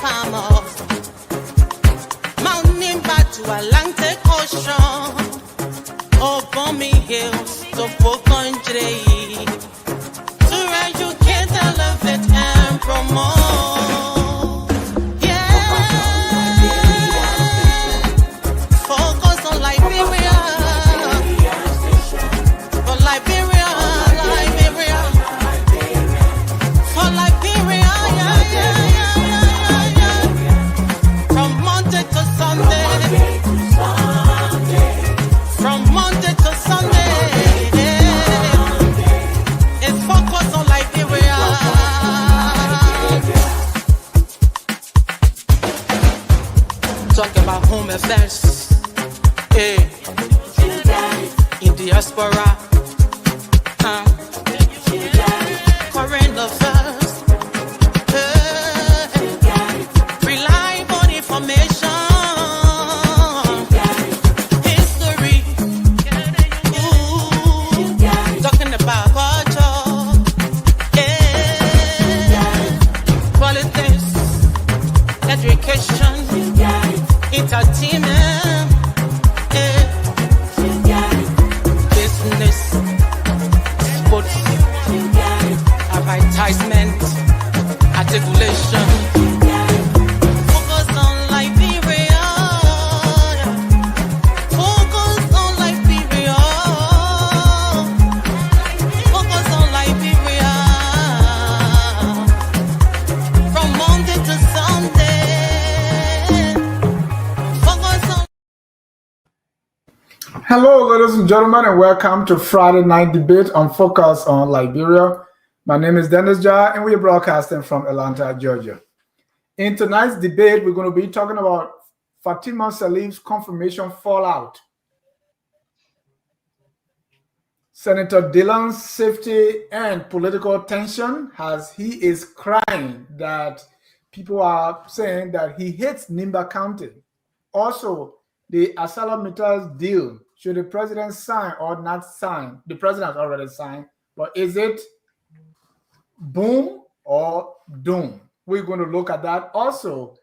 farmers. Mountain back to Atlantic Ocean. Upon me hills to country. To educate, elevate, and promote. Yeah. Focus on Liberia. For Liberia, Liberia. For Liberia, yeah. From Monday to Sunday. From Monday to Sunday. It's focus on Liberia. Talk about home affairs. Hey. In diaspora. Current affairs. Hey. Reliable information. History. Ooh. Talking about culture. Yeah. Politics. Education. Entertainment. Yeah. Business. Sports. Advertisement. Articulation. Focus on Liberia. Focus on Liberia. Focus on Liberia. From Monday to Sunday. Focus on. Hello, ladies and gentlemen, and welcome to Friday Night Debate on Focus on Liberia. My name is Dennis Jar, and we are broadcasting from Atlanta, Georgia. In tonight's debate, we're going to be talking about Fatima Sirleaf's confirmation fallout, Senator Dillon's safety and political tension, as he is crying that people are saying that he hates Nimba County. Also, the Asala deal, should the president sign or not sign? The president has already signed, but is it boom or doom? We're going to look at that. Also,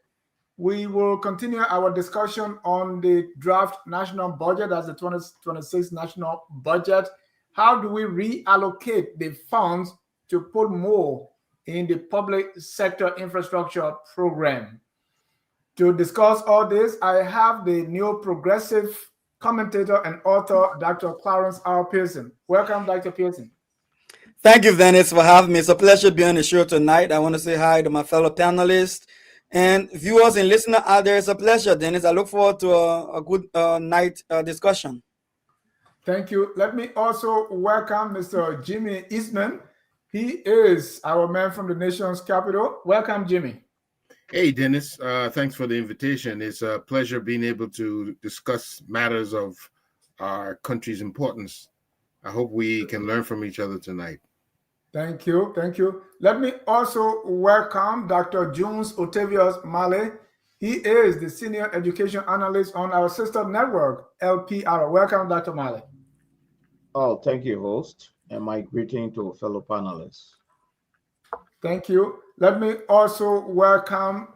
we will continue our discussion on the draft national budget as the 2026 national budget. How do we reallocate the funds to put more in the public sector infrastructure program? To discuss all this, I have the new progressive commentator and author, Dr. Clarence R. Pearson. Welcome, Dr. Pearson. Thank you, Dennis, for having me. It's a pleasure being on the show tonight. I want to say hi to my fellow panelists and viewers and listeners out there. It's a pleasure, Dennis. I look forward to a good night discussion. Thank you. Let me also welcome Mr. Jimmy Eastman. He is our man from the nation's capital. Welcome, Jimmy. Hey, Dennis. Thanks for the invitation. It's a pleasure being able to discuss matters of our country's importance. I hope we can learn from each other tonight. Thank you. Thank you. Let me also welcome Dr. Jones Otavius Male. He is the senior education analyst on our sister network, LPR. Welcome, Dr. Male. Oh, thank you, host, and my greeting to fellow panelists. Thank you. Let me also welcome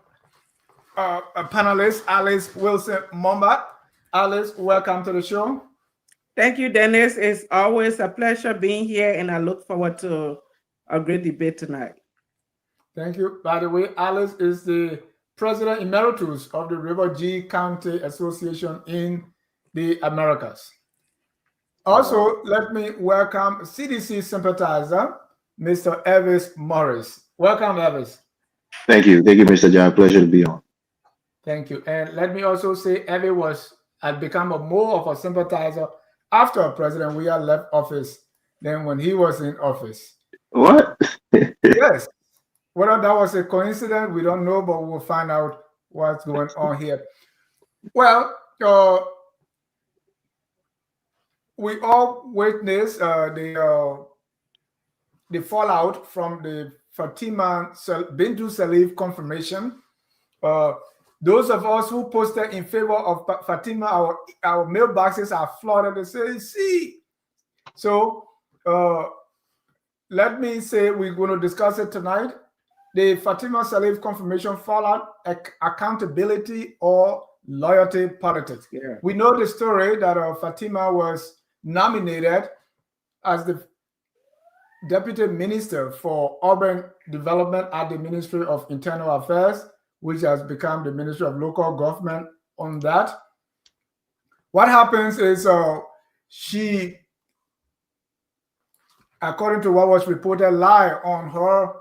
a panelist, Alice Wilson Momba. Alice, welcome to the show. Thank you, Dennis. It's always a pleasure being here, and I look forward to a great debate tonight. Thank you. By the way, Alice is the president emeritus of the River G County Association in the Americas. Also, let me welcome CDC sympathizer, Mr. Elvis Morris. Welcome, Elvis. Thank you, Mr. John. Pleasure to be on. Thank you. And let me also say, Elvis had become more of a sympathizer after President Weah left office than when he was in office. What? Yes. Whether that was a coincidence, we don't know, but we'll find out what's going on here. Well, we all witnessed the fallout from the Fatima Bintu Sirleaf confirmation. Those of us who posted in favor of Fatima, our mailboxes are flooded. They say, see. So let me say we're going to discuss it tonight. the Fatima Sirleaf confirmation fall out accountability or loyalty politics? Yeah. We know the story that Fatima was nominated as the Deputy Minister for Urban Development at the Ministry of Internal Affairs, which has become the Ministry of Local Government on that. What happens is she, according to what was reported, lied on her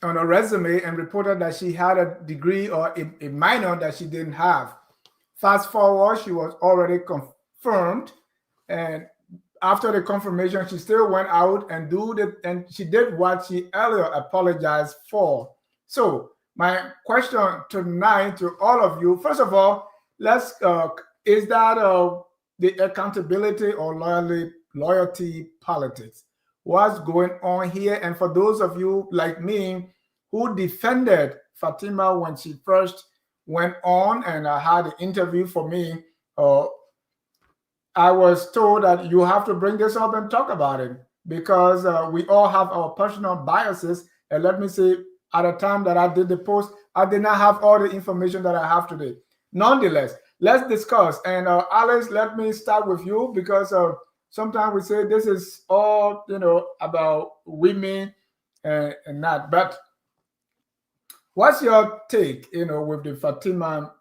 resume and reported that she had a degree or a minor that she didn't have. Fast forward, she was already confirmed, and after the confirmation, she still went out and she did what she earlier apologized for. So my question tonight to all of you, first of all, let's is that the accountability or loyalty politics? What's going on here? And for those of you like me who defended Fatima when she first went on and had an interview for me, I was told that you have to bring this up and talk about it because we all have our personal biases. And let me say, at the time that I did the post, I did not have all the information that I have today. Nonetheless, let's discuss. And Alex, let me start with you because sometimes we say this is all, about women and not. But what's your take, with the Fatima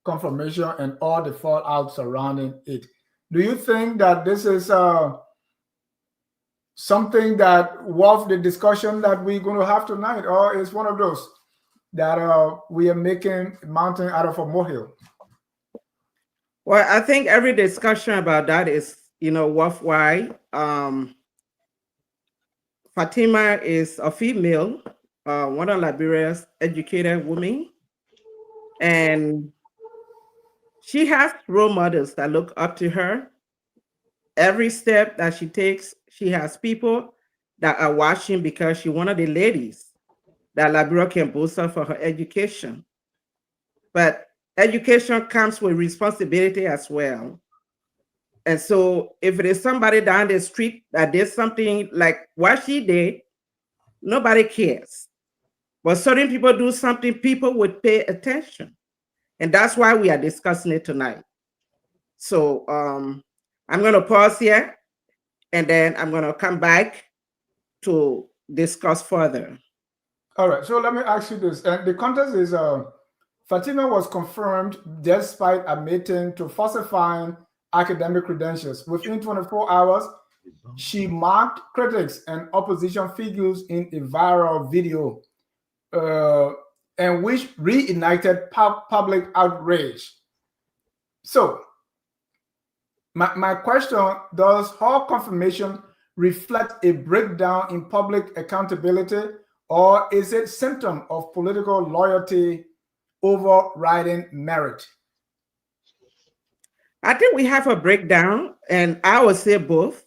confirmation and all the fallout surrounding it? Do you think that this is something that worth the discussion that we're going to have tonight, or is one of those that we are making a mountain out of a molehill? Well, I think every discussion about that is, worthwhile. Fatima is a female, one of Liberia's educated women, and she has role models that look up to her. Every step that she takes, she has people that are watching because she's one of the ladies that Liberia can boast of for her education. But education comes with responsibility as well. And so if it is somebody down the street that did something like what she did, nobody cares. But certain people do something, people would pay attention. And that's why we are discussing it tonight. So I'm going to pause here, and then I'm going to come back to discuss further. All right. So let me ask you this. And the context is Fatima was confirmed despite admitting to falsifying academic credentials. Within 24 hours, she mocked critics and opposition figures in a viral video, and which reignited public outrage. So my question, does her confirmation reflect a breakdown in public accountability, or is it a symptom of political loyalty overriding merit? I think we have a breakdown, and I would say both.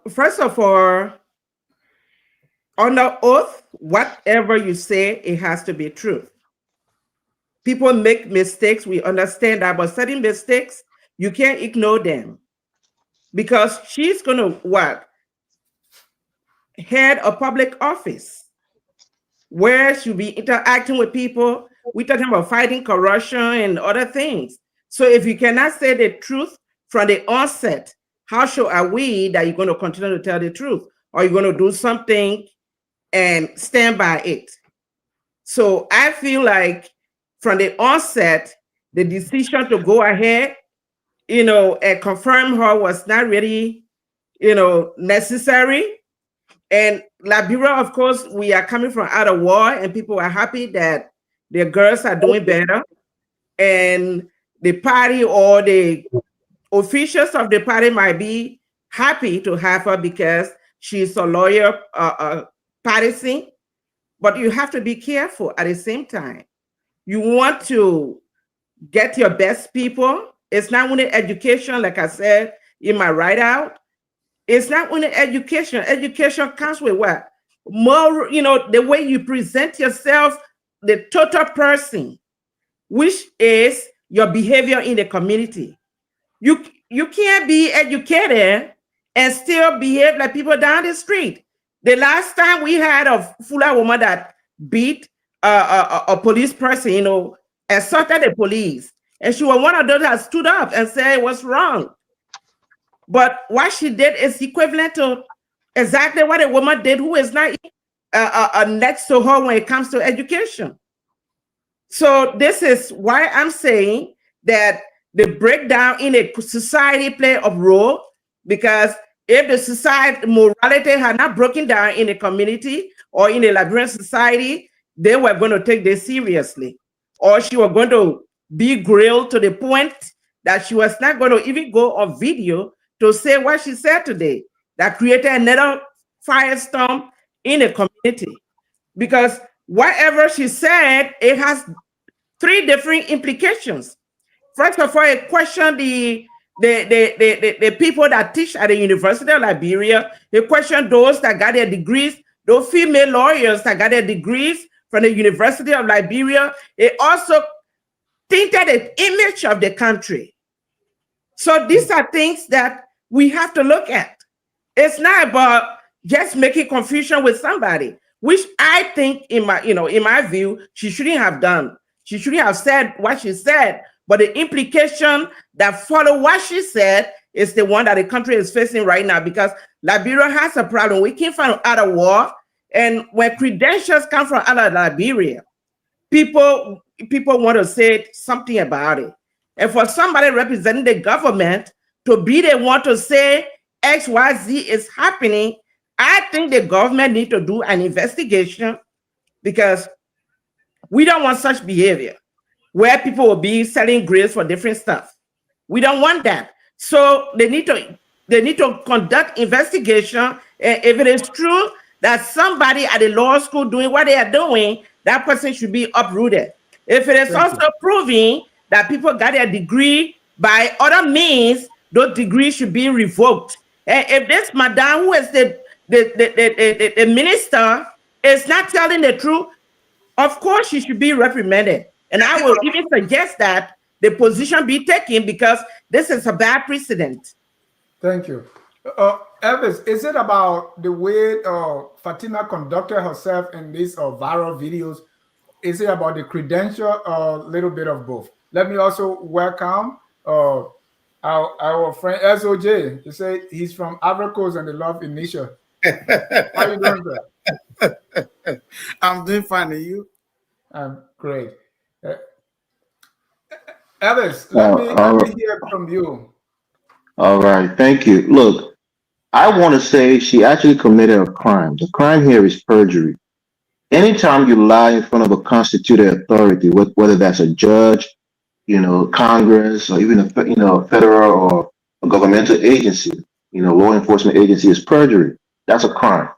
First of all, under oath, whatever you say, it has to be true. People make mistakes, we understand that, but certain mistakes, you can't ignore them. Because she's going to head a public office where she'll be interacting with people. We're talking about fighting corruption and other things. So if you cannot say the truth from the onset, how sure are we that you're going to continue to tell the truth? Or you're going to do something and stand by it? So I feel like from the onset, the decision to go ahead, and confirm her was not really, necessary. And Liberia, of course, we are coming from out of war, and people are happy that their girls are doing better. And the party or the officials of the party might be happy to have her because she's a loyal partisan. But you have to be careful at the same time. You want to get your best people. It's not only education, like I said in my write-out. It's not only education. Education comes with what? More, the way you present yourself, the total person, which is your behavior in the community. You can't be educated and still behave like people down the street. The last time we had a Fula woman that beat a police person, you know, assaulted the police, and she was one of those that stood up and said it was wrong. But what she did is equivalent to exactly what a woman did who is not next to her when it comes to education. So this is why I'm saying that the breakdown in a society play a role, because if the society morality had not broken down in a community or in a Liberian society, they were going to take this seriously, or she was going to be grilled to the point that she was not going to even go on video to say what she said today, that created another firestorm in a community. Because whatever she said, it has three different implications. First of all, it questioned the people that teach at the University of Liberia. It questioned those that got their degrees, those female lawyers that got their degrees from the University of Liberia. It also tainted the image of the country. So these are things that we have to look at. It's not about just making confusion with somebody, which I think, in my view, she shouldn't have done. She shouldn't have said what she said, but the implication that follow what she said is the one that the country is facing right now, because Liberia has a problem. We came from out of war, and when credentials come from out of Liberia, people want to say something about it. And for somebody representing the government to be the one to say XYZ is happening, I think the government need to do an investigation, because we don't want such behavior where people will be selling grades for different stuff. We don't want that. So they need to conduct investigation. And if it is true that somebody at the law school doing what they are doing, that person should be uprooted. If it is also proving that people got their degree by other means, those degrees should be revoked. And if this madam, who is the minister, is not telling the truth, of course she should be reprimanded. And I will even suggest that the position be taken, because this is a bad precedent. Thank you. Elvis, is it about the way Fatima conducted herself in these viral videos? Is it about the credential or a little bit of both? Let me also welcome our friend SOJ. He said he's from Ivory Coast and they love Initial. How are you doing, sir? I'm doing fine. And you? Great. Elvis, let me hear from you. All right. Thank you. Look, I want to say she actually committed a crime. The crime here is perjury. Anytime you lie in front of a constituted authority, whether that's a judge, Congress, or even a federal or a governmental agency, law enforcement agency, is perjury. That's a crime.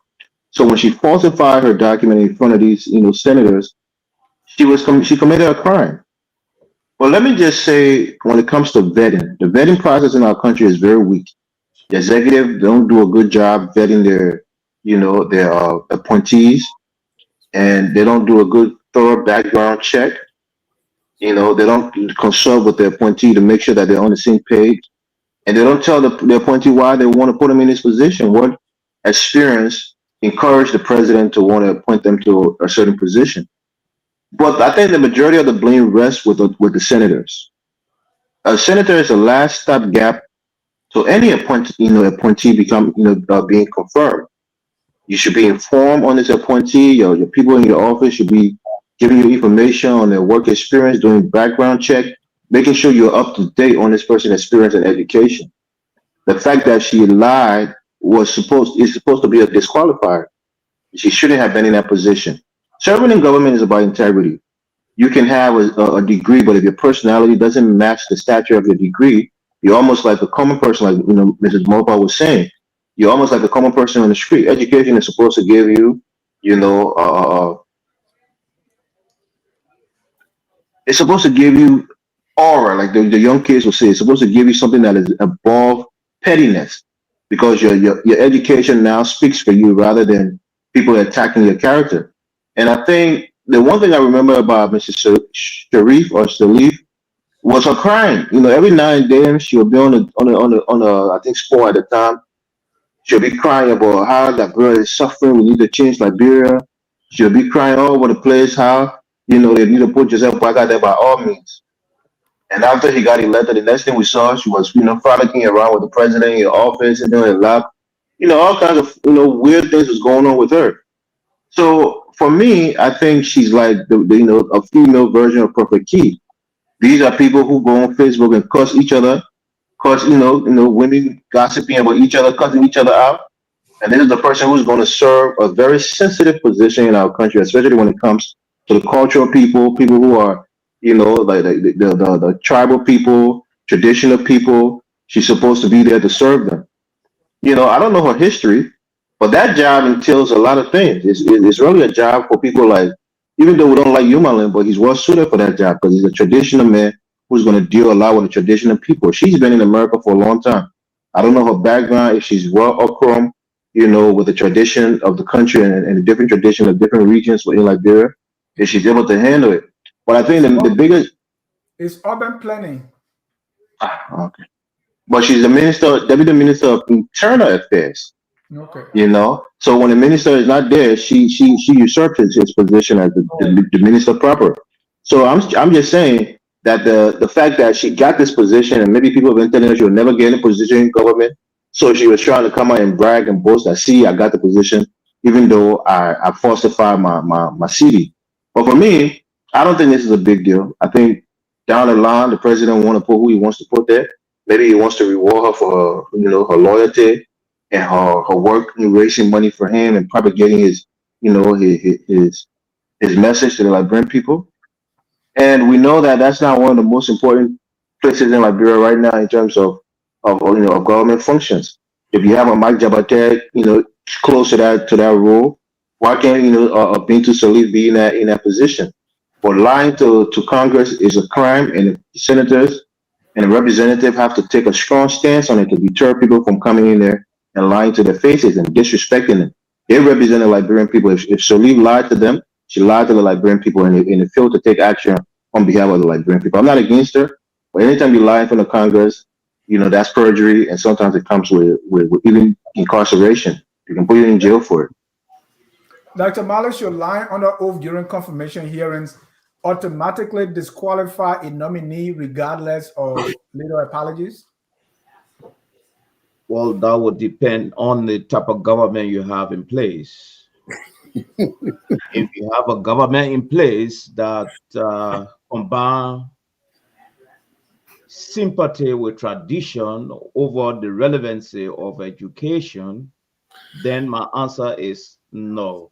So when she falsified her document in front of these, senators, she committed a crime. Well, let me just say, when it comes to vetting, the vetting process in our country is very weak. The executive don't do a good job vetting their appointees, and they don't do a good thorough background check. They don't consult with the appointee to make sure that they're on the same page, and they don't tell the appointee why they want to put them in this position. What experience encouraged the president to want to appoint them to a certain position? But I think the majority of the blame rests with the senators. A senator is a last stopgap. So any appointee being confirmed. You should be informed on this appointee. Your people in your office should be giving you information on their work experience, doing background check, making sure you're up to date on this person's experience and education. The fact that she lied is supposed to be a disqualifier. She shouldn't have been in that position. Serving in government is about integrity. You can have a degree, but if your personality doesn't match the stature of your degree, you're almost like a common person, like Mrs. Mopa was saying. You're almost like a common person on the street. Education is supposed to give you, it's supposed to give you aura, like the young kids will say. It's supposed to give you something that is above pettiness, because your education now speaks for you rather than people attacking your character. And I think the one thing I remember about Mrs. Sirleaf was her crying. Every now and then she would be on a I think sport at the time, She'll be crying about how Liberia is suffering. We need to change Liberia. She'll be crying all over the place how, they need to put Joseph Boakai there by all means. And after he got elected, the next thing we saw, she was, frolicking around with the president in the office and doing a lap. All kinds of, weird things was going on with her. So for me, I think she's like a female version of Prophet Key. These are people who go on Facebook and cuss each other, cuss, women gossiping about each other, cussing each other out. And this is the person who's going to serve a very sensitive position in our country, especially when it comes to the cultural people who are, like the tribal people, traditional people. She's supposed to be there to serve them. I don't know her history, but that job entails a lot of things. It's really a job for people like, even though we don't like Yumalin, but he's well suited for that job because he's a traditional man who's going to deal a lot with the traditional people. She's been in America for a long time. I don't know her background, if she's well akram, with the tradition of the country and the different tradition of different regions in Liberia, if she's able to handle it. But I think the biggest... It's urban planning. Okay. But she's the deputy minister of internal affairs. Okay. So when the minister is not there, she usurps his position as the minister proper. So I'm just saying that the fact that she got this position, and maybe people have been telling her she will never get a position in government, so she was trying to come out and brag and boast that, see, I got the position, even though I falsified my CD. But for me, I don't think this is a big deal. I think down the line, the president want to put who he wants to put there. Maybe he wants to reward her for her loyalty and her work in raising money for him and propagating his message to the Liberian people. And we know that that's not one of the most important places in Liberia right now in terms of government functions. If you have a Mike Jabate, close to that role, why can't Bintu Sirleaf be in that position? But lying to Congress is a crime, and the senators and the representative have to take a strong stance on it to deter people from coming in there and lying to their faces and disrespecting them. They represent the Liberian people. If Sirleaf lied to them, she lied to the Liberian people, and they failed to take action on behalf of the Liberian people. I'm not against her, but anytime you lie in front of Congress, that's perjury, and sometimes it comes with even incarceration. You can put you in jail for it. Dr. Malish, your lying under oath during confirmation hearings automatically disqualify a nominee regardless of legal apologies? Well, that would depend on the type of government you have in place. If you have a government in place that combine sympathy with tradition over the relevancy of education, then my answer is no.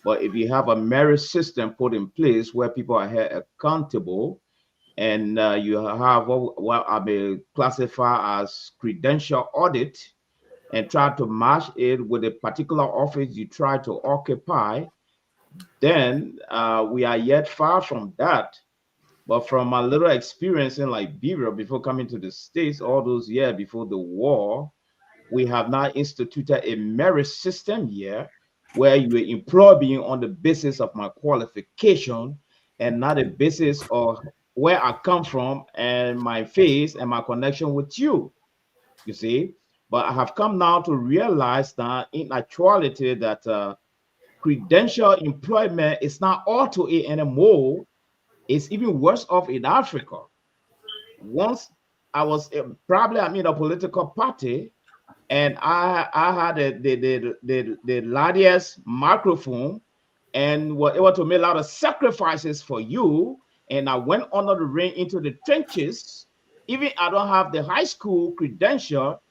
But if you have a merit system put in place where people are held accountable, and you have what I may classify as credential audit, and try to match it with a particular office you try to occupy, then we are yet far from that. But from my little experience in Liberia before coming to the States, all those years before the war, we have not instituted a merit system here where you employ me on the basis of my qualification and not a basis of where I come from and my faith and my connection with you. You see? But I have come now to realize that in actuality that credential employment is not all to it anymore. It's even worse off in Africa. Once I was probably I'm in a political party, and I had the largest microphone and was able to make a lot of sacrifices for you. And I went under the ring into the trenches. Even I don't have the high school credential,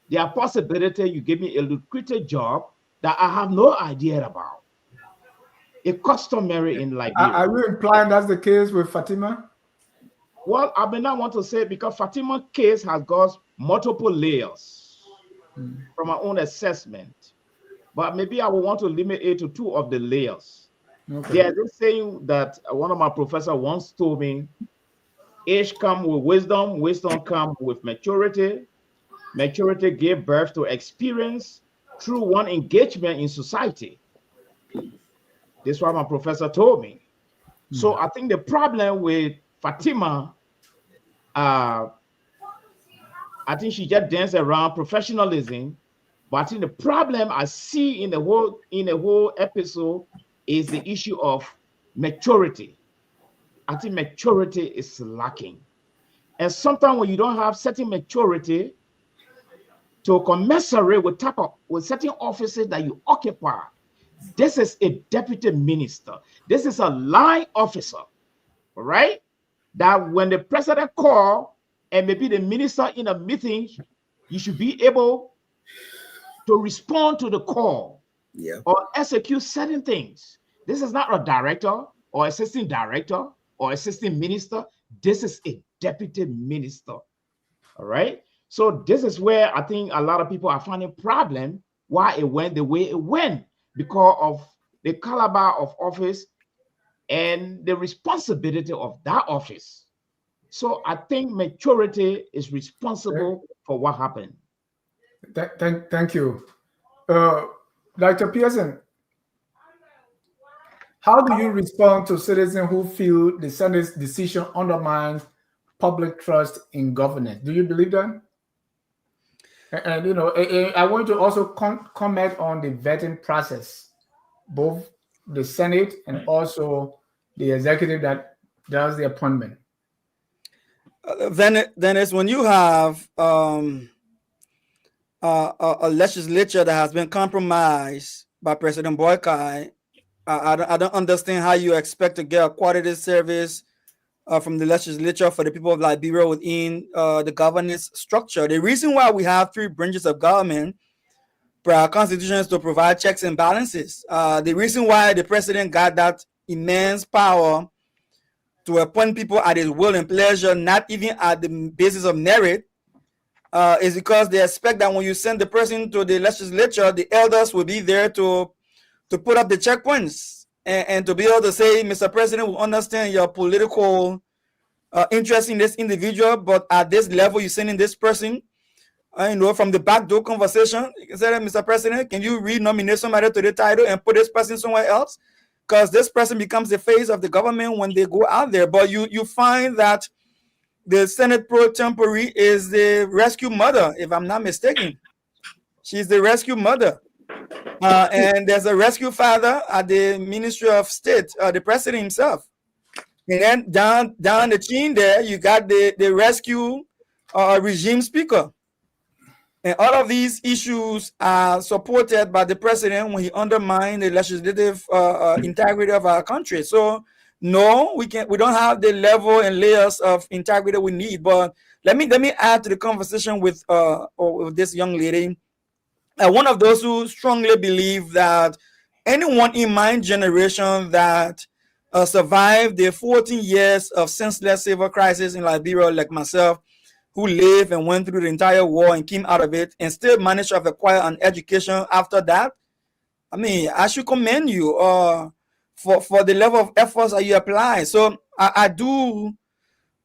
there are possibility you give me a lucrative job that I have no idea about. A customary in Liberia. Are you implying that's the case with Fatima? Well, I may not want to say because Fatima's case has got multiple layers from my own assessment. But maybe I will want to limit it to two of the layers. Okay. There's this saying that one of my professors once told me, age comes with wisdom, wisdom comes with maturity. Maturity gave birth to experience through one engagement in society. This is what my professor told me. So I think the problem with Fatima, I think she just danced around professionalism But I think the problem I see in the whole episode is the issue of maturity. I think maturity is lacking. And sometimes when you don't have certain maturity to commensurate with certain offices that you occupy, this is a deputy minister. This is a line officer, all right? That when the president call and maybe the minister in a meeting, you should be able to respond to the call or execute certain things. This is not a director or assistant director or assistant minister. This is a deputy minister, all right? So this is where I think a lot of people are finding problem why it went the way it went, because of the caliber of office and the responsibility of that office. So I think maturity is responsible for what happened. Thank you. Dr. Pearson, how do you respond to citizens who feel the Senate's decision undermines public trust in governance? Do you believe that? And you know, I want to also comment on the vetting process, both the Senate and also the executive that does the appointment. Dennis, when you have a legislature that has been compromised by President Boykai, I don't understand how you expect to get a quality service from the legislature for the people of Liberia within the governance structure. The reason why we have 3 branches of government per our constitution is to provide checks and balances. The reason why the president got that immense power to appoint people at his will and pleasure, not even at the basis of merit, is because they expect that when you send the person to the legislature, the elders will be there to put up the checkpoints and to be able to say, Mr. President, we understand your political interest in this individual, but at this level, you're sending this person, you know, from the back door conversation. You can say, Mr. President, can you re-nominate somebody to the title and put this person somewhere else? Because this person becomes the face of the government when they go out there. But you find that the Senate pro tempore is the rescue mother, if I'm not mistaken. She's the rescue mother. And there's a rescue father at the Ministry of State, the president himself. And then down the chain there, you got the rescue regime speaker. And all of these issues are supported by the president when he undermines the legislative integrity of our country. So no, we don't have the level and layers of integrity we need. But let me add to the conversation with this young lady. One of those who strongly believe that anyone in my generation that survived the 14 years of senseless civil crisis in Liberia, like myself, who lived and went through the entire war and came out of it and still managed to acquire an education after that, I mean, I should commend you for the level of efforts that you apply. So I do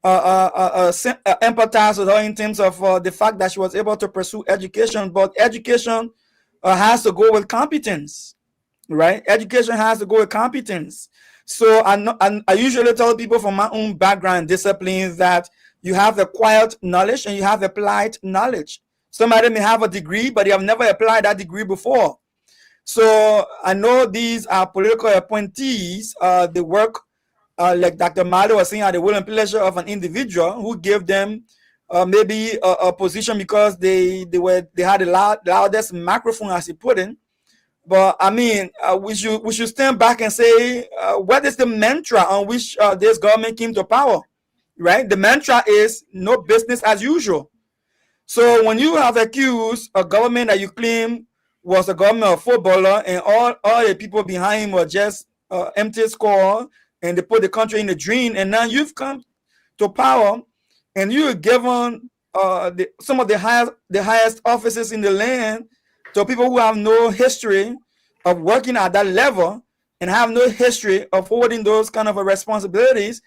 empathize with her in terms of the fact that she was able to pursue education, but education has to go with competence, right? Education has to go with competence. So I usually tell people from my own background disciplines that you have acquired knowledge and you have applied knowledge. Somebody may have a degree, but they have never applied that degree before. So I know these are political appointees. They work like Dr. Malo was saying, at the will and pleasure of an individual who gave them maybe a position because they had the loudest microphone, as he put in. But I mean, we should stand back and say, what is the mantra on which this government came to power, right? The mantra is no business as usual. So when you have accused a government that you claim was a government of footballer and all the people behind him were just empty score and they put the country in a dream, and now you've come to power and you're given some of the highest offices in the land to people who have no history of working at that level and have no history of holding those kind of responsibilities.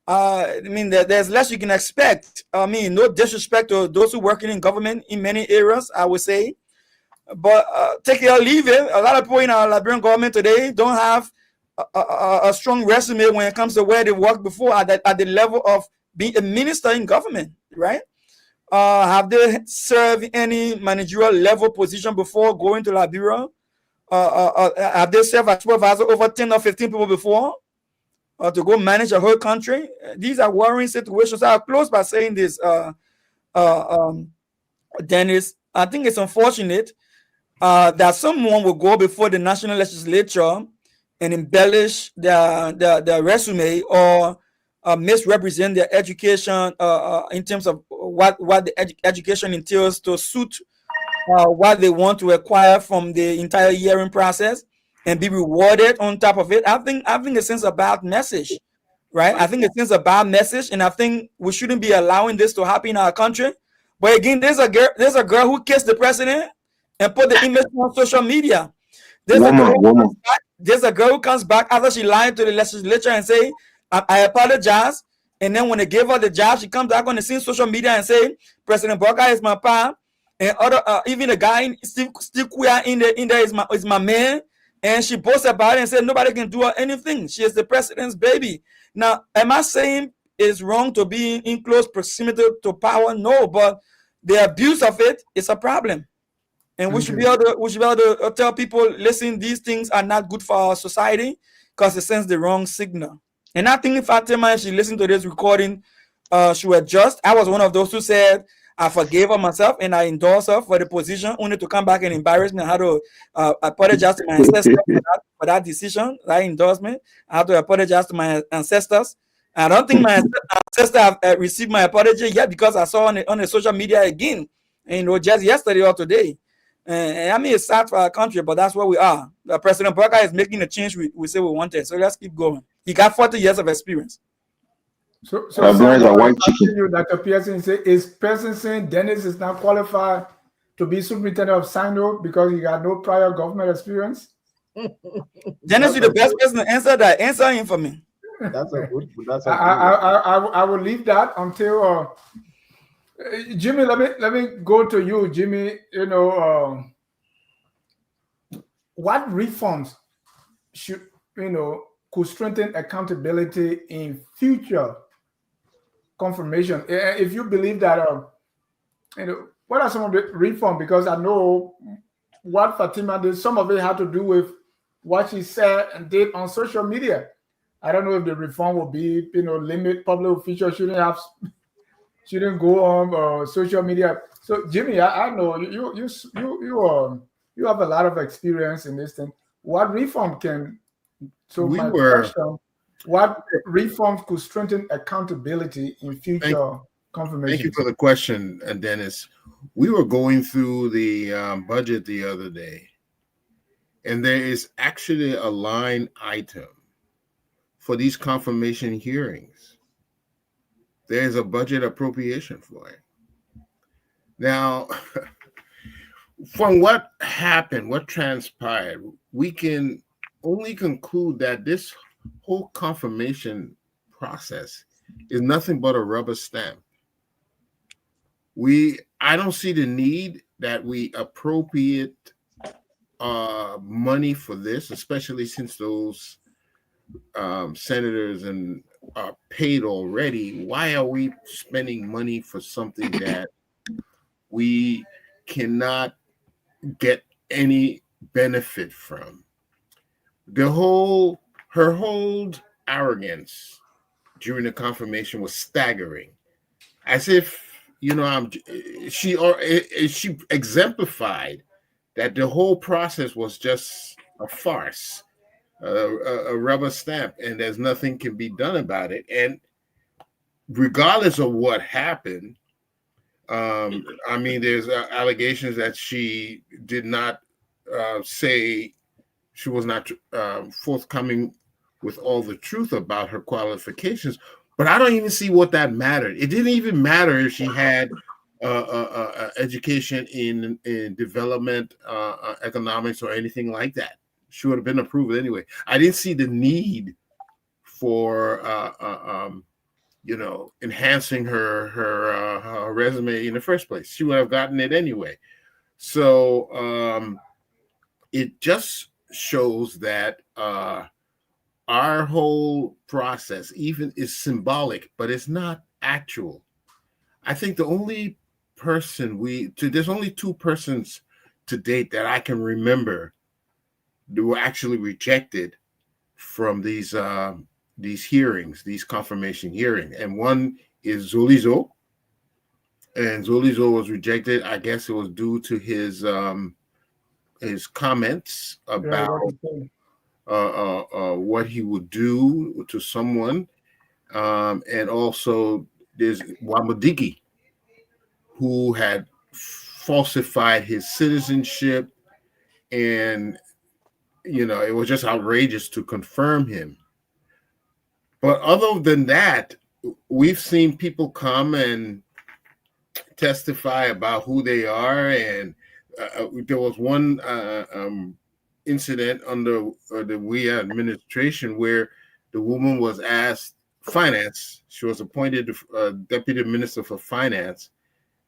I mean, there's less you can expect. I mean, no disrespect to those who working in government in many areas, I would say. But take it or leave it. A lot of people in our Liberian government today don't have a strong resume when it comes to where they worked before at the level of being a minister in government, right? Have they served any managerial level position before going to Liberia? Have they served as supervisor over 10 or 15 people before? To go manage a whole country? These are worrying situations. I'll close by saying this, Dennis. I think it's unfortunate that someone will go before the national legislature and embellish their resume or misrepresent their education in terms of what the education entails to suit what they want to acquire from the entire hearing process and be rewarded on top of it. I think it sends a bad message, right? I think it sends a bad message, and I think we shouldn't be allowing this to happen in our country. But again, there's a girl who kissed the president and put the image on social media. There's a girl who comes back after she lied to the legislature and say, I apologize. And then when they gave her the job, she comes back on the scene social media and say, President Barker is my pa, and other even the guy still queer in there is my man. And she boasts about it and said nobody can do her anything. She is the president's baby. Now, am I saying it's wrong to be in close proximity to power? No, but the abuse of it is a problem. And we should be able to tell people, listen, these things are not good for our society because it sends the wrong signal. And I think if Fatima, she listened to this recording, she would adjust. I was one of those who said, I forgave her myself and I endorsed her for the position, only to come back and embarrass me. I had to apologize to my ancestors for that decision, that endorsement. I had to apologize to my ancestors. I don't think my ancestors have received my apology yet because I saw on the social media again, and, just yesterday or today. And I mean, it's sad for our country, but that's where we are. President Barker is making the change we say we wanted. So let's keep going. He got 40 years of experience. So Dr. Pearson say, is Pearson saying Dennis is not qualified to be superintendent of Sino because he got no prior government experience? Dennis, you're the best person to answer that. Answer him for me. That's a good. I will leave that until Jimmy. Let me go to you, Jimmy. You know, what reforms should could strengthen accountability in future confirmation? If you believe that, what are some of the reform? Because I know what Fatima did. Some of it had to do with what she said and did on social media. I don't know if the reform will be, limit public officials shouldn't go on social media. So Jimmy, I know you have a lot of experience in this thing. What reform can? So question: what reforms could strengthen accountability in future confirmation? Thank you for the question, Dennis. We were going through the budget the other day, and there is actually a line item for these confirmation hearings. There's a budget appropriation for it. Now, from what happened, what transpired, we can only conclude that this whole confirmation process is nothing but a rubber stamp. I don't see the need that we appropriate money for this, especially since those senators are paid already. Why are we spending money for something that we cannot get any benefit from? Her whole arrogance during the confirmation was staggering, as if she exemplified that the whole process was just a farce, a rubber stamp, and there's nothing can be done about it. And regardless of what happened, there's allegations that she did not say. She was not forthcoming with all the truth about her qualifications, but I don't even see what that mattered. It didn't even matter if she had education in development, economics, or anything like that. She would have been approved anyway. I didn't see the need for enhancing her resume in the first place. She would have gotten it anyway. So it just shows that our whole process even is symbolic, but it's not actual. I think the only person there's only two persons to date that I can remember that were actually rejected from these hearings, these confirmation hearings, and one is Zolizo, and Zolizo was rejected. I guess it was due to his comments about what he would do to someone, and also there's Wamadiki, who had falsified his citizenship, and it was just outrageous to confirm him. But other than that, we've seen people come and testify about who they are, and there was one incident under the WIA administration where the woman was asked finance. She was appointed deputy minister for finance,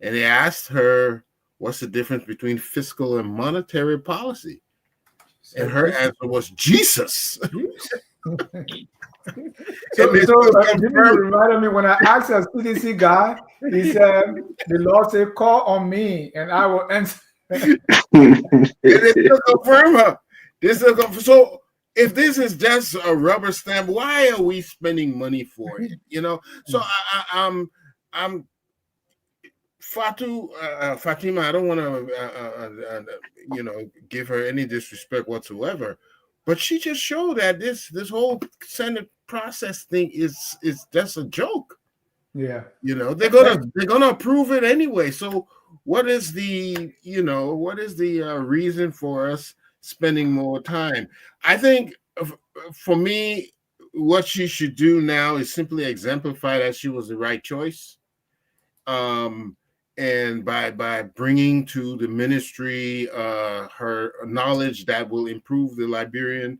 and they asked her, what's the difference between fiscal and monetary policy? And her answer was Jesus. So reminded me when I asked a CDC guy, he said, the Lord said, call on me and I will answer. And they still confirm her. So if this is just a rubber stamp, why are we spending money for it? So I'm Fatima, I don't want to give her any disrespect whatsoever, but she just showed that this whole Senate process thing is just a joke. Yeah. They're gonna approve it anyway. So what is the reason for us spending more time? I think for me, what she should do now is simply exemplify that she was the right choice. And by bringing to the ministry her knowledge that will improve the Liberian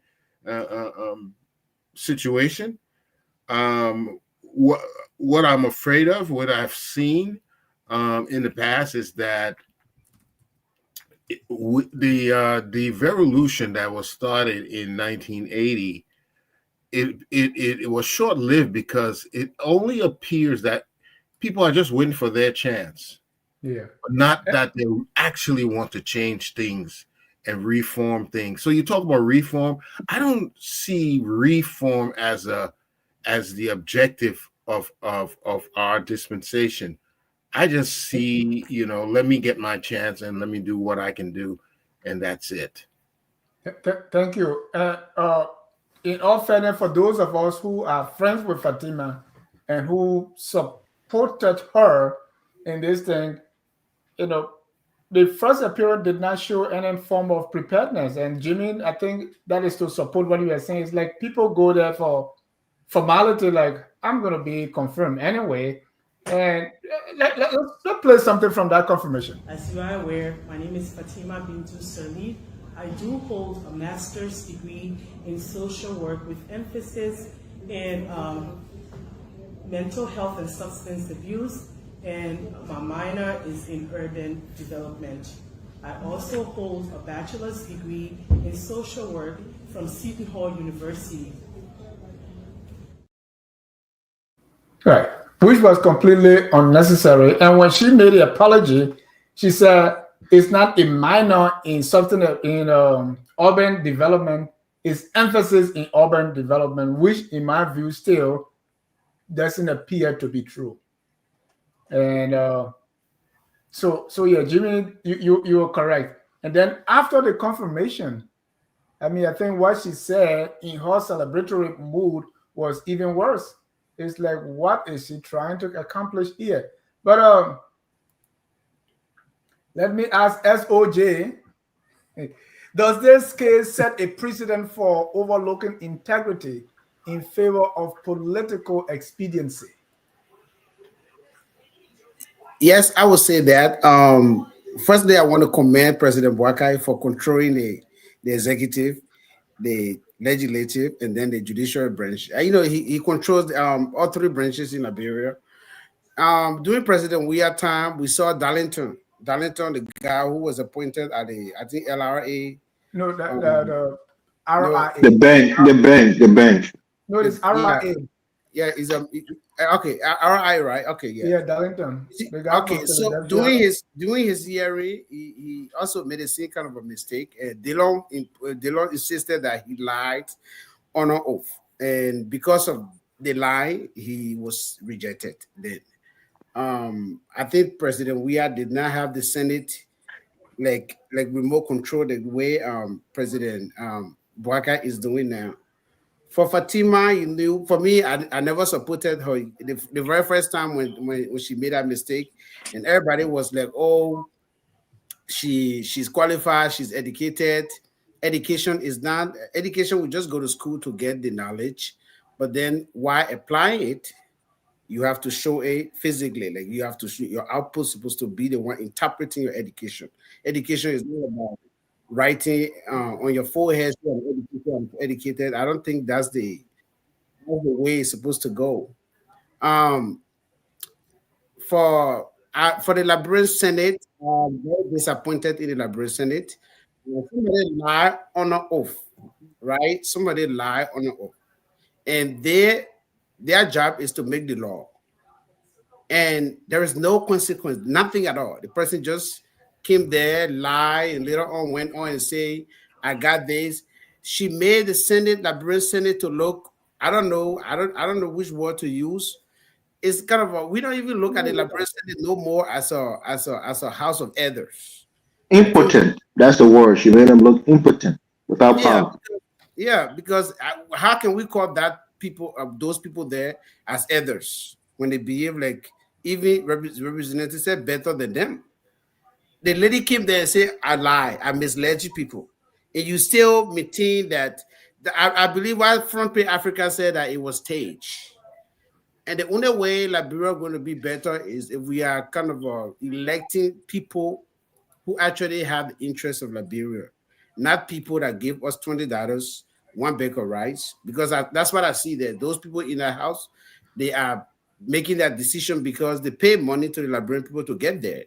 situation. What I'm afraid of, what I've seen in the past, is that the revolution that was started in 1980, it was short-lived because it only appears that people are just waiting for their chance. Yeah. But not that they actually want to change things and reform things. So you talk about reform. I don't see reform as the objective of our dispensation. I just see, let me get my chance and let me do what I can do, and that's it. Thank you. In all fairness, for those of us who are friends with Fatima and who supported her in this thing, the first appearance did not show any form of preparedness. And Jimmy, I think that is to support what you were saying. It's like people go there for formality, like, I'm going to be confirmed anyway. And let's play something from that confirmation. As you are aware, my name is Fatima Sirleaf. I do hold a master's degree in social work with emphasis in mental health and substance abuse, and my minor is in urban development. I also hold a bachelor's degree in social work from Seton Hall University. Right, which was completely unnecessary. And when she made the apology, she said it's not a minor in something in urban development, it's emphasis in urban development, which in my view still doesn't appear to be true. And so yeah, Jimmy, you are correct. And then after the confirmation, I think what she said in her celebratory mood was even worse. It's like, what is she trying to accomplish here? But let me ask SOJ, does this case set a precedent for overlooking integrity in favor of political expediency? Yes, I would say that. Firstly, I want to commend President Boakai for controlling the executive, the legislative, and then the judicial branch. He controls all three branches in Liberia. During President Weah time, we saw Dillon, the guy who was appointed at I think LRA. No, the RIA. The bank. No, it's RIA. Yeah, Okay, RI, right? Okay, yeah. Yeah, Darlington. The governor Okay, of so Philadelphia. during his hearing, he also made the same kind of a mistake. Dillon insisted that he lied on an oath, and because of the lie, he was rejected. Then, I think President Weah did not have the Senate like remote control the way President Bouakai is doing now. For Fatima, you knew. For me, I never supported her the very first time when she made that mistake, and everybody was like, "Oh, she's qualified, she's educated. Education is not education. We just go to school to get the knowledge, but then while applying it, you have to show it physically. Like you have to show your output supposed to be the one interpreting your education. Education is not about writing on your forehead. "So I'm educated, I'm educated." I don't think that's the way it's supposed to go. Um, for the Liberian Senate, I'm very disappointed in the Liberian Senate. Somebody lie on an oath, right? Somebody lie on an oath, and their job is to make the law, and there is no consequence, nothing at all. The person just came there, lie, and later on went on and say, "I got this." She made the Senate, Liberian Senate, to look. I don't know which word to use. It's kind of we don't even look at the Liberian Senate no more as a house of elders. I think Impotent. That's the word. She made them look impotent without yeah, power. because how can we call that people those people there as elders when they behave like even representatives said better than them? The lady came there and said, "I lie, I misled you people," and you still maintain that. I believe why Front Page Africa said that it was staged. And the only way Liberia going to be better is if we are kind of electing people who actually have the interests of Liberia, not people that give us $20, one bag of rice. Because that's what I see there. Those people in the house, they are making that decision because they pay money to the Liberian people to get there.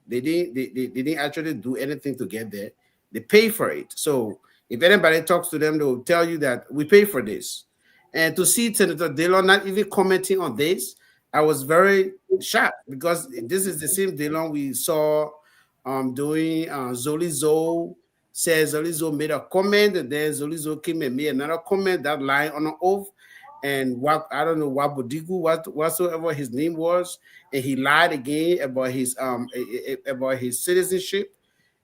They didn't actually do anything to get there. They pay for it. So if anybody talks to them, they'll tell you that we pay for this. And to see Senator Dillon not even commenting on this, I was very shocked because this is the same Dillon we saw doing Zolizo says Zolizo made a comment, and then Zolizo came and made another comment that line on an oath. And what I don't know what Bodigu, whatsoever his name was, and he lied again about his citizenship,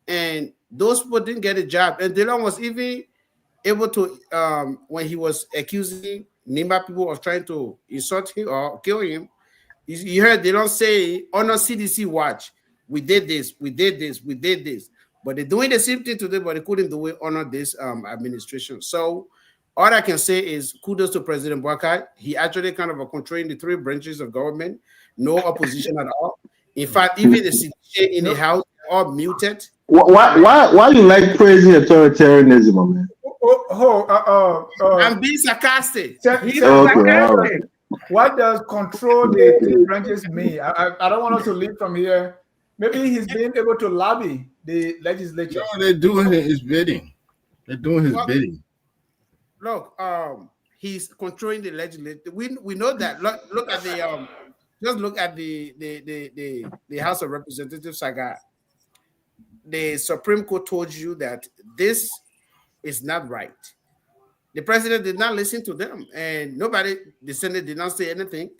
and those people didn't get a job. And Dillon was even able to when he was accusing Nimba people of trying to insult him or kill him. You heard they don't say on a CDC watch, we did this, we did this, we did this. But they're doing the same thing today, but they couldn't do it under this administration. So all I can say is kudos to President Bouakai. He actually kind of controlling the three branches of government, no opposition at all. In fact, even the CDC in the House are all muted. Why you like praising authoritarianism, man? I'm being sarcastic. He's Okay, all sarcastic. right. what does control the three branches mean? I don't want us to leave from here. Maybe he's being able to lobby the legislature. No, they're doing his bidding. They're doing his bidding. Look, he's controlling the legislature. We know that. Look at the just look at the House of Representatives saga. The Supreme Court told you that this is not right. The president did not listen to them, and the Senate did not say anything,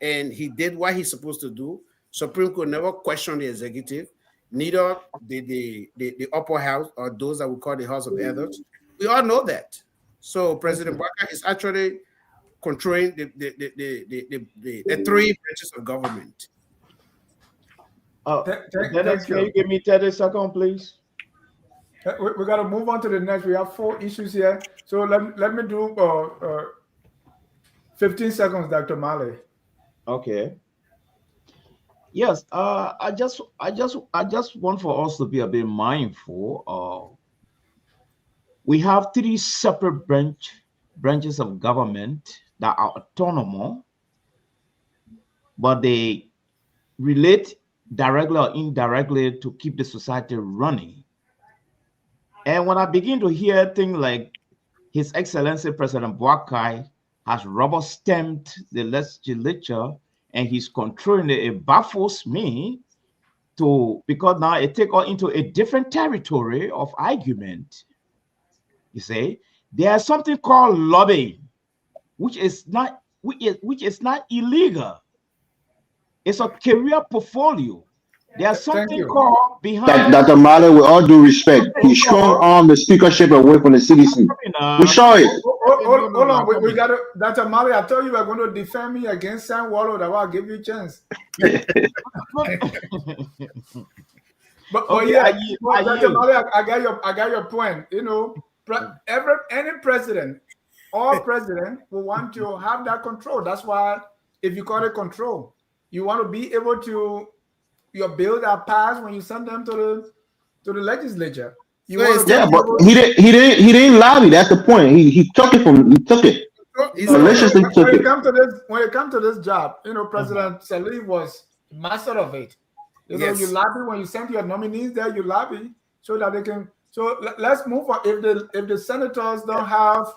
and he did what he's supposed to do. Supreme Court never questioned the executive, neither did the upper house or those that we call the House of Elders. We all know that. So President Bouakai is actually controlling the three branches of government. Dennis, can you give me 30 seconds, please? We got to move on to the next. We have 4 issues here. So let me do 15 seconds, Dr. Mali. Okay. Yes, I just want for us to be a bit mindful. We have 3 separate branches of government that are autonomous, but they relate directly or indirectly to keep the society running. And when I begin to hear things like His Excellency President Bouakai has rubber stamped the legislature and he's controlling it. It baffles me because now it takes us into a different territory of argument. You see, there's something called lobbying, which is not illegal. It's a career portfolio. There's something called behind. Dr. Male, with all due respect, he strong armed the speakership away from the CDC. We saw it. Hold on, we got to, Dr. Male, I told you we're going to defend me against Sam Wallow. That I'll give you a chance. But Okay, yeah, Dr. Male, I got your point. You know, any president, all president will want to have that control. That's why, if you call it control, you want to be able to your bills are passed when you send them to the legislature. But he didn't lobby. That's the point. He took it. When it comes to this job, you know, President Sirleaf was master of it. You know, you lobby when you send your nominees there. You lobby so that they can. So let's move on. If the senators don't have,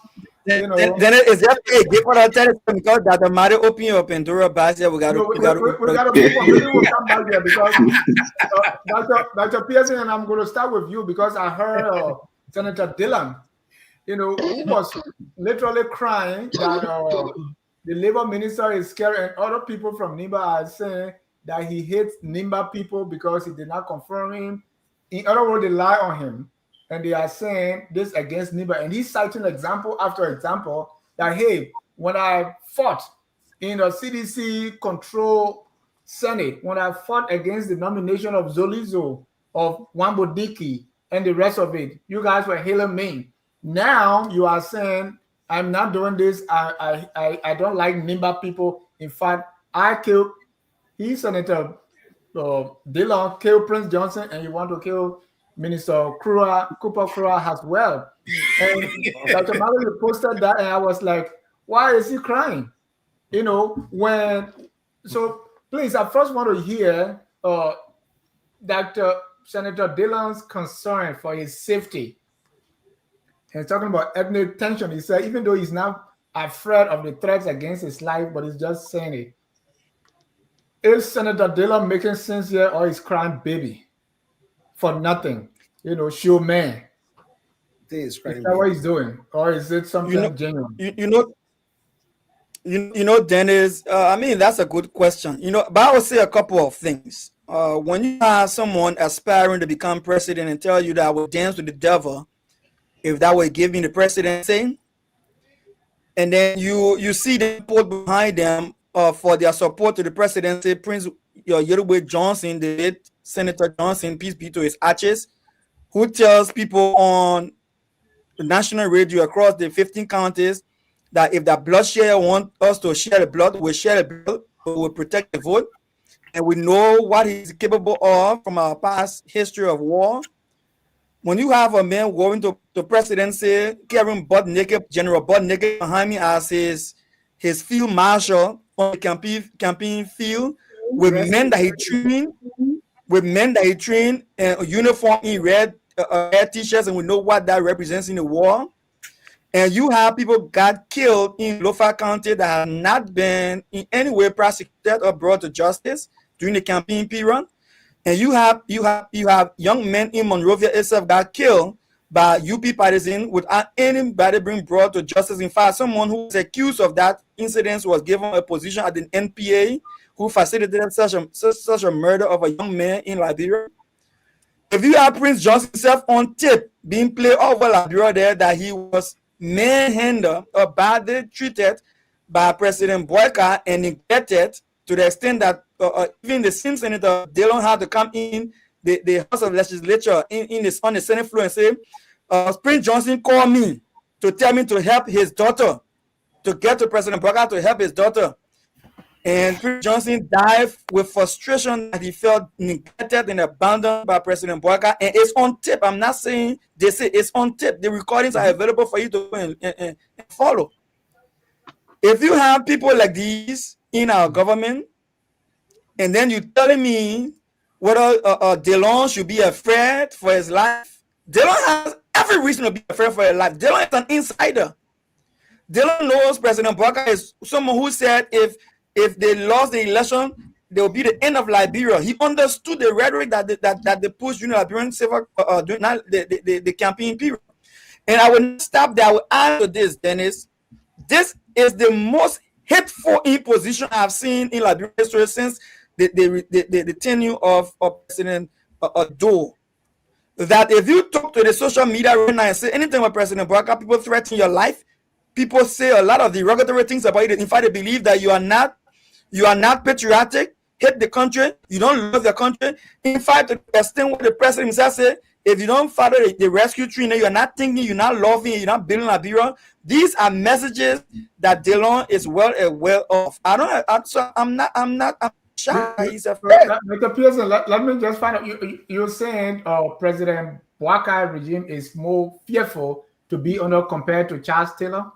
you know, then it's just a give for the because that the matter open up in Dura Basia. We got to move on. Maybe we'll come back there because Dr. Pearson, and I'm going to start with you because I heard Senator Dillon, you know, who was literally crying that the labor minister is scared, and other people from NIMBA are saying that he hates NIMBA people because he did not confirm him. In other words, they lie on him. And they are saying this against NIMBA. And he's citing example after example that, hey, when I fought in the CDC control Senate, when I fought against the nomination of Zolizo, of Wambodiki, and the rest of it, you guys were hailing me. Now you are saying, I'm not doing this. I don't like NIMBA people. In fact, Senator Dillon killed Prince Johnson, and you want to kill Minister Cooper Crua as well. And Dr. Male posted that, and I was like, why is he crying? You know, so please, I first want to hear Senator Dillon's concern for his safety. And talking about ethnic tension, he said, even though he's not afraid of the threats against his life, but he's just saying it. Is Senator Dillon making sense here, or is crying baby for nothing? You know, show man. Is that what he's doing, or is it something genuine? You know, Dennis. I mean, that's a good question. You know, but I would say a couple of things. When you have someone aspiring to become president and tell you that I will dance with the devil if that will give me the presidency, and then you see them put behind them for their support to the presidency, Prince Yoruba Johnson, the late Senator Johnson, peace be to his ashes, who tells people on the national radio across the 15 counties that if the bloodshed want us to share the blood, we'll share the blood, we'll protect the vote. And we know what he's capable of from our past history of war. When you have a man going to the presidency, carrying General Butt Naked behind me as his field marshal on the campaign field, with men that he trained in uniform in red t-shirts, and we know what that represents in the war. And you have people got killed in Lofa County that have not been in any way prosecuted or brought to justice during the campaign period. And you have young men in Monrovia itself got killed by UP partisans without anybody being brought to justice. In fact, someone who was accused of that incident was given a position at the NPA, who facilitated such a murder of a young man in Liberia. If you have Prince Johnson himself on tape being played over Liberia there that he was manhandled or badly treated by President Boyka and neglected to the extent that even the same Senator Dillon had to come in the House of Legislature on the Senate floor and say, Prince Johnson called me to tell me to help his daughter, to get to President Boyka to help his daughter. And Prince Johnson died with frustration that he felt neglected and abandoned by President Boyka. And it's on tape. I'm not saying they say it's on tape. The recordings are available for you to go and follow. If you have people like these in our government, and then you're telling me whether Dillon should be afraid for his life, Dillon has every reason to be afraid for his life. Dillon is an insider. Dillon knows President Bouakai is someone who said if they lost the election, there will be the end of Liberia. He understood the rhetoric that they pushed during Liberian civil during the campaign period. And I will not stop there. I will add to this, Dennis. This is the most hateful imposition I've seen in Liberian history since the tenure of President Doe. That if you talk to the social media right now and say anything about President Bouakai, people threaten your life. People say a lot of derogatory things about it. In fact, they believe that you are not patriotic, hate the country, you don't love the country. In fact, to the extent where the president himself said, if you don't follow the rescue train, you're not thinking, you're not loving, you're not building Liberia. These are messages that Dillon is well off. I'm shy. He's a Mr. Pearson, let me just find out. You're saying President Bouakai regime is more fearful to be under compared to Charles Taylor?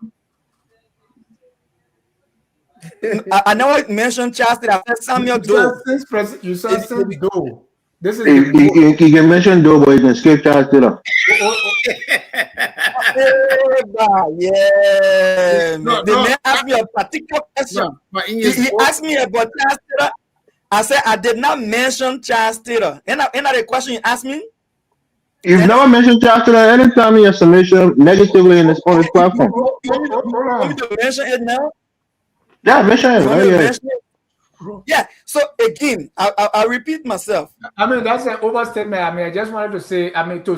I never mentioned Charles Taylor. I said Samuel Doe. You said since Doe. This is You can mention Doe, but you can skip Charles Taylor. Yeah. The man asked me a particular question. He asked me about Charles Taylor. I said I did not mention Charles Taylor. Ain't that the question you asked me? You've never mentioned Charles Taylor anytime in your submission negatively on this platform. You want me to mention it now? Yeah, mention it. Yeah. So again, I'll repeat myself. I mean, that's an overstatement. I mean, I just wanted to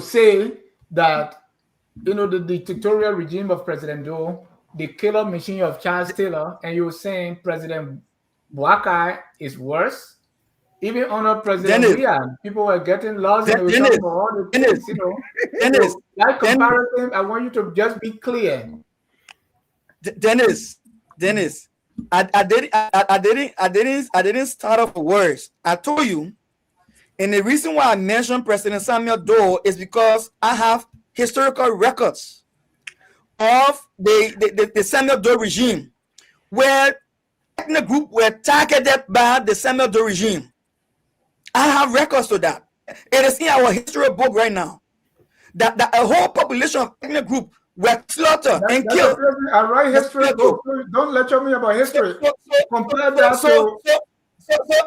say, that, the dictatorial regime of President Doe, the killer machine of Charles Taylor, and you're saying President Bouakai is worse. Even under President Rian, people were getting lost in the for all the things, Dennis, that comparison, I want you to just be clear. Dennis, I didn't start off worse. I told you, and the reason why I mentioned President Samuel Doe is because I have historical records of the Samuel Doe regime, where ethnic group were targeted by the Samuel Doe regime. I have records to that. It is in our history book right now that a whole population of ethnic group were slaughtered and killed. I write history book. Don't lecture me about history. Compare that to.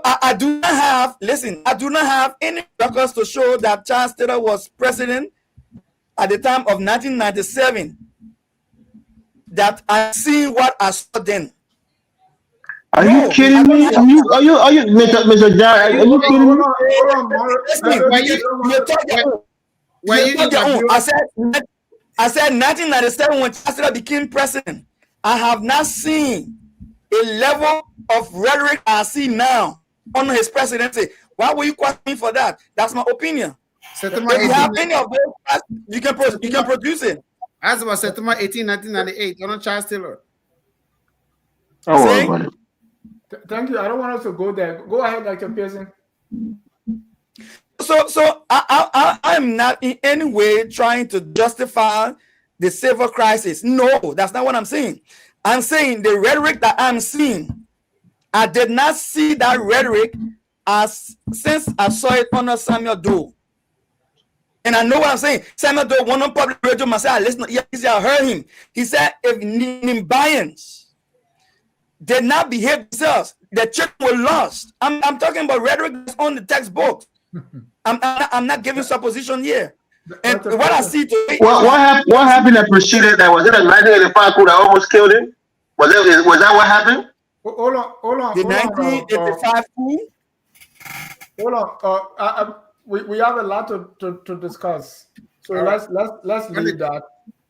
I do not have. Listen, I do not have any records to show that Charles Taylor was president at the time of 1997. That I see what I saw then. Are you kidding me? Are you, Mr. John? Are you kidding me? I said 1997 when Charles Taylor became president. I have not seen a level of rhetoric I see now under his presidency. Why will you question me for that? That's my opinion. If you have any of those, you can produce it. As about September 18, 1998, under Charles Taylor. Oh, thank you. I don't want us to go there. Go ahead, Dr. Pearson. So I'm not in any way trying to justify the civil crisis. No, that's not what I'm saying. I'm saying the rhetoric that I'm seeing, I did not see that rhetoric since I saw it under Samuel Doe. And I know what I'm saying. Samuel Doe went on public radio myself. Listen, I heard him. He said if Nimbayans did not behave themselves, the children were lost. I'm talking about rhetoric that's on the textbooks. I'm not giving supposition here. And what I see today. What happened that preceded that? Was it a 1985 coup that almost killed him? Was that what happened? Hold on. The 1985 coup. Hold on. We have a lot to discuss. So let's leave that.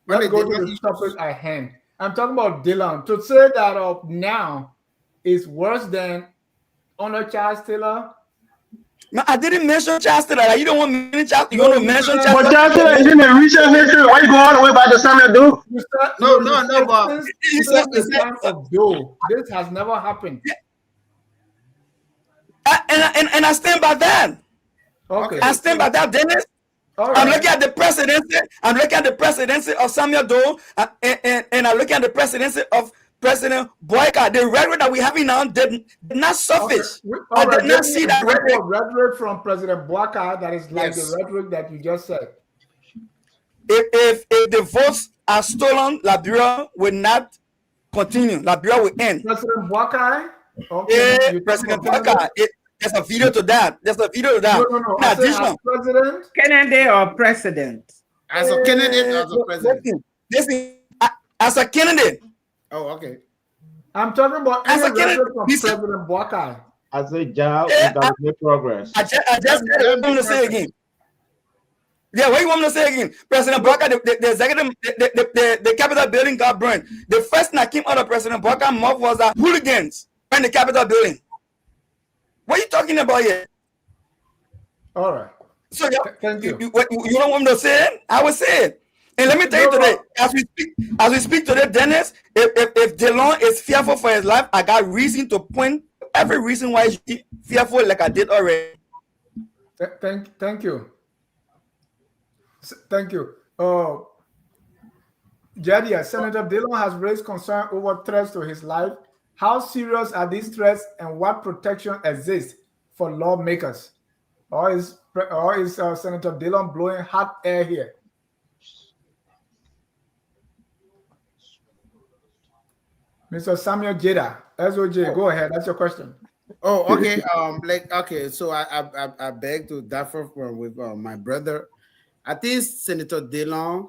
Let's go to the topic at hand. I'm talking about Dillon. To say that now is worse than under Charles Taylor. No, I didn't mention Charles Taylor. You don't want me to mention Charles. You want to mention Charles Taylor? But Charles Taylor is in the recent history. Why you go all the way back to Samuel Doe? No, but this has never happened. And I stand by that. Okay. I stand by that, Dennis. Right. I'm looking at the presidency. I'm looking at the presidency of Samuel Doe, and I'm looking at the presidency of President Bouakai. The rhetoric that we're having now did not surface. Okay. I did not see that rhetoric from President Bouakai that is like the rhetoric that you just said. If the votes are stolen, Liberia will not continue. Liberia will end. President Boakai? Yeah, You President talking about Parker. There's a video to that. There's a video to that. No. In I said addition, as president. Kennedy or president? As a candidate, as a president. listen, as a candidate. Oh, okay. I'm talking about As any a candidate, record from listen. President Boakai. As a job, Yeah, we got to make progress. I just want to say again. Yeah, what you want me to say again? President Barker, the executive, the Capitol building got burned. The first thing that came out of President Barker's mouth was that hooligans burned the Capitol building. What are you talking about here? All right. So Thank you. you don't want me to say it? I will say it. And let me tell you today, as we speak today, Dennis, if Dillon is fearful for his life, I got reason to point every reason why he's fearful, like I did already. Thank you. Thank you. Jadia, Senator Dillon has raised concern over threats to his life. How serious are these threats, and what protection exists for lawmakers? Or is Senator Dillon blowing hot air here? Mr. Samuel Jeda, SOJ, go ahead. That's your question. Oh, okay. Okay. So I beg to differ with my brother. I think Senator Dillon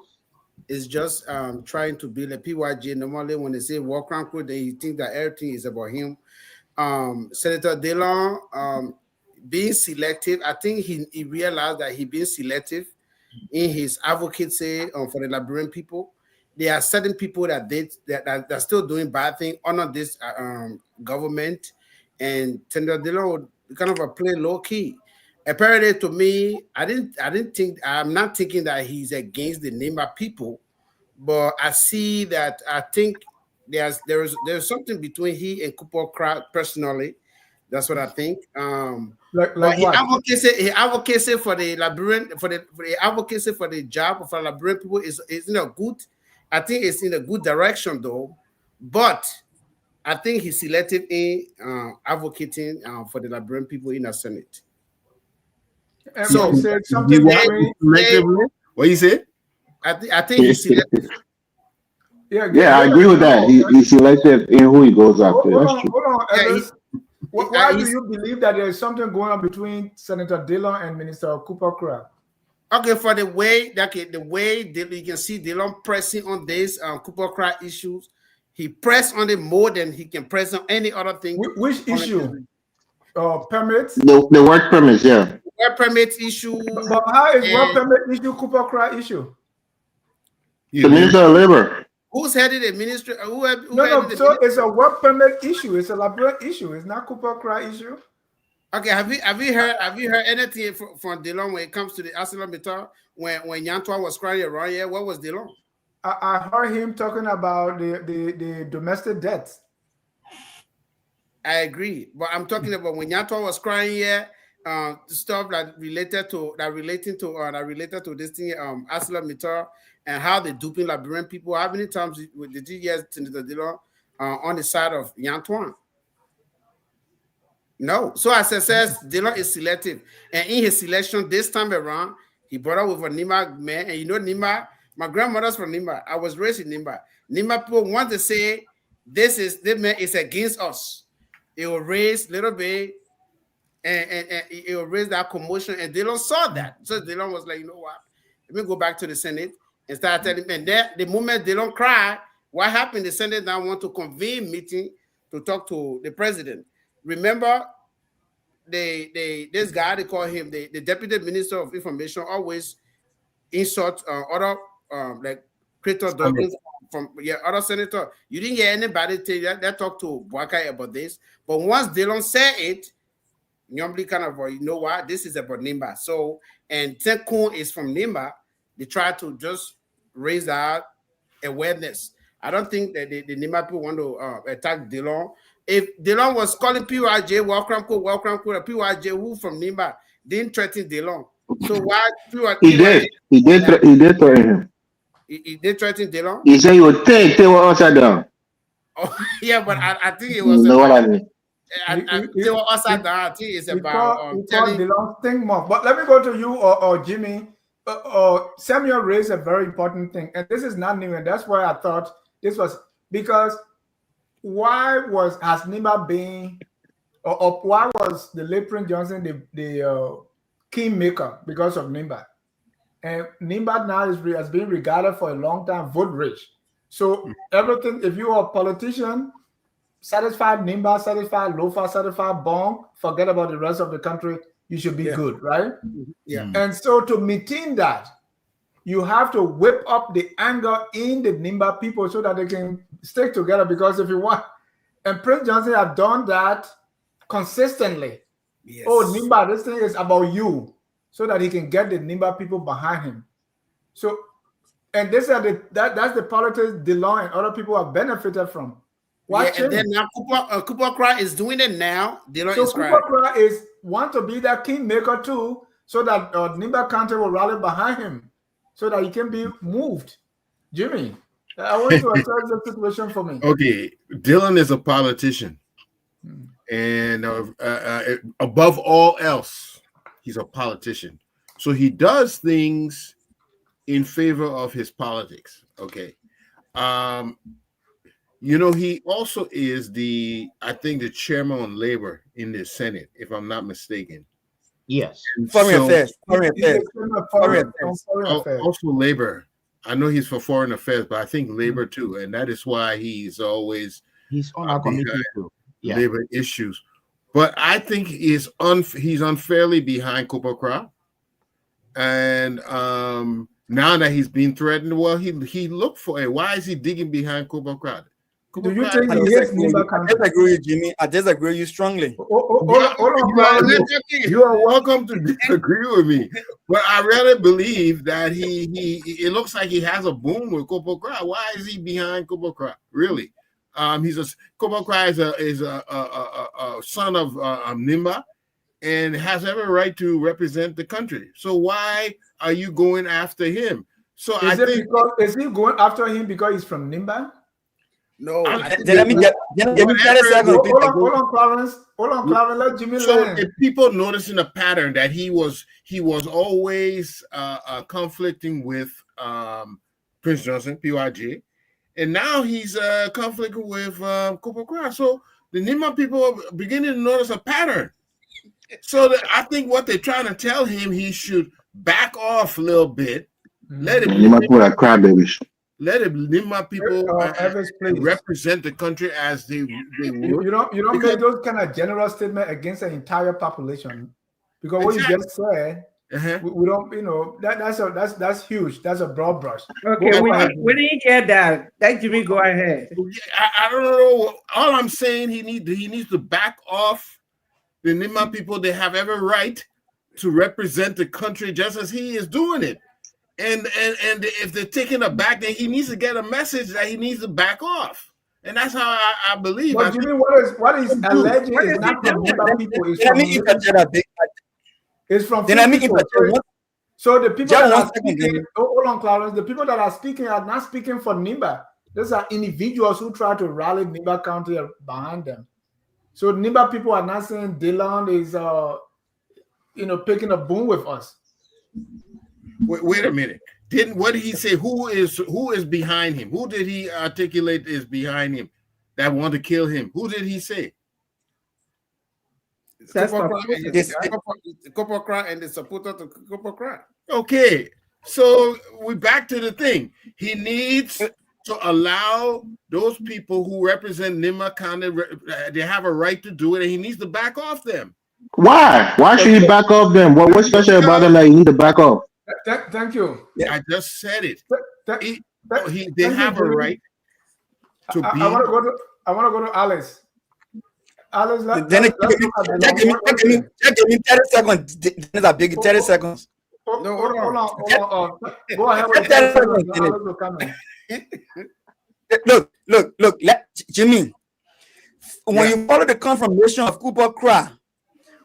is just trying to build a PYG. Normally, when they say war crime crew, they think that everything is about him. Senator Dillon being selective, I think he realized that he being selective in his advocacy for the Liberian people. There are certain people that are still doing bad things under this government, and Senator Dillon would kind of play low key. Apparently, to me, I'm not thinking that he's against the Nimba people, but I see that I think there's something between he and Cooper Crowd personally. That's what I think. Like he what? advocacy for the Liberian for the advocacy for the job for Liberian people is in a good. I think it's in a good direction though, but I think he's selective in advocating for the Liberian people in the Senate. So he said something. What you say? I think he's selective. Yeah, I agree with that. He's selective in who he goes after. Hold That's true. on, Ellis. Why do you believe that there is something going on between Senator Dillon and Minister Cooper Crab? Okay, for the way you can see Dillon pressing on this Cooper Crab issues, he pressed on it more than he can press on any other thing. Which issue? Permits? The work permits, yeah. Work permit issue. But how is work permit issue Cooper Crab issue? The Minister of Labor. Who's headed the ministry? So it's a work permit issue. It's a Liberian issue. It's not Cooper Crab issue. Okay, have you heard anything from Dillon when it comes to the ArcelorMittal when Yantua was crying around here? What was Dillon? I heard him talking about the domestic debts. I agree, but I'm talking about when Yantua was crying here, stuff that related to this thing, ArcelorMittal, and how they duping Liberian people. How many times did you hear Senator Dillon on the side of Yantua? No. So as I says, Dillon is selective, and in his selection this time around, he brought up with a Nimba man, and you know Nimba. My grandmother's from Nimba. I was raised in Nimba. Nimba people want to say this man is against us. It will raise a little bit, and it will raise that commotion. And Dillon saw that, so Dillon was like, you know what? Let me go back to the Senate and start telling him. And then the moment Dillon cried, what happened? The Senate now want to convene meeting to talk to the president. Remember, this guy, they call him the Deputy Minister of Information, always insult other like Creator Douglas from other senator. You didn't hear anybody tell you that talk to Boakai about this. But once Dillon said it, normally kind of, you know what, this is about Nimba. So, and Tekun is from Nimba. They try to just raise that awareness. I don't think that the Nimba people want to attack Dillon. If Dillon was calling PYJ, welcome code, PYJ, who from Nimba didn't threaten Dillon. So why He did threaten him. He did threaten Dillon? He said he would take what upside down. Oh, yeah, but I think it was. You know what I mean? They were upside down. I think it's about telling Dillon think more. But let me go to you or Jimmy. Samuel raised a very important thing, and this is not new, and that's why I thought this was because why has Nimba been, or why was the late Prince Johnson the kingmaker because of Nimba? And Nimba now has been regarded for a long time vote rich. So everything, if you are a politician, satisfied Nimba, satisfied Lofa, satisfied Bong, forget about the rest of the country, you should be good, right? Yeah. And so to maintain that, you have to whip up the anger in the Nimba people so that they can stick together. Because if you want, and Prince Johnson have done that consistently. Yes. Oh, Nimba, this thing is about you, so that he can get the Nimba people behind him. So, and this are that's the politics Dillon and other people have benefited from. Yeah, and then now Cooper Cry is doing it now. Dillon So is Cooper crying. Cry want to be that kingmaker too, so that Nimba County will rally behind him, so that he can be moved. Jimmy, I want to assess the situation for me. Okay, Dillon is a politician, and above all else, he's a politician. So he does things in favor of his politics. Okay, he also is I think the chairman on labor in the Senate, if I'm not mistaken. Yes. Foreign affairs. Also labor. I know he's for foreign affairs, but I think labor too, and that is why he's always on our committee too. Yeah. Labor issues. But I think he's unfairly behind Cooper Cry, and now that he's been threatened, well, he looked for it. Why is he digging behind Cooper Cry? Do you think he hates Nimba County? I disagree with Jimmy. I disagree with you strongly. You are welcome to disagree with me, but I really believe that it looks like he has a boom with Cooper Cry. Why is he behind Cooper Cry? Really? Cooper Cry is a son of Nimba and has every right to represent the country. So why are you going after him? So is he going after him because he's from Nimba? No. Let me get hold on, Clarence. Let Jimmy learn. If people noticing a pattern that he was always conflicting with Prince Johnson, PYG, and now he's conflicting with Cooper Cry. So the Nimba people are beginning to notice a pattern. So I think what they're trying to tell him, he should back off a little bit. Let him crybabies. Let Nimba people represent the country as they would. You don't make those kind of general statement against an entire population, because what you just said, we don't. That's huge. That's a broad brush. Okay, we didn't get that. Let Jimmy go ahead. I don't know. All I'm saying, he needs to back off the Nimba people. They have every right to represent the country just as he is doing it. And if they're taking it back, then he needs to get a message that he needs to back off, and that's how I believe. But Jimmy, what is alleging is not from Nimba people. It's from people. So the people that are speaking, hold on, Clarence. The people that are speaking are not speaking for Nimba. These are individuals who try to rally Nimba County behind them. So Nimba people are not saying Dillon is picking a boon with us. Wait a minute. What did he say? Who is behind him? Who did he articulate is behind him that want to kill him? Who did he say? Cooper Cry and the supporter to Cooper Cry. Okay, so we're back to the thing. He needs to allow those people who represent Nimba County, they have a right to do it, and he needs to back off them. Why? Why should he back off them? What's special about them that you need to back off? Thank you. I just said it. They have a right to be. I want to go to Alice. Alice, give me 30 seconds. Dennis, I beg 30 seconds. Hold on. Go ahead with Look, Jimmy. When you follow the confirmation of Cooper Cry,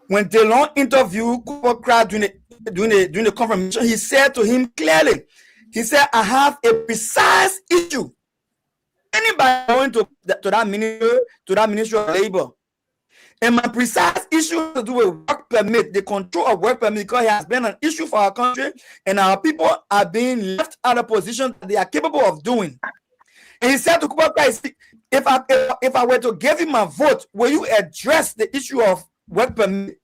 when Dillon interviewed Cooper Cry during the confirmation, he said to him clearly, he said, I have a precise issue. Anybody going to that Ministry of Labor, and my precise issue to do with work permit, the control of work permit, because it has been an issue for our country, and our people are being left out of position that they are capable of doing. And he said to Cooper Cry, if I were to give him a vote, will you address the issue of work permit?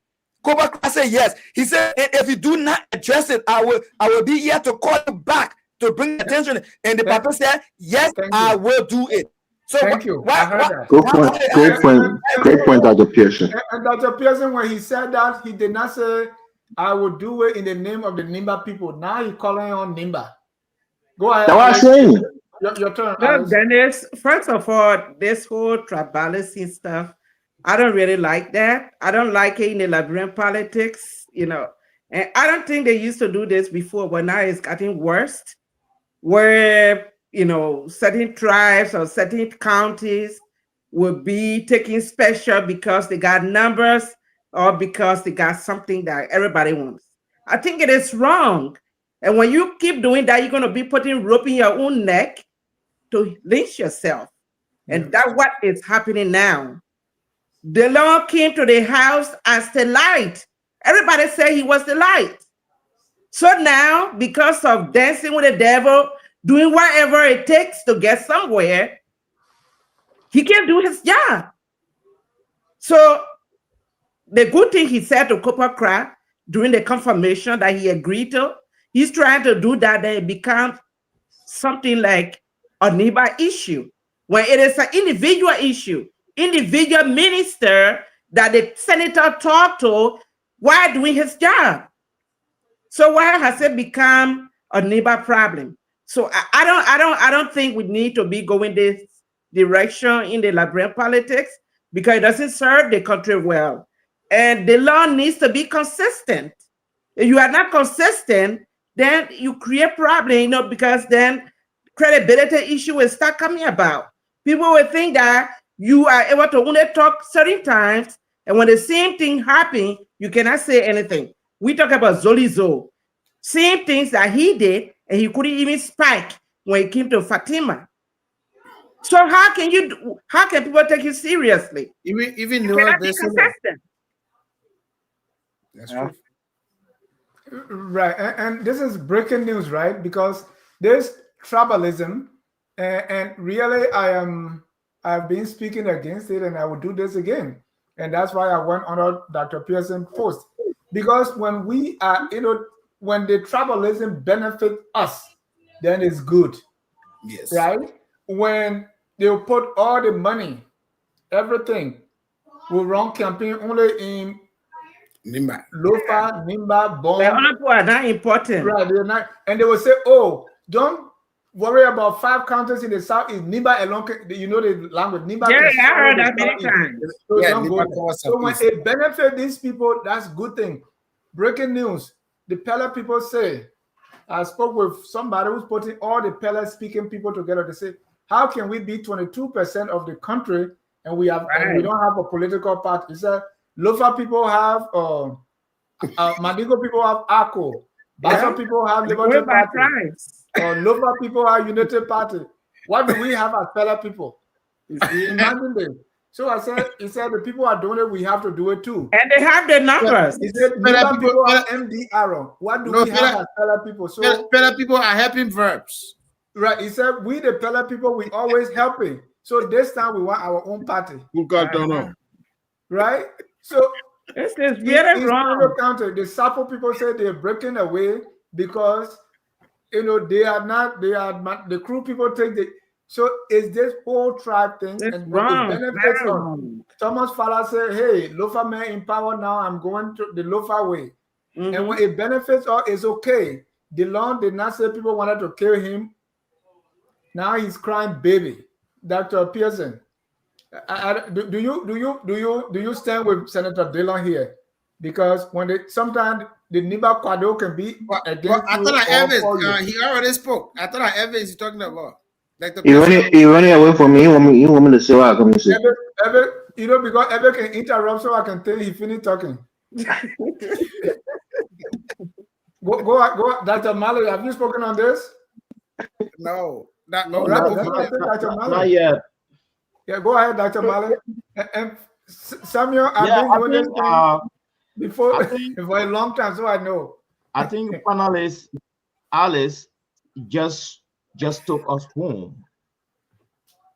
Kobakra said yes. He said, if you do not address it, I will be here to call you back to bring attention. And the papa said, yes, I will do it. So thank you. I heard that. Great point, Dr. Pearson. And Dr. Pearson, when he said that, he did not say, I will do it in the name of the Nimba people. Now he's calling on Nimba. Go ahead. That's what I'm saying. Your turn. Well, Dennis, first of all, this whole tribalism stuff, I don't really like that. I don't like it in the Liberian politics, you know. And I don't think they used to do this before, but now it's getting worse, where, you know, certain tribes or certain counties will be taking special because they got numbers or because they got something that everybody wants. I think it is wrong. And when you keep doing that, you're going to be putting rope in your own neck to lynch yourself. And that's what is happening now. Dillon came to the house as the light. Everybody said he was the light. So now, because of dancing with the devil, doing whatever it takes to get somewhere, he can't do his job. So the good thing he said to Kobakra during the confirmation that he agreed to, he's trying to do that, then it becomes something like a neighbor issue. When it is an individual issue, individual minister that the senator talked to while doing his job. So why has it become a neighbor problem? So I don't think we need to be going this direction in the Liberian politics because it doesn't serve the country well. And the law needs to be consistent. If you are not consistent, then you create problem, you know, because then credibility issue will start coming about. People will think that you are able to only talk certain times, and when the same thing happens, you cannot say anything. We talk about Zolizo, same things that he did, and he couldn't even spike when it came to Fatima. So how can people take you seriously? Even you though cannot be there's consistent. That's true. Right, and this is breaking news, right? Because there's tribalism, and really I've been speaking against it, and I will do this again, and that's why I went on Dr. Pearson post, because when we are, you know, when the tribalism benefit us, then it's good. Yes. Right? When they put all the money, everything, we run campaign only in Nimba. Lofa, Nimba, Bomb. The other people are not important. Right, they're not, and they will say, "Oh, don't worry about 5 counties in the south. Is Nimba alone? You know the language. Nimba." Yeah, I heard that many times. So Yeah, don't go Nimba there. covers So a when piece. it benefit these people, that's good thing. Breaking news: the Pella people say, I spoke with somebody who's putting all the Pella speaking people together. They say, how can we be 22% of the country and we have and we don't have a political party? He said, Lofa people have Mandingo people have ACO. Bassa people have Liberty Party. Lofa people have United Party. What do we have as Pella people? Imagine this. So he said the people are doing it, we have to do it too. And they have the numbers. He said Pella people have MDR. What do we have as Pella people? So Pella people are helping verbs. Right. He said we the Pella people, we always helping. So this time we want our own party. Who got done on? Right? So this is very wrong. County, the Sapo people say they're breaking away because you know the crew people take the. So it's this whole tribe thing, it's and wrong. it benefits on. Thomas Fala said, "Hey, Lofa man in power now. I'm going to the Lofa way," and when it benefits all, it's okay. Dillon did not say people wanted to kill him. Now he's crying baby. Dr. Pearson, do you stand with Senator Dillon here? Because when sometimes the Niba Kwado can be against I thought Evans, he already spoke. I thought Evans is talking about. Like He running away from me. He want me to say what I come to say. You know, because Ebe can interrupt so I can tell he finished talking. go, Dr. Mallory, have you spoken on this? No. Not yet. Yeah, go ahead, Dr. Mallory. And Samuel, I've been doing this before for a long time, so I know. I think panelist Alice just took us home.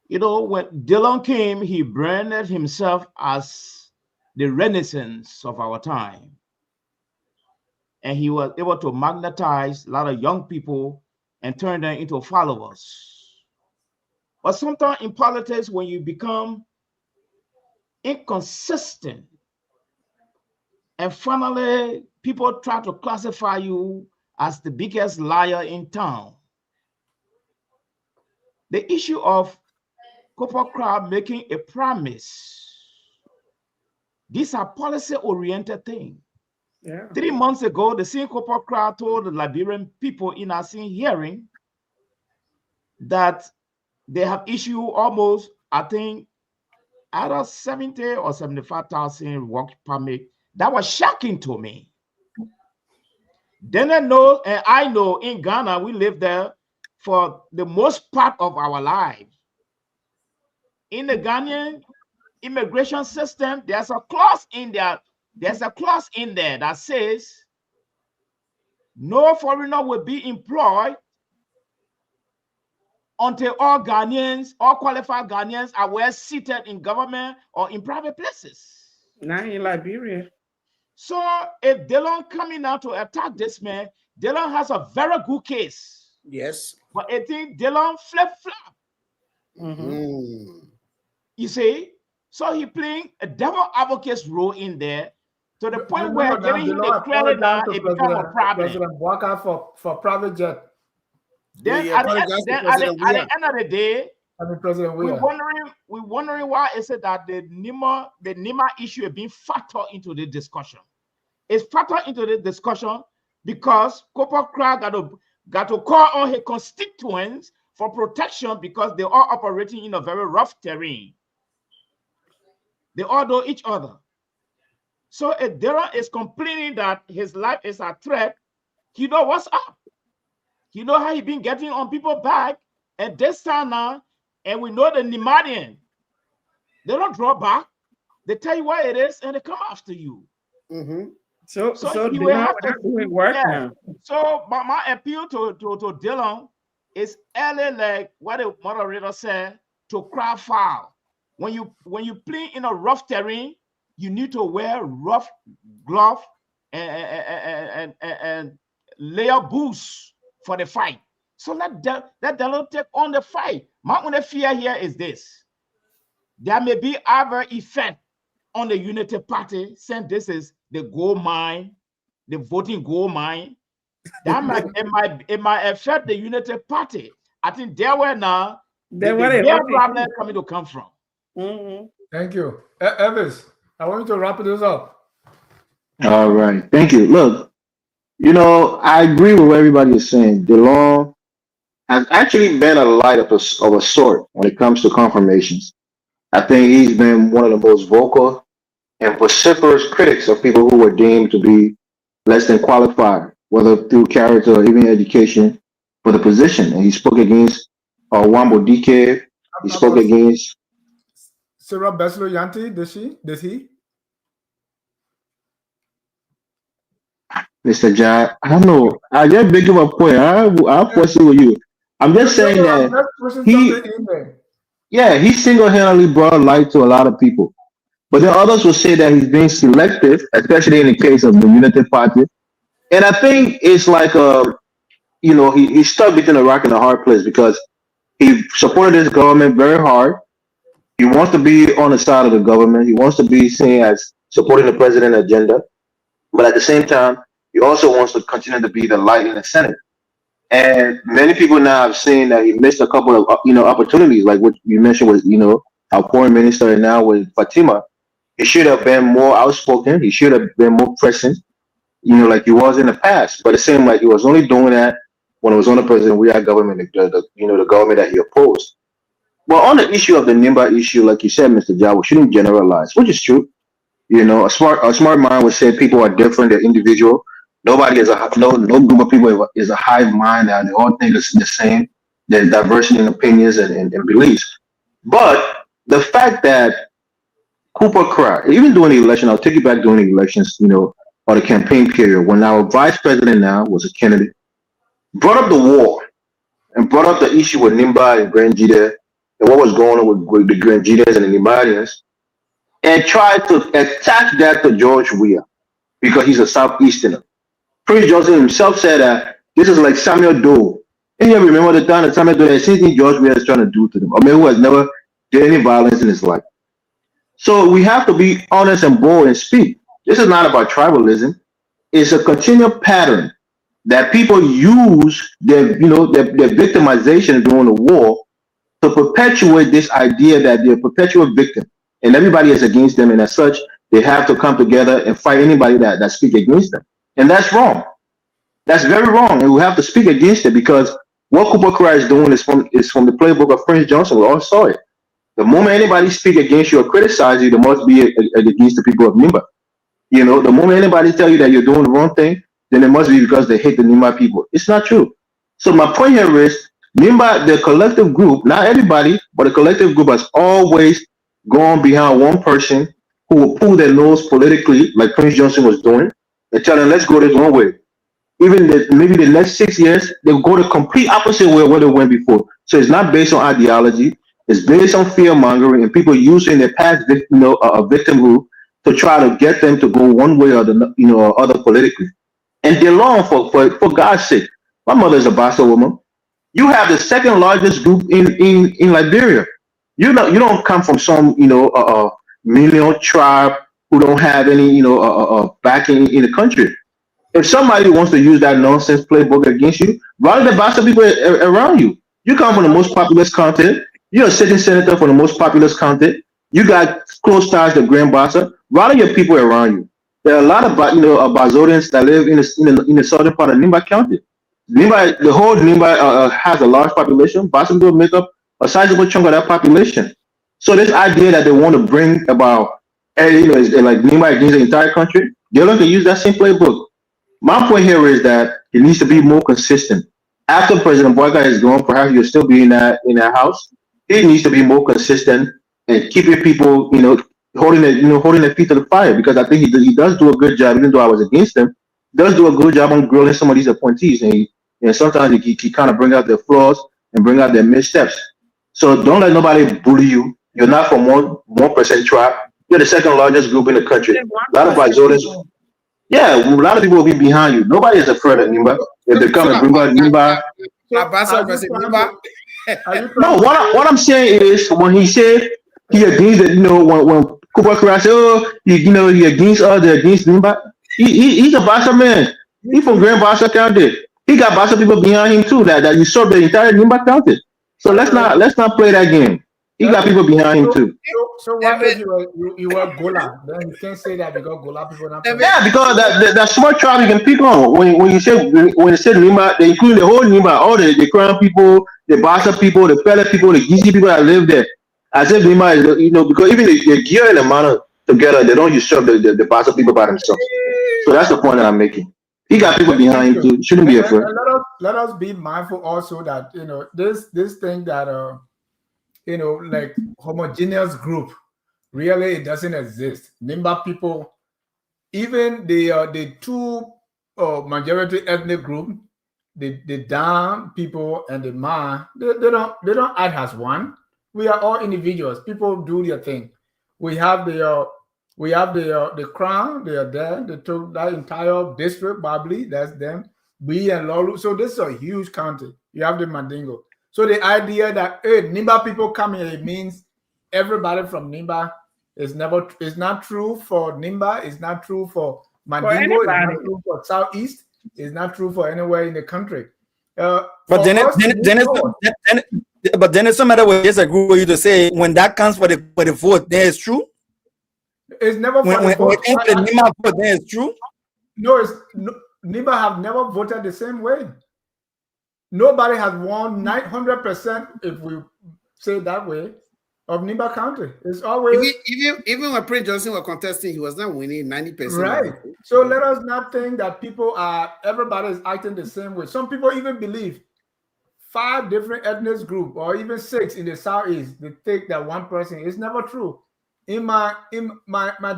You know, when Dillon came, he branded himself as the Renaissance of our time. And he was able to magnetize a lot of young people and turn them into followers. But sometimes in politics, when you become inconsistent, and finally people try to classify you as the biggest liar in town, the issue of corporate crowd making a promise, these are policy-oriented things. Yeah. 3 months ago, the same corporate crowd told the Liberian people in our same hearing that they have issued almost, I think, either 70 or 75,000 work permit. That was shocking to me. Then I know, and I know in Ghana, we live there for the most part of our lives. In the Ghanaian immigration system, there's a clause in there. There's a clause in there that says no foreigner will be employed until all Ghanaians, all qualified Ghanaians are well seated in government or in private places. Now in Liberia. So if Dillon coming out to attack this man, Dillon has a very good case. Yes. But I think Dillon flip-flop. You see? So he playing a devil advocate's role in there to the point where giving him the credit now, it becomes a problem. President Bwaka for private jet. Then at the end of the day, we're wondering why is it that the NEMA issue is being factored into the discussion. It's factored into the discussion because corporate crowd got to call on his constituents for protection because they are operating in a very rough terrain. They all know each other. So if Dillon is complaining that his life is a threat, he know what's up. He know how he been getting on people's back. And this time now, and we know the Nemadian, they don't draw back. They tell you what it is, and they come after you. So he will have to doing work now. So my appeal to Dillon is early, like what the moderator said, to cry foul. When you play in a rough terrain, you need to wear rough glove and layer boots for the fight. So let Dillon take on the fight. My only fear here is this: there may be other effect on the Unity Party, since this is the gold mine, the voting gold mine. That might affect the Unity Party. I think there were now the real problem coming to come from. Thank you. Elvis, I want you to wrap this up. All right. Thank you. Look, I agree with what everybody is saying. Dillon has actually been a light of a sort when it comes to confirmations. I think he's been one of the most vocal and vociferous critics of people who were deemed to be less than qualified, whether through character or even education, for the position. And he spoke against Wambo DK. He spoke against Sarah Beslo Yanti. Did he? Mr. John, I don't know. I just big of a point. I'll question with you. I'm just saying that he single-handedly brought light to a lot of people. But then others will say that he's being selective, especially in the case of the Unity Party. And I think it's like he's stuck between a rock and a hard place because he supported this government very hard. He wants to be on the side of the government. He wants to be seen as supporting the president's agenda. But at the same time, he also wants to continue to be the light in the Senate. And many people now have seen that he missed a couple of opportunities, like what you mentioned with our foreign minister, and now with Fatima. He should have been more outspoken. He should have been more present, like he was in the past. But it seemed like he was only doing that when it was on the president. We had government, the government that he opposed. Well, on the issue of the NIMBA issue, like you said, Mr. Jha, we shouldn't generalize, which is true. A smart mind would say people are different, they're individual. Nobody is no group of people is a hive mind that they all think it's the same. There's diversity in opinions and beliefs. But the fact that Cooper Cry, even during the election, I'll take you back during the elections, or the campaign period, when our vice president now was a candidate, brought up the war and brought up the issue with Nimba and Grand Jide and what was going on with the Grandinas and the Nimarians, and tried to attach that to George Weah because he's a Southeasterner. Prince Johnson himself said that this is like Samuel Doe. And you remember the time that Samuel Doe had same thing George Weah is trying to do to them, a man who has never did any violence in his life. So we have to be honest and bold and speak. This is not about tribalism. It's a continual pattern that people use their victimization during the war to perpetuate this idea that they're a perpetual victim and everybody is against them, and as such, they have to come together and fight anybody that speak against them. And that's wrong. That's very wrong. And we have to speak against it because what Cooper Cry is doing is from the playbook of Prince Johnson. We all saw it. The moment anybody speak against you or criticize you, they must be against the people of Nimba. The moment anybody tell you that you're doing the wrong thing, then it must be because they hate the Nimba people. It's not true. So my point here is Nimba, the collective group, not everybody, but the collective group has always gone behind one person who will pull their nose politically, like Prince Johnson was doing, and tell them, let's go this one way. Even maybe the next 6 years, they'll go the complete opposite way where they went before. So it's not based on ideology. It's based on fear mongering and people using their past, a victim group to try to get them to go one way or or other politically. And Dillon, for God's sake, my mother is a Bassa woman. You have the second largest group in Liberia. You don't come from some million tribe who don't have any backing in the country. If somebody wants to use that nonsense playbook against you, rather the Bassa people around you. You come from the most populous continent. You're a sitting senator for the most populous continent. You got close ties to Grand Bassa. Rather your people around you. There are a lot of Bazodians that live in the southern part of Nimba County. The whole Nimba has a large population. Bassa people make up a sizable chunk of that population. So this idea that they want to bring about, is like Nimba against the entire country, they're going to use that same playbook. My point here is that it needs to be more consistent. After President Boyka is gone, perhaps you'll still be in that house. It needs to be more consistent and keeping people, holding their feet to the fire. Because I think he does do a good job, even though I was against him. He does do a good job on grilling some of these appointees, and sometimes he kind of bring out their flaws and bring out their missteps. So don't let nobody bully you. You're not from 1% tribe. You're the second largest group in the country. A lot of Azores. Yeah, a lot of people will be behind you. Nobody is afraid of Nimba. If they come and bring out Nimba. No, what I'm saying is when he said he against it, when Cooper Cry said, he against us, they're against Nimba. He's a Bassa man. He's from Grand Bassa County. He got Bassa people behind him too that usurp the entire Nimba County. So let's not play that game. He got people behind him too. So what if you were Gola? Then you can't say that because Gola people not. Yeah, because that smart tribe you can pick on. When you say Nimba, they include the whole Nimba, all the Crown people, the Bassa people, the Pele people, the Gizi people that live there. As if Nimba is, because even the Gear and the Mana together, they don't usurp the Bassa people by themselves. So that's the point that I'm making. He got people behind him too. Shouldn't be afraid. Let us be mindful also that this thing that like homogeneous group, really it doesn't exist. Nimba people, even the two majority ethnic group, the Dan people and the Ma, they don't act as one. We are all individuals. People do their thing. We have the Crown. They are there. They took that entire district. Babli, that's them. B and Lolu. So this is a huge county. You have the Mandingo. So the idea that Nimba people come here, it means everybody from Nimba is not true for Nimba. It's not true for Mandingo. It's not true for Southeast. It's not true for anywhere in the country. But then it's no matter what disagree with you to say when that comes for the vote, then it's true. It's never for the vote. When the Nimba vote, then it's true. No, Nimba have never voted the same way. Nobody has won 900%, if we say that way, of Nimba County. It's always even when Prince Johnson was contesting, he was not winning 90%. Right. So let us not think that everybody is acting the same way. Some people even believe 5 different ethnic groups or even 6 in the Southeast, they think that one person. It's never true. In my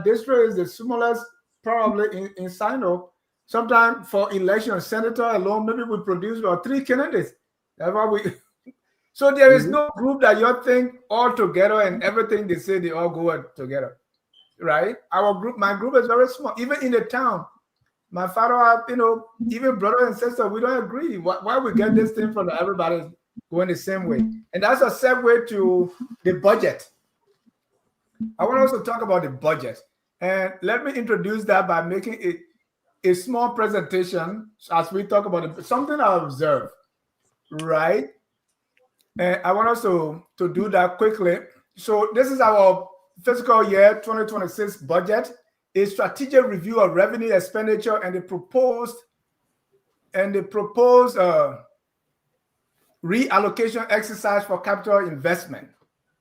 district is the smallest probably in Sino. Sometimes for election, senator alone, maybe we produce about 3 candidates. That's why So there is no group that you think all together and everything they say they all go together, right? Our group, my group is very small. Even in the town, my father, even brother and sister, we don't agree. Why we get this thing from everybody going the same way? And that's a segue to the budget. I want to also talk about the budget. And let me introduce that by making it a small presentation as we talk about it, something I observed, right? And I want us to do that quickly. So this is our fiscal year 2026 budget, a strategic review of revenue, expenditure, and the proposed reallocation exercise for capital investment,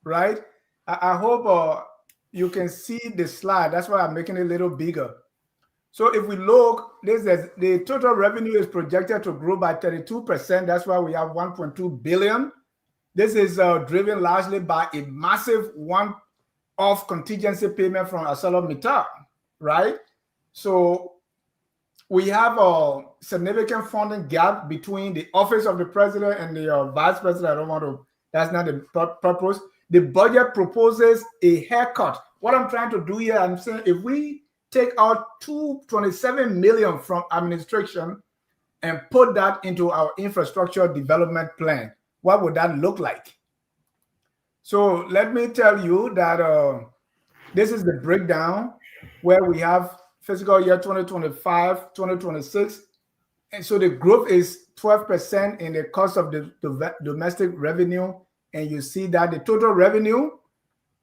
right? I hope you can see the slide. That's why I'm making it a little bigger. So if we look, the total revenue is projected to grow by 32%. That's why we have 1.2 billion. This is driven largely by a massive one-off contingency payment from ArcelorMittal, right? So we have a significant funding gap between the office of the president and the vice president. I don't want to, that's not the purpose. The budget proposes a haircut. What I'm trying to do here, I'm saying if we take out 227 million from administration and put that into our infrastructure development plan, what would that look like? So let me tell you that this is the breakdown where we have fiscal year 2025, 2026. And so the growth is 12% in the cost of the domestic revenue. And you see that the total revenue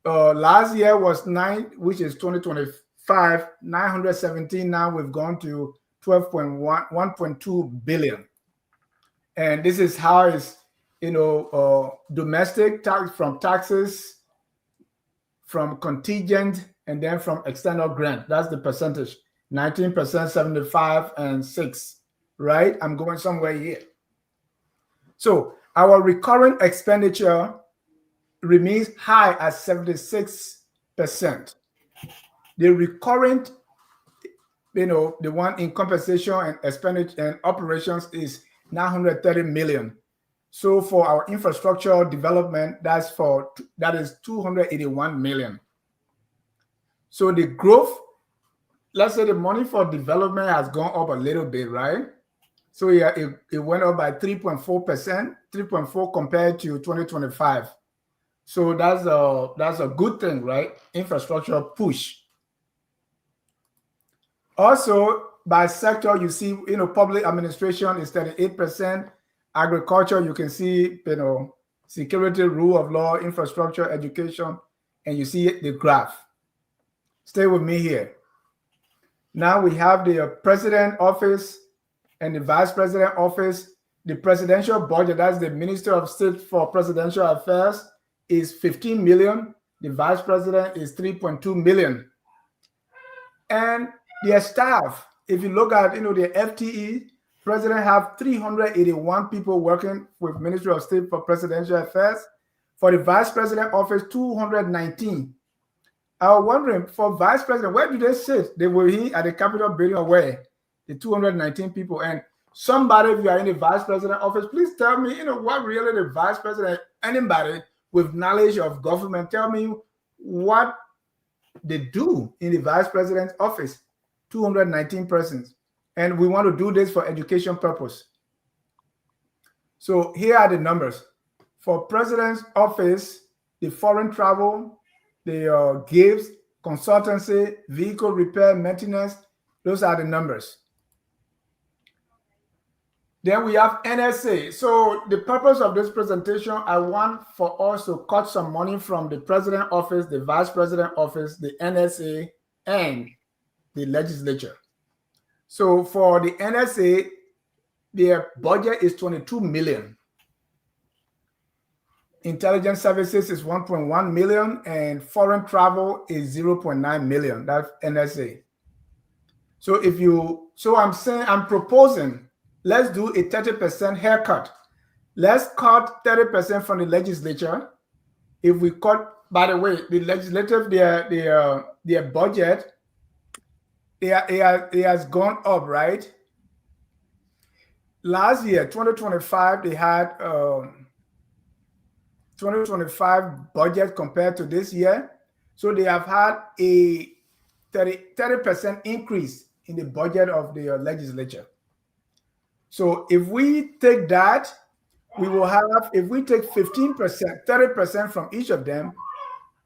last year was 917. Now we've gone to 1.2 billion. And this is how it's, domestic tax from taxes, from contingent, and then from external grant. That's the percentage, 19%, 75, and 6, right? I'm going somewhere here. So our recurrent expenditure remains high at 76%. The recurrent, the one in compensation and expenditure and operations is 930 million. So for our infrastructure development, that is 281 million. So the growth, let's say the money for development has gone up a little bit, right? So yeah, it went up by 3.4%, 3.4 compared to 2025. So that's a good thing, right? Infrastructure push. Also, by sector, you see, public administration is 38%. Agriculture, you can see, security, rule of law, infrastructure, education, and you see the graph. Stay with me here. Now we have the president office and the vice president office. The presidential budget, that's the Minister of State for Presidential Affairs, is 15 million. The vice president is 3.2 million. And their staff, if you look at, the FTE, president have 381 people working with Ministry of State for Presidential Affairs. For the vice president office, 219. I was wondering, for vice president, where do they sit? They were here at the Capitol building or where? The 219 people. And somebody, if you are in the vice president office, please tell me, what really the vice president, anybody with knowledge of government, tell me what they do in the vice president's office. 219 persons. And we want to do this for education purpose. So here are the numbers. For president's office, the foreign travel, the gifts, consultancy, vehicle repair, maintenance, those are the numbers. Then we have NSA. So the purpose of this presentation, I want for us to cut some money from the president office, the vice president office, the NSA, and the legislature. So for the NSA, their budget is 22 million. Intelligence services is 1.1 million, and foreign travel is 0.9 million. That's NSA. So I'm proposing, let's do a 30% haircut. Let's cut 30% from the legislature. If we cut, by the way, the legislative, their budget, it has gone up, right? Last year, 2025, they had 2025 budget compared to this year. So they have had a 30% increase in the budget of the legislature. So if we take that, we will have, if we take 15%, 30% from each of them,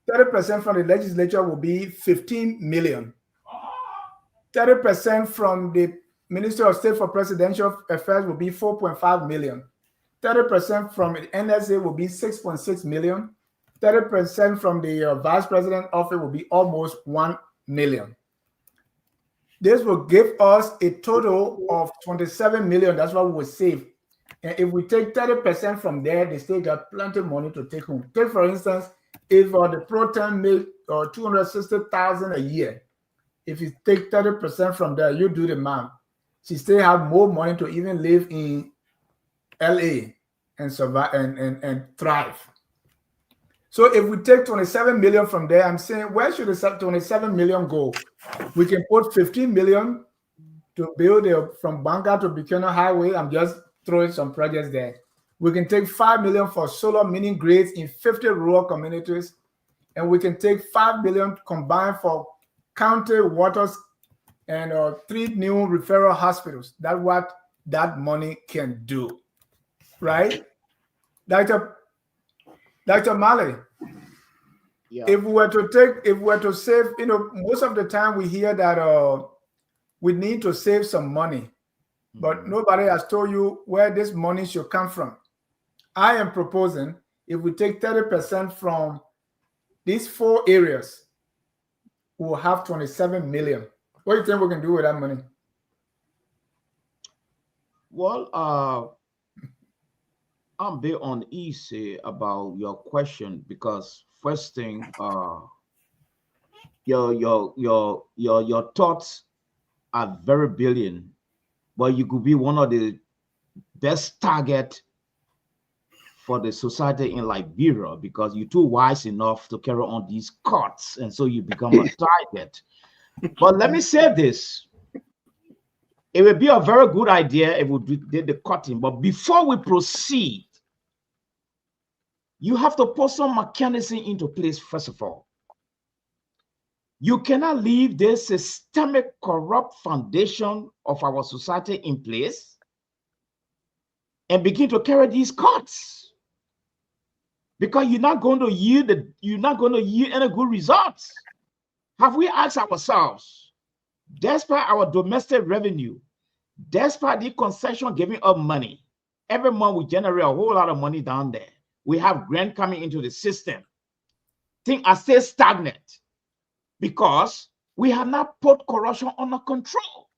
30% from the legislature will be 15 million. 30% from the Minister of State for Presidential Affairs will be 4.5 million. 30% from the NSA will be 6.6 million. 30% from the Vice President office will be almost 1 million. This will give us a total of 27 million. That's what we will save. And if we take 30% from there, they still got plenty of money to take home. Take, for instance, if the pro tem make 260,000 a year, if you take 30% from there, you do the math. She still have more money to even live in LA and survive and thrive. So if we take 27 million from there, I'm saying, where should the 27 million go? We can put 15 million to build from Banga to Buchanan Highway. I'm just throwing some projects there. We can take 5 million for solar mini grids in 50 rural communities. And we can take 5 million combined for county waters and 3 new referral hospitals. That's what that money can do, right? Dr. Mali, Yeah. if we were to save, most of the time we hear that we need to save some money, but nobody has told you where this money should come from. I am proposing if we take 30% from these 4 areas, we'll have 27 million. What do you think we can do with that money? Well, I'm a bit uneasy about your question because first thing, your thoughts are very brilliant, but you could be one of the best target for the society in Liberia because you're too wise enough to carry on these cuts, and so you become a target. But let me say this. It would be a very good idea if we did the cutting, but before we proceed, you have to put some mechanism into place first of all. You cannot leave this systemic corrupt foundation of our society in place and begin to carry these cuts. Because you're not going to yield any good results. Have we asked ourselves, despite our domestic revenue, despite the concession giving up money, every month we generate a whole lot of money down there. We have grant coming into the system. Things are still stagnant because we have not put corruption under control.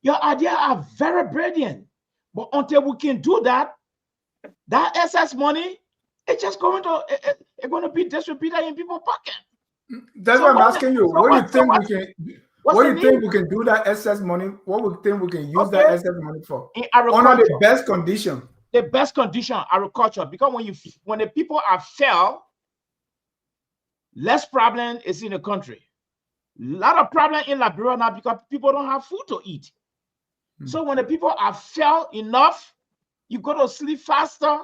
Your ideas are very brilliant, but until we can do that, that excess money, it's just going to be distributed in people's pocket. That's what I'm asking you. What do you think we can do that excess money? What do you think we can use that excess money for? Under the best condition. The best condition, agriculture, because when the people are fail, less problem is in the country. A lot of problem in Liberia now because people don't have food to eat. So when the people are fail enough, you go to sleep faster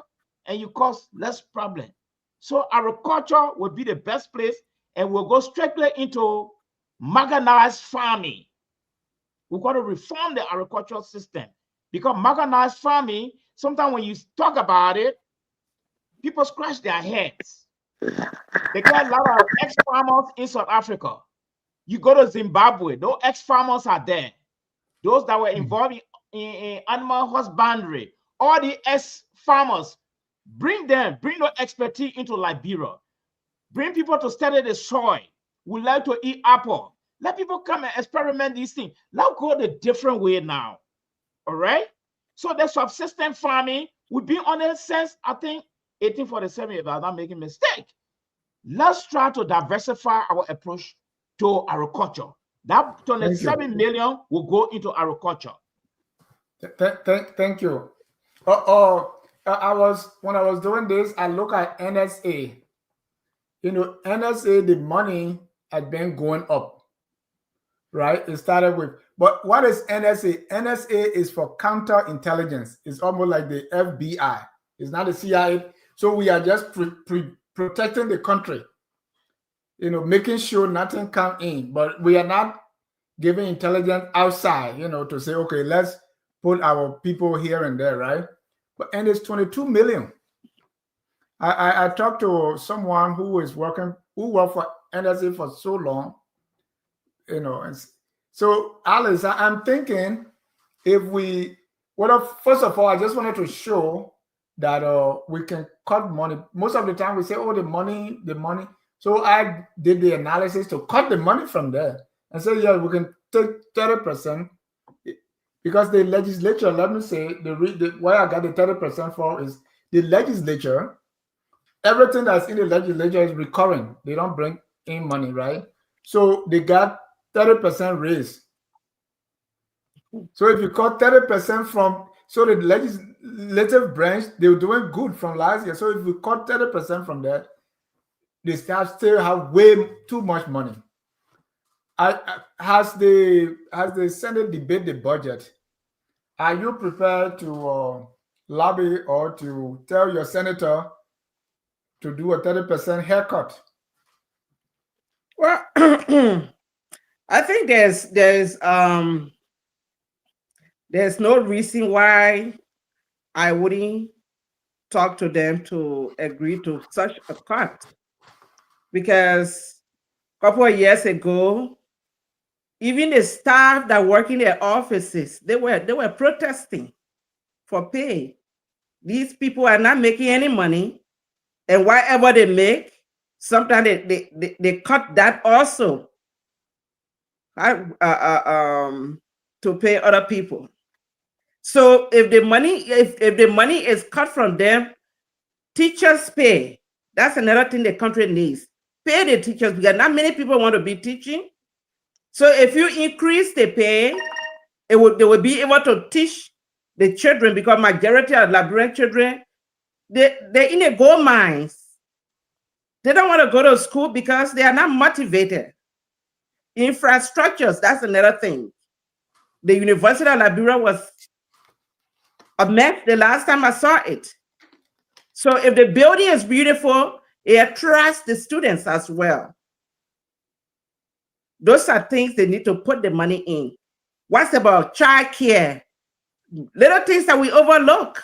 and you cause less problem. So agriculture would be the best place, and we'll go strictly into mechanized farming. We've got to reform the agricultural system because mechanized farming, sometimes when you talk about it, people scratch their heads. They got a lot of ex-farmers in South Africa. You go to Zimbabwe, those ex-farmers are there. Those that were involved in animal husbandry, all the ex-farmers, bring their expertise into Liberia. Bring people to study the soil. We like to eat apple. Let people come and experiment these things. Let's go the different way now. All right? So the subsistence farming would be on a sense, I think, 1847, if I'm not making a mistake. Let's try to diversify our approach to agriculture. That 27 million will go into agriculture. Thank you. When I was doing this, I look at NSA. NSA, the money had been going up, right? It started with, but what is NSA? NSA is for counterintelligence. It's almost like the FBI. It's not the CIA. So we are just protecting the country, making sure nothing come in. But we are not giving intelligence outside, to say, okay, let's put our people here and there, right? And it's 22 million. I talked to someone who worked for NSA for so long, and so Alice, I'm thinking if first of all, I just wanted to show that we can cut money. Most of the time we say, oh, the money. So I did the analysis to cut the money from there and say, yeah, we can take 30%, because the legislature, let me say, why I got the 30% for is the legislature. Everything that's in the legislature is recurring. They don't bring in money, right? So they got 30% raise. So if you cut 30% so the legislative branch, they were doing good from last year. So if you cut 30% from that, they still have way too much money. Has the Senate debate the budget? Are you prepared to lobby or to tell your senator to do a 30% haircut? Well, I think there's no reason why I wouldn't talk to them to agree to such a cut, because a couple of years ago, even the staff that work in their offices, they were protesting for pay. These people are not making any money, and whatever they make, sometimes they cut that also to pay other people. So if the money is cut from them, teachers pay. That's another thing the country needs. Pay the teachers, because not many people want to be teaching. So if you increase the pay, they will be able to teach the children, because majority of Liberian children, they're in the gold mines. They don't want to go to school because they are not motivated. Infrastructures, that's another thing. The University of Liberia was a mess the last time I saw it. So if the building is beautiful, it attracts the students as well. Those are things they need to put the money in. What's about child care? Little things that we overlook.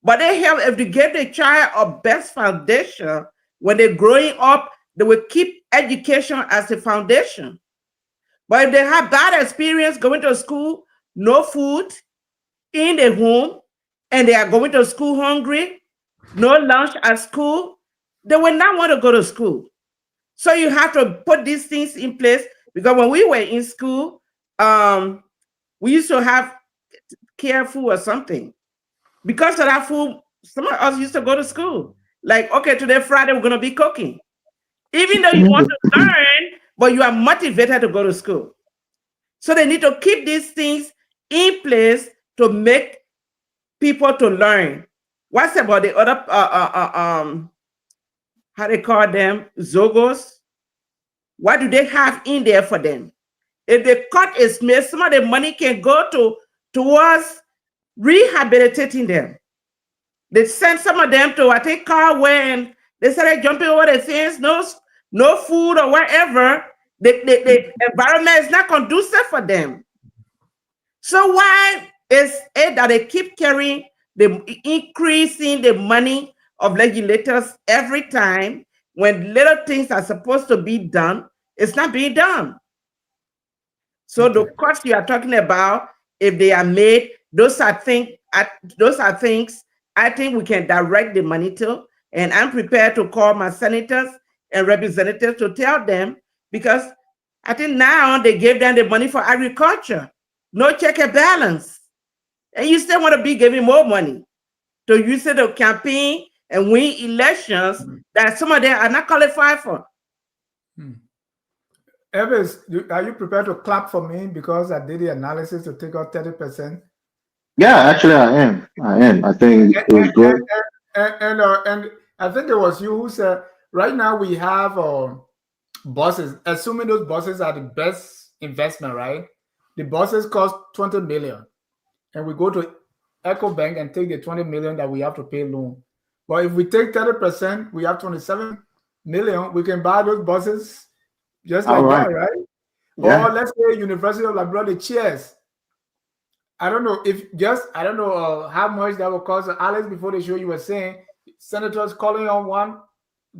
But they help. If you give the child a best foundation, when they're growing up, they will keep education as a foundation. But if they have bad experience going to school, no food in the home, and they are going to school hungry, no lunch at school, they will not want to go to school. So you have to put these things in place, because when we were in school, we used to have care food or something. Because of that food, some of us used to go to school. Like, okay, today, Friday, we're going to be cooking. Even though you want to learn, but you are motivated to go to school. So they need to keep these things in place to make people to learn. What's about the other, how they call them, Zogos? What do they have in there for them? If the cut is made, some of the money can go towards rehabilitating them. They send some of them to, I think, Carway, and they started jumping over the fence, no food or whatever. The environment is not conducive for them. So why is it that they keep carrying increasing the money of legislators every time, when little things are supposed to be done, it's not being done? So the cuts you are talking about, if they are made, those are things I think we can direct the money to, and I'm prepared to call my senators and representatives to tell them, because I think now they gave them the money for agriculture, no check and balance, and you still want to be giving more money to use it to campaign and win elections that some of them are not qualified for. Evans, are you prepared to clap for me because I did the analysis to take out 30%? Yeah, actually, I am. I think it was good. And I think it was you who said, right now we have buses, assuming those buses are the best investment, right? The buses cost 20 million, and we go to EcoBank and take the 20 million that we have to pay loan. But if we take 30%, we have 27 million. We can buy those buses just All like right. that, right? Yeah. Or let's say University of Liberia, the chairs. I don't know I don't know how much that will cost. Alex, before the show, you were saying senators calling on one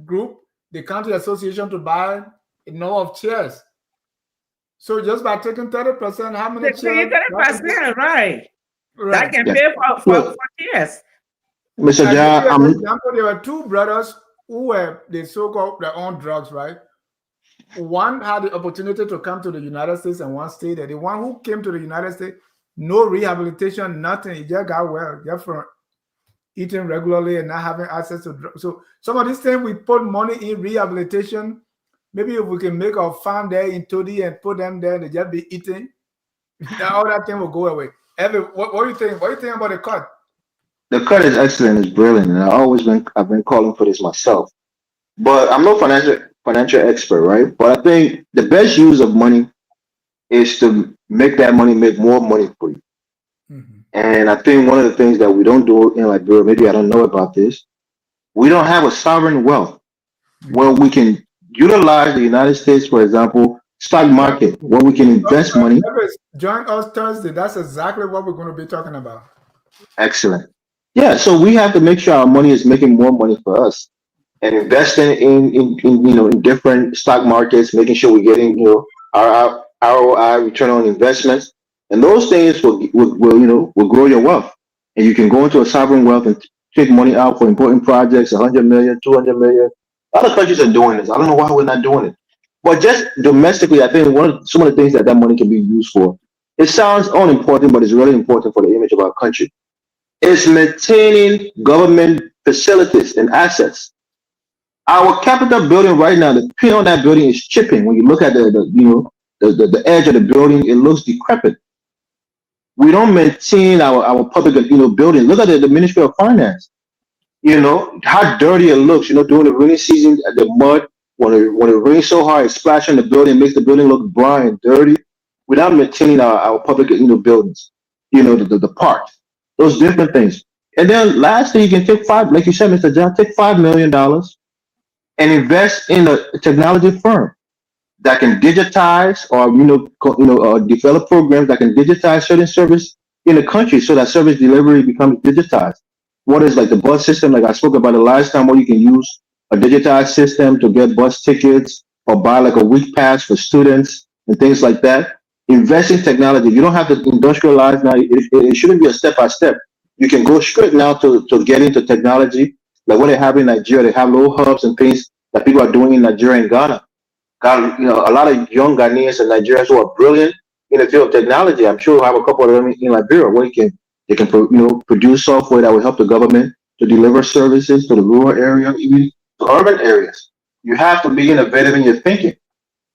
group, the county association, to buy a number of chairs. So just by taking 30%, how many chairs? 30%, right? That Right. can Yeah. pay for Look, years. Mr. I give Ja, you an example. There were two brothers who were the so-called their own drugs, right? One had the opportunity to come to the United States and one stayed there. The one who came to the United States, no rehabilitation, nothing. He just got well, just from eating regularly and not having access to drugs. So some of these things we put money in rehabilitation. Maybe if we can make a farm there in Todi and put them there, they just be eating. All that thing will go away. What do you think? What do you think about the cut? the cut is excellent, it's brilliant, and I've been calling for this myself. But I'm no financial expert, right? But I think the best use of money is to make that money make more money for you. Mhm. And I think one of the things that we don't do in Liberia, maybe I don't know about this, we don't have a sovereign wealth where we can utilize the United States, for example, stock market, where we can invest money. Join us Thursday. That's exactly what we're going to be talking about. Excellent. Yeah, so we have to make sure our money is making more money for us and investing in in different stock markets, making sure we're getting our ROI, return on investments, and those things will will grow your wealth, and you can go into a sovereign wealth and take money out for important projects, 100 million, 200 million. Other countries are doing this. I don't know why we're not doing it, but just domestically, I think some of the things that money can be used for. It sounds unimportant, but it's really important for the image of our country. It's maintaining government facilities and assets. Our Capitol building right now, the paint on that building is chipping. When you look at the edge of the building, it looks decrepit. We don't maintain our public building. Look at the Ministry of Finance. How dirty it looks. During the rainy season, the mud when it rains so hard, it splashes on the building, makes the building look brown and dirty. Without maintaining our public buildings, the parks, those different things. And then lastly, you can take like you said, Mr. John, take $5 million and invest in a technology firm that can digitize or develop programs that can digitize certain service in the country so that service delivery becomes digitized. What is like the bus system, like I spoke about the last time, where you can use a digitized system to get bus tickets or buy like a week pass for students and things like that. Invest in technology. You don't have to industrialize now. It shouldn't be a step by step. You can go straight now to get into technology. Like what they have in Nigeria, they have little hubs and things that people are doing in Nigeria and Ghana. Got a lot of young Ghanaians and Nigerians who are brilliant in the field of technology. I'm sure we'll have a couple of them in Liberia where they can produce software that will help the government to deliver services to the rural area, even to urban areas. You have to be innovative in your thinking.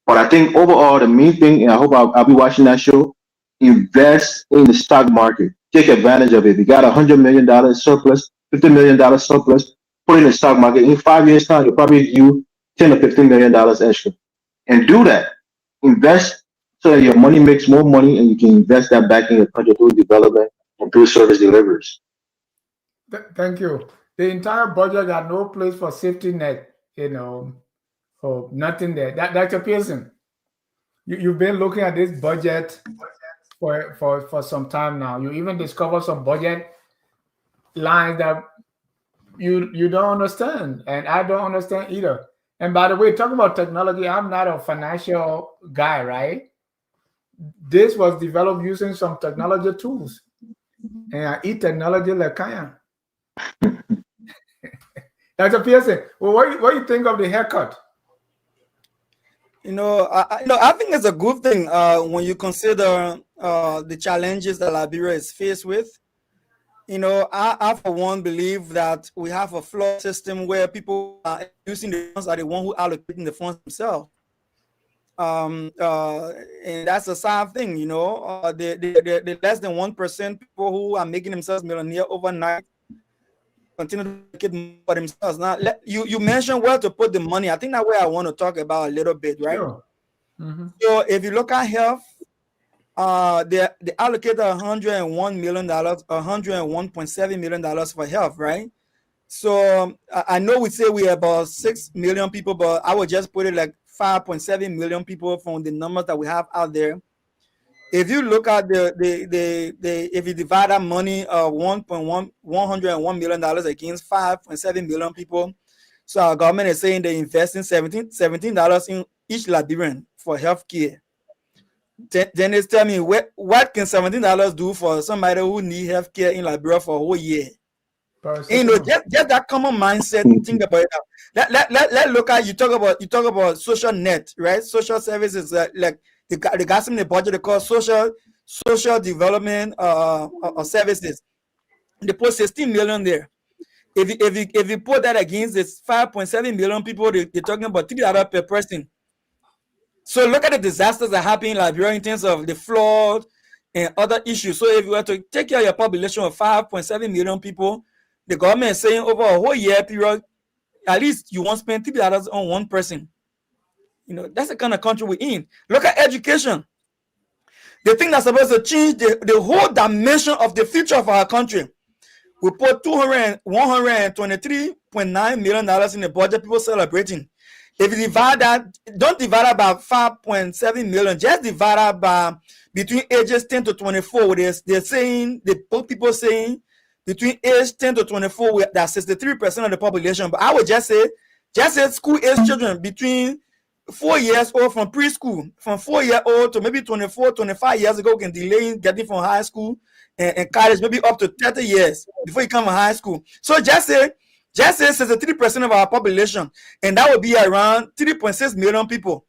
But I think overall, the main thing, and I hope I'll be watching that show, invest in the stock market. Take advantage of it. If you got $100 million surplus, $50 million surplus, put it in the stock market. In 5 years' time, you'll probably do $10 or $15 million extra. And do that. Invest so that your money makes more money and you can invest that back in your country through development and through service deliveries. Thank you. The entire budget got no place for safety net, or nothing there. Dr. Pearson, you've been looking at this budget for some time now. You even discovered some budget lines that you don't understand, and I don't understand either. And by the way, talking about technology, I'm not a financial guy, right? This was developed using some technology tools, and I eat technology like I am. Dr. Pearson, well, what do you think of the haircut? I think it's a good thing when you consider the challenges that Liberia is faced with. I for one believe that we have a flawed system where people are using the funds are the one who allocating the funds themselves. And that's a sad thing, the less than 1% people who are making themselves millionaire overnight continue to make it more for themselves. Now, you mentioned where to put the money. I think that's where I want to talk about a little bit, right? Sure. Mm-hmm. So if you look at health, they allocated $101 million, $101.7 million for health, right? So I know we say we are about 6 million people, but I would just put it like 5.7 million people from the numbers that we have out there. If you look at the if you divide that money of $101 million against 5.7 million people, so our government is saying they're investing $17 in each Liberian for healthcare. Then it's tell me what can $17 do for somebody who need healthcare in Liberia for a whole year? You know, just that common mindset. Think about it. Let look at you talk about social net, right? Social services like they got some in the budget they call social development services. They put 16 million there. If you put that against this 5.7 million people, they're talking about $3 per person. So look at the disasters that happen in Liberia in terms of the flood and other issues. So if you were to take care of your population of 5.7 million people, the government is saying over a whole year period, at least you won't spend $3 on one person. You know, that's the kind of country we're in. Look at education. The thing that's supposed to change the whole dimension of the future of our country. We put $123.9 million in the budget, people celebrating. If you divide that, don't divide that by 5.7 million, just divide that by between ages 10 to 24. They're saying, the people saying between age 10 to 24, that's 63% of the population. But I would just say school age children between 4 years old from preschool, from 4 years old to maybe 24, 25 years ago, can delay getting from high school and college, maybe up to 30 years before you come to high school. So just say 63% of our population, and that would be around 3.6 million people.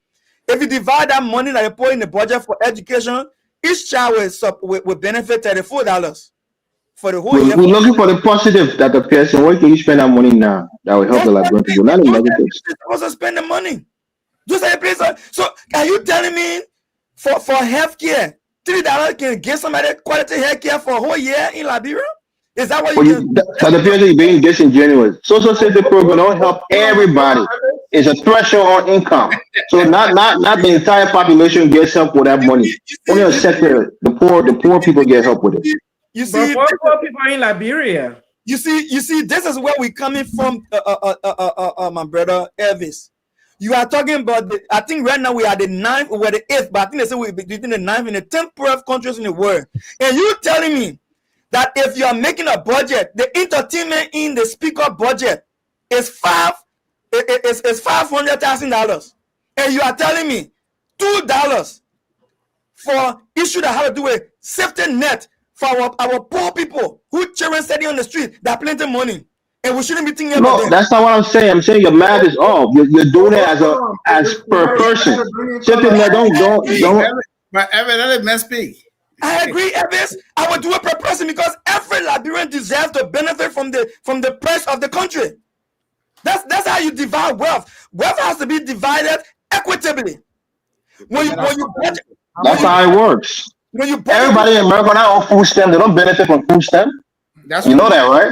If you divide that money that you put in the budget for education, each child will benefit $34 for the whole year. We're looking for the positive that the person, where can you spend that money now that will help the Liberian people, not the negatives. You're supposed to spend the money. Just like a place. So are you telling me for healthcare, $3 can get somebody quality healthcare for a whole year in Liberia? Is that what you can? So the people are being disingenuous. Social safety program don't help everybody. It's a threshold on income. So not the entire population gets help with that money. Only a sector, the poor people get help with it. You see, but poor people in Liberia. You see, this is where we're coming from, my brother Elvis. You are talking about I think right now we are the 9th, we're the 8th, but I think they say we're between the 9th and the 10th poorest countries in the world. And you telling me that if you are making a budget, the entertainment in the speaker budget is $500,000, and you are telling me $2 for issue that have to do with safety net for our poor people who children studying on the street that plenty money, and we shouldn't be thinking about them. That's not what I'm saying. I'm saying your math is off. You're doing it as per person. Safety net don't. But Evan, let me speak. I agree, Elvis. I would do it per person because every Liberian deserves to benefit from the price of the country. That's how you divide wealth. Wealth has to be divided equitably. That's how it works. Everybody in America not on food stamp. They don't benefit from food stamp. You know that, right?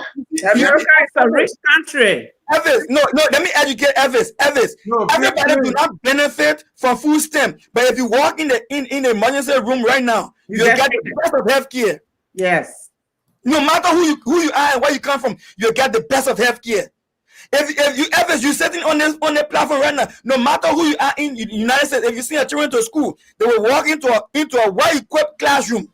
America is a rich country. Elvis, no, let me educate Elvis. Everybody do not benefit from food stamp, but if you walk in the emergency room right now, you get the best of healthcare. Yes. No matter who you are and where you come from, you get the best of healthcare. If you're sitting on the platform right now, no matter who you are in the United States, if you send your children to school, they will walk into a well-equipped classroom.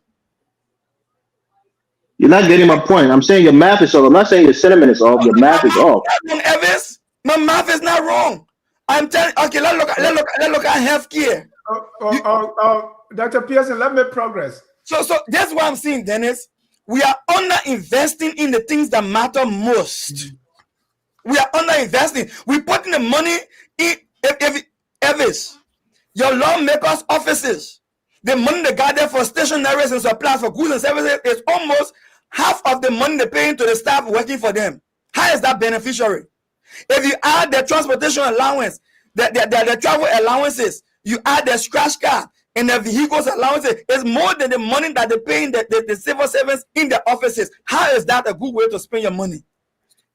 You're not getting my point. I'm saying your math is off. I'm not saying your sentiment is off. Your math is off. Elvis, my math is not wrong. I'm telling. Okay, let's look at healthcare. Dr. Pearson, let me progress. So that's what I'm saying, Dennis. We are under investing in the things that matter most. We are under investing. We putting the money in Elvis, your lawmakers' offices. The money they got there for stationaries and supplies for goods and services is almost half of the money they paying to the staff working for them. How is that beneficiary? If you add the transportation allowance, the travel allowances, you add the scratch card and the vehicles allowances, it's more than the money that they paying the civil servants in the offices. How is that a good way to spend your money?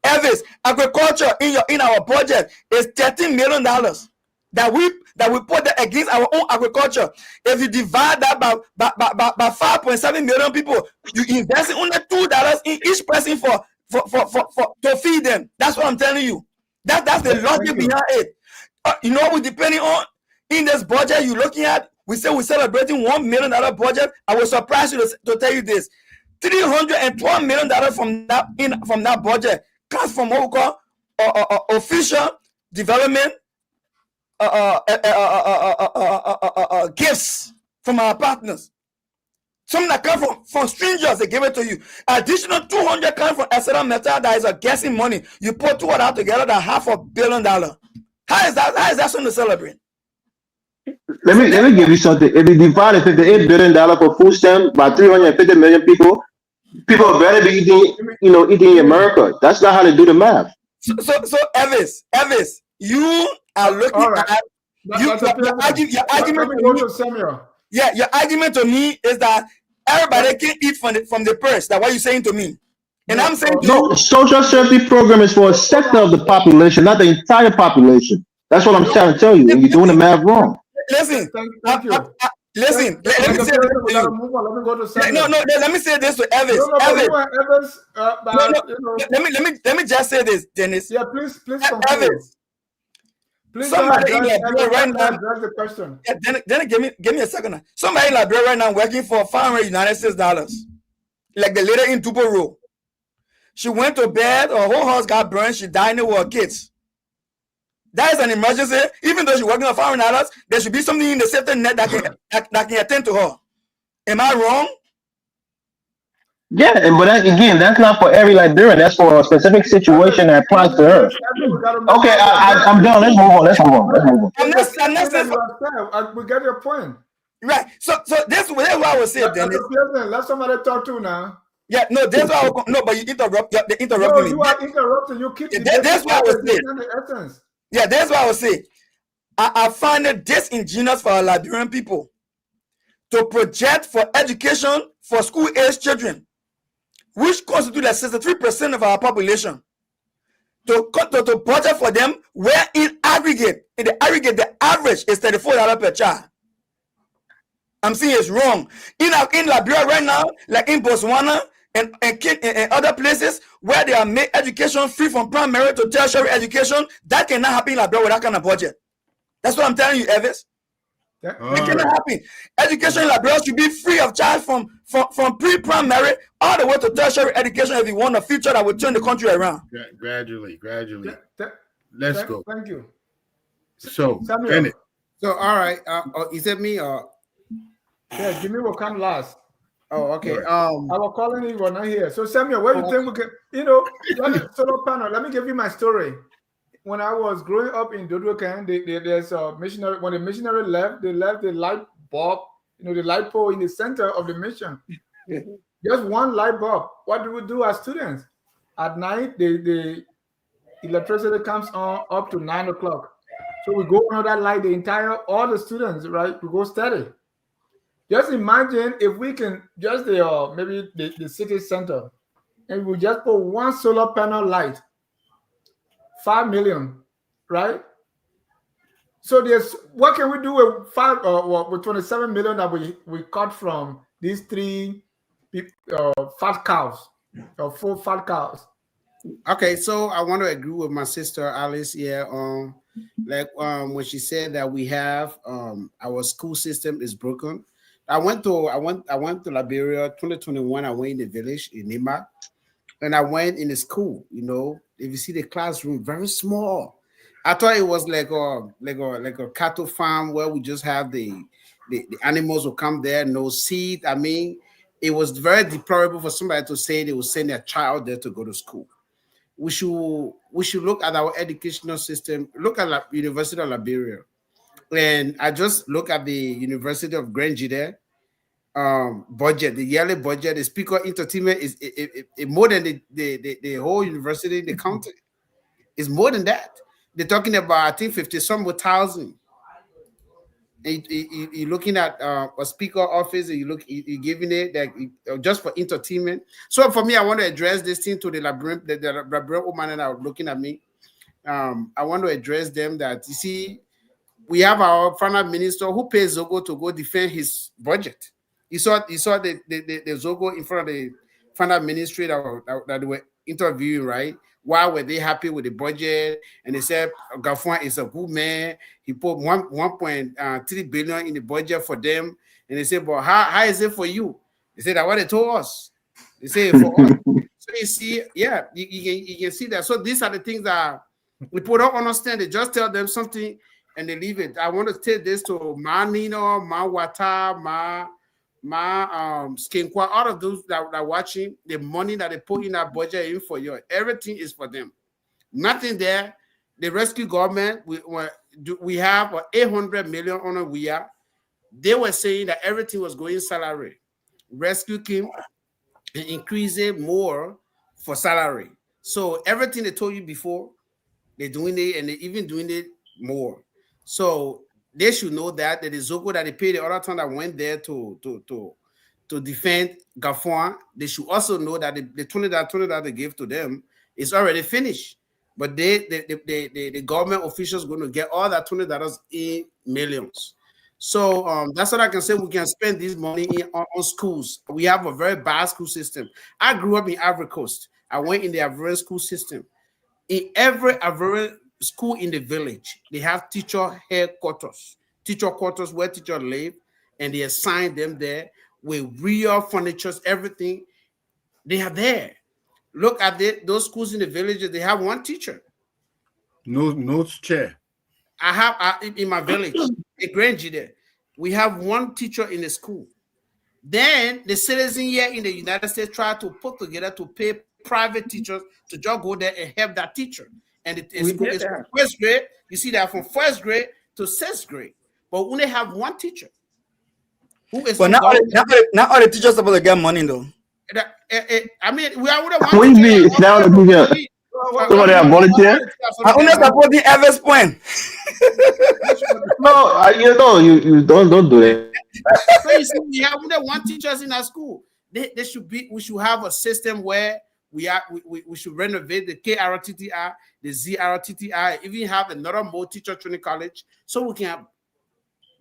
Elvis, agriculture in our budget is $13 million that we put that against our own agriculture. If you divide that by 5.7 million people, you invest only $2 in each person for to feed them. That's what I'm telling you. That's the logic behind it. You know what we're depending on in this budget you're looking at? We say we're celebrating $1 million budget. I was surprised to tell you this. $312 million from that budget comes from what we call official development gifts from our partners. Some that come from strangers, they give it to you. Additional 200 come from Exeter Metal, that is a guessing money. You put two of that together, that's $500 million. How is that something to celebrate? Let me give you something. If you divide $58 billion for food stamp by 350 million people better be eating in America. That's not how to do the math. So Elvis, you are looking at your argument to me. Yeah, your argument to me is that everybody can eat from the purse. That's what you're saying to me. And I'm saying to you, social safety program is for a sector of the population, not the entire population. That's what I'm trying to tell you. And you're doing the math wrong. Listen, thank you. Listen, let me say this to you. Let me say this to Elvis. Let me just say this, Dennis. Yeah, please Elvis. Somebody in Liberia right now. The question. Then give me a second. Somebody in Liberia right now working for $500 United States, like the lady in Tupo Road. She went to bed. Her whole house got burned. She died with her kids. That is an emergency. Even though she's working for $500, there should be something in the safety net that can attend to her. Am I wrong? Yeah, but that's not for every Liberian. That's for a specific situation that applies to her. Okay, I'm done. Let's move on. We get your point. Right. So this is what I was saying, Dennis. Let somebody talk to now. Yeah, no, that's why but you interrupt me. You are interrupting. You keep that's what I was saying. Yeah, that's what I was saying. I find it disingenuous for our Liberian people to project for education for school-age children, which constitute like 63% of our population, to budget for them, where in the aggregate, the average is $34 per child. I'm saying it's wrong. In Liberia right now, like in Botswana and other places where they are made education free from primary to tertiary education, that cannot happen in Liberia with that kind of budget. That's what I'm telling you, Elvis. It cannot happen. Education in Liberia should be free of charge from pre-primary all the way to tertiary education if you want a future that will turn the country around. Gradually. Let's go. Thank you. So, Samuel. So, all right. Is it me or? Yeah, Jimmy will come last. Oh, okay. I was calling you, you were not here. So, Samuel, where you think we can, solar panel? Let me give you my story. When I was growing up in Dodokan, there's a missionary. When the missionary left, they left the light bulb, the light pole in the center of the mission. Just one light bulb. What do we do as students? At night, the electricity comes on up to 9 o'clock. So we go on that light, all the students, right? We go steady. Just imagine if we can just maybe the city center, and we just put one solar panel light, 5 million, right? So what can we do with with 27 million that we cut from these 3 fat cows or 4 fat cows? Okay, so I want to agree with my sister Alice here on when she said that we have our school system is broken. I went to Liberia 2021. I went in the village in Nima, and I went in the school. If you see the classroom, very small. I thought it was like a cattle farm where we just have the animals will come there, no seed. I mean, it was very deplorable for somebody to say they will send their child there to go to school. We should look at our educational system. Look at University of Liberia. And I just look at the University of Grangey there. Budget, the yearly budget, the speaker entertainment is more than the whole university in the country. It's more than that. They're talking about, I think, 50-some-thousand. And you're looking at a speaker office, and you're giving it just for entertainment. So for me, I want to address this thing to the Liberian woman that are looking at me. I want to address them that, you see, we have our finance minister who pays Zogo to go defend his budget. You saw the Zogo in front of the finance ministry that they were interviewing, right? Why were they happy with the budget? And they said Gafwan is a good man. He put 1.3 billion in the budget for them. And they said, but how is it for you? They said that what they told us. They say for us. So you see, yeah, you can see that. So these are the things that people don't understand. They just tell them something and they leave it. I want to take this to Ma Nino, Ma Wata, Ma Skinkwa, all of those that are watching. The money that they put in that budget in for you, everything is for them. Nothing there. The rescue government, we have 800 million on a WIA. They were saying that everything was going salary. Rescue came and increase it more for salary. So everything they told you before, they're doing it, and they're even doing it more. So they should know that the Zoko that they paid the other time that went there to defend Gafwan, they should also know that the 20 that they gave to them is already finished. But the government officials going to get all that $20 in millions. So that's what I can say. We can spend this money on schools. We have a very bad school system. I grew up in Ivory Coast. I went in the Ivorian school system. In every Ivorian school in the village, they have teacher quarters where teachers live, and they assign them there with real furniture, everything. They are there. Look at those schools in the villages. They have one teacher. No chair. I have in my village, a Grange there. We have one teacher in the school. Then the citizen here in the United States try to put together to pay private teachers to just go there and help that teacher. And it's from first grade. You see that from first grade to sixth grade. But we only have one teacher. Who is but now all the teachers supposed to get money though. I mean, we are one teacher. Somebody have volunteer? I only support the Everest point. No, you don't do it. So you see, we have only one teachers in our school. We should have a system where we should renovate the KRTTI, the ZRTTI, even have another more teacher training college so we can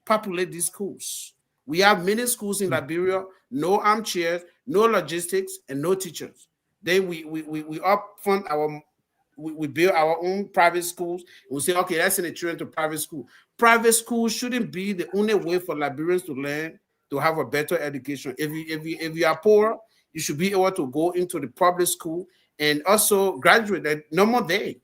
populate these schools. We have many schools in Liberia, no armchairs, no logistics, and no teachers. Then we upfund we build our own private schools. We say, okay, let's send the children to private school. Private school shouldn't be the only way for Liberians to learn, to have a better education. If you are poor, you should be able to go into the public school and also graduate. No more day.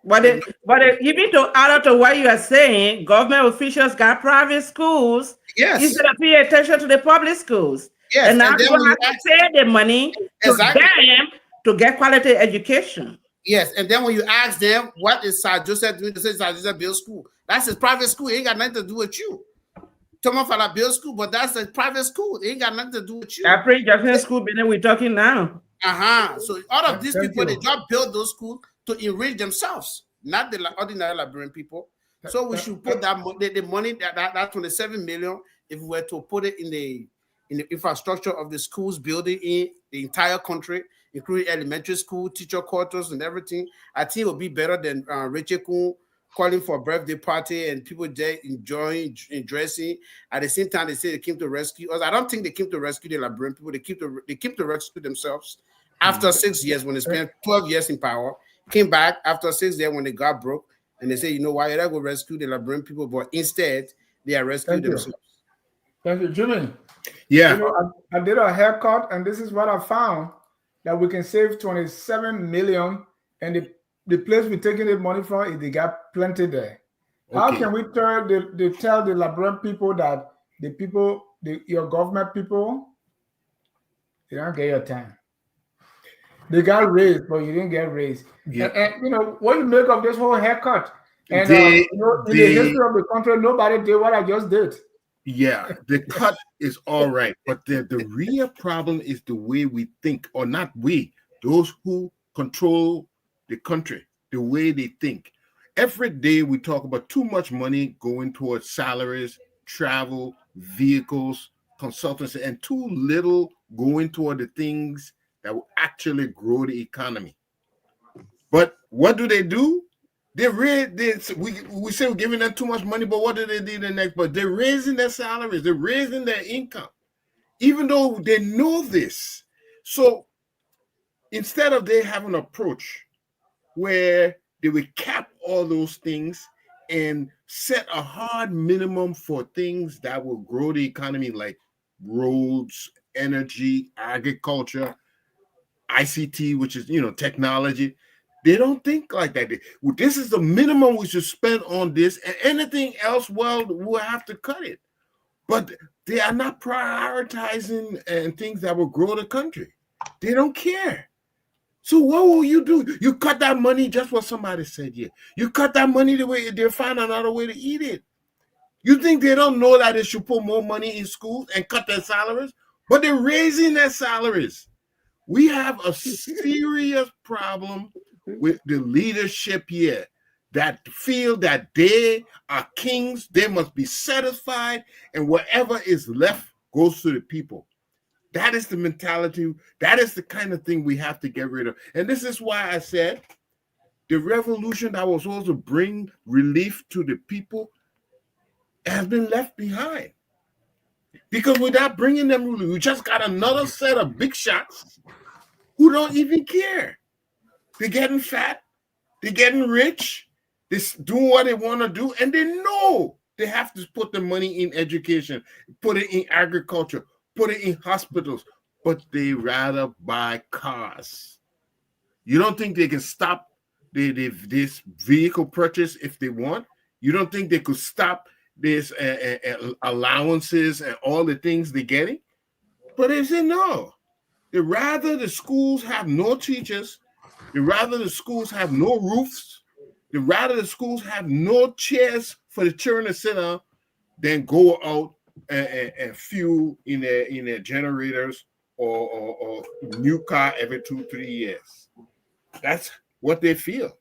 But even to add on to what you are saying, government officials got private schools. Yes. Instead of paying attention to the public schools. Yes. And now you have to pay the money to them to get quality education. Yes, and then when you ask them what is Sir Joseph doing, they say Sir Joseph Bill School. That's his private school. It ain't got nothing to do with you. Thomas Fala Bill School, but that's a private school. It ain't got nothing to do with you. I pray Jefferson School, but we're talking now. So all of these people, they just build those schools to enrich themselves, not the ordinary Liberian people. So we should put that the money that 27 million, if we were to put it in the infrastructure of the schools building in the entire country, including elementary school, teacher quarters, and everything, I think it would be better than Rachel Kuhn calling for a birthday party and people there enjoying and dressing. At the same time, they say they came to rescue us. I don't think they came to rescue the Liberian people. They came to rescue themselves after 6 years when they spent 12 years in power. Came back after 6 years when they got broke, and they say, you know why, you're not going to rescue the Liberian people, but instead they are rescuing themselves. Thank you, Jimmy. Yeah. I did a haircut, and this is what I found, that we can save 27 million, and the place we're taking the money from is they got plenty there. Okay. How can we tell the Liberian people that your government people, they don't get your time? They got raised, but you didn't get raised. Yeah. And what you make of this whole haircut? And in the history of the country, nobody did what I just did. Yeah, the cut is all right, but the real problem is the way we think, or not we, those who control the country, the way they think. Every day we talk about too much money going towards salaries, travel, vehicles, consultancy, and too little going toward the things that will actually grow the economy. But what do? We say we're giving them too much money, but what do they do the next? But they're raising their salaries, they're raising their income, even though they know this. So Instead of they have an approach where they will cap all those things and set a hard minimum for things that will grow the economy, like roads, energy, agriculture, ICT, which is technology. They don't think like that. This is the minimum we should spend on this, and anything else, well, we'll have to cut it. But they are not prioritizing and things that will grow the country. They don't care. So what will you do? You cut that money, just what somebody said here. You cut that money the way they'll find another way to eat it. You think they don't know that they should put more money in schools and cut their salaries? But they're raising their salaries. We have a serious problem with the leadership here that feel that they are kings, they must be satisfied, and whatever is left goes to the people. That is the mentality. That is the kind of thing we have to get rid of. And this is why I said the revolution that was supposed to bring relief to the people has been left behind. Because without bringing them relief, we just got another set of big shots who don't even care. They're getting fat. They're getting rich. They're doing what they want to do. And they know they have to put the money in education, put it in agriculture, put it in hospitals, but they rather buy cars. You don't think they can stop this vehicle purchase if they want? You don't think they could stop this allowances and all the things they're getting? But they say no. They rather the schools have no teachers. They rather the schools have no roofs. They rather the schools have no chairs for the children to sit on than go out and fuel in their generators or new car every 2-3 years. That's what they feel.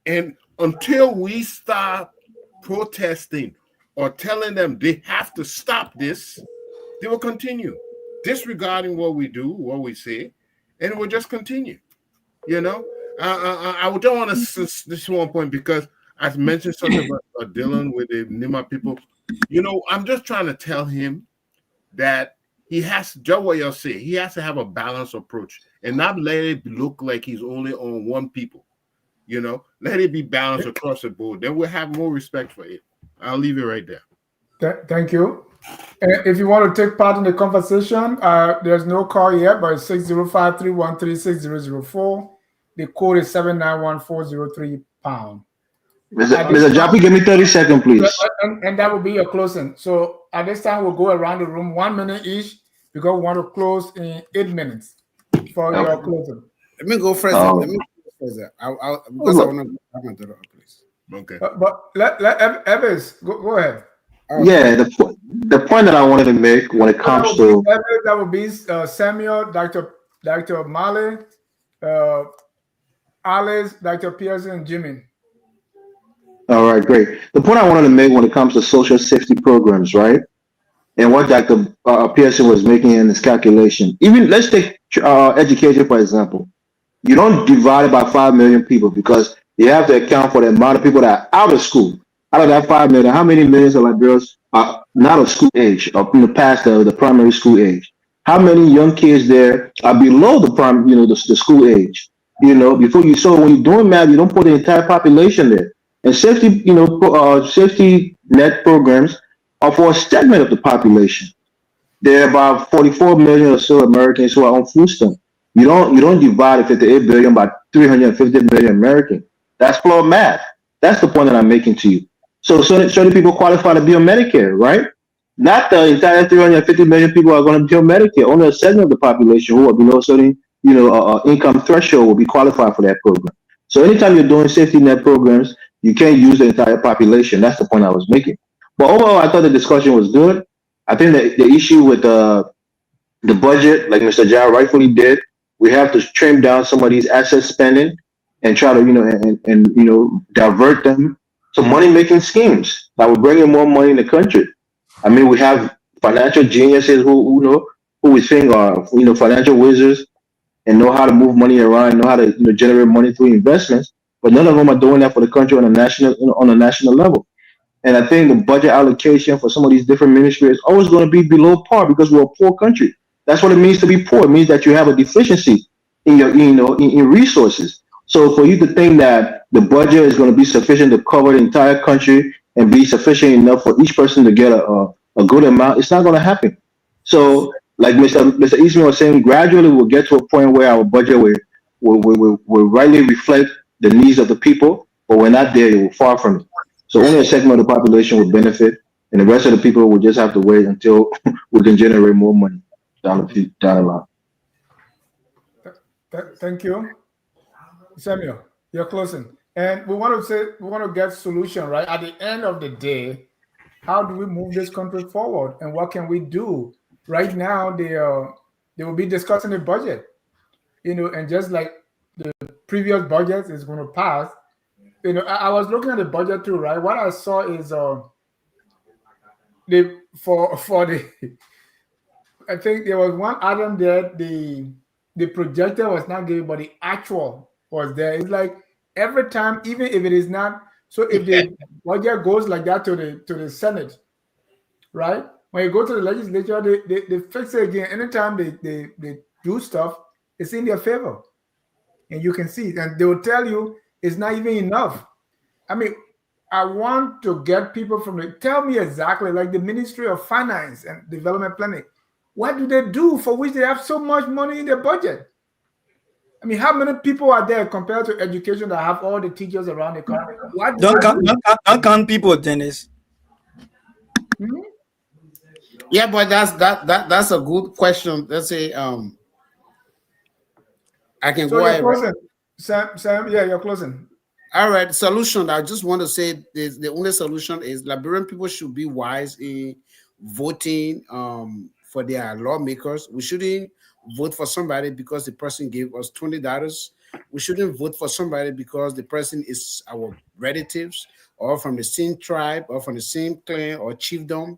And until we start protesting or telling them they have to stop this, they will continue disregarding what we do, what we say, and it will just continue. I don't want to this one point because I mentioned something about Dillon with the Nima people. I'm just trying to tell him that he has, just what you'll say, he has to have a balanced approach and not let it look like he's only on one people. Let it be balanced across the board. Then we'll have more respect for it. I'll leave it right there. Thank you. If you want to take part in the conversation, there's no call yet, but it's 605-313-6004. The code is 791-403#. Mr. Jaffe, give me 30 seconds, please. And that will be your closing. So at this time, we'll go around the room 1 minute each because we want to close in 8 minutes for your closing. Let me go first. Let me go first. Because I want to have my daughter, please. Okay. But let Evans go ahead. Yeah, the point that I wanted to make when it comes to Evans, that would be Samuel, Dr. Mali, Alice, Dr. Pearson, and Jimmy. All right, great. The point I wanted to make when it comes to social safety programs, right? And what Dr. Pearson was making in his calculation. Even let's take education, for example. You don't divide it by 5 million people because you have to account for the amount of people that are out of school. Out of that 5 million, how many millions of Liberians are not of school age or past the primary school age? How many young kids there are below the school age? Before when you're doing math, you don't put the entire population there. And safety, safety net programs are for a segment of the population. There are about 44 million or so Americans who are on food stamps. You don't divide 58 billion by 350 million Americans. That's flawed math. That's the point that I'm making to you. So certain people qualify to be on Medicare, right? Not the entire 350 million people are going to be on Medicare. Only a segment of the population who are below certain income threshold will be qualified for that program. So anytime you're doing safety net programs, you can't use the entire population. That's the point I was making. But overall, I thought the discussion was good. I think that the issue with the budget, like Mr. Jao rightfully did, we have to trim down some of these asset spending and try to divert them to money making schemes that will bring in more money in the country. I mean, we have financial geniuses who we think are financial wizards and know how to move money around, know how to generate money through investments, but none of them are doing that for the country on a national level. And I think the budget allocation for some of these different ministries is always going to be below par because we're a poor country. That's what it means to be poor. It means that you have a deficiency in your, in resources. So for you to think that the budget is going to be sufficient to cover the entire country and be sufficient enough for each person to get a good amount, it's not going to happen. So like Mr. Eastman was saying, gradually we'll get to a point where our budget will rightly reflect the needs of the people, but we're not there. We're far from it. So only a segment of the population will benefit, and the rest of the people will just have to wait until we can generate more money down the line. Thank you, Samuel. You're closing, and we want to get solution, right? At the end of the day, how do we move this country forward, and what can we do? Right now, they will be discussing the budget, and just like the previous budget is going to pass, I was looking at the budget too, right? What I saw is the for the I think there was one item there, the projector was not given, but the actual was there. It's like every time, even if it is not, so if the budget goes like that to the Senate, right? When you go to the legislature, they fix it again. Anytime they do stuff, it's in their favor. And you can see it. And they will tell you it's not even enough. I mean, I want to get people tell me exactly, like the Ministry of Finance and Development Planning, what do they do for which they have so much money in their budget? I mean, how many people are there compared to education that have all the teachers around the country? Don't count people, Dennis. Hmm? Yeah, but that's a good question. Let's say I can So go you're ahead. closing. Sam, yeah, you're closing. All right, solution. I just want to say the only solution is Liberian people should be wise in voting for their lawmakers. We shouldn't vote for somebody because the person gave us $20. We shouldn't vote for somebody because the person is our relatives or from the same tribe or from the same clan or chiefdom.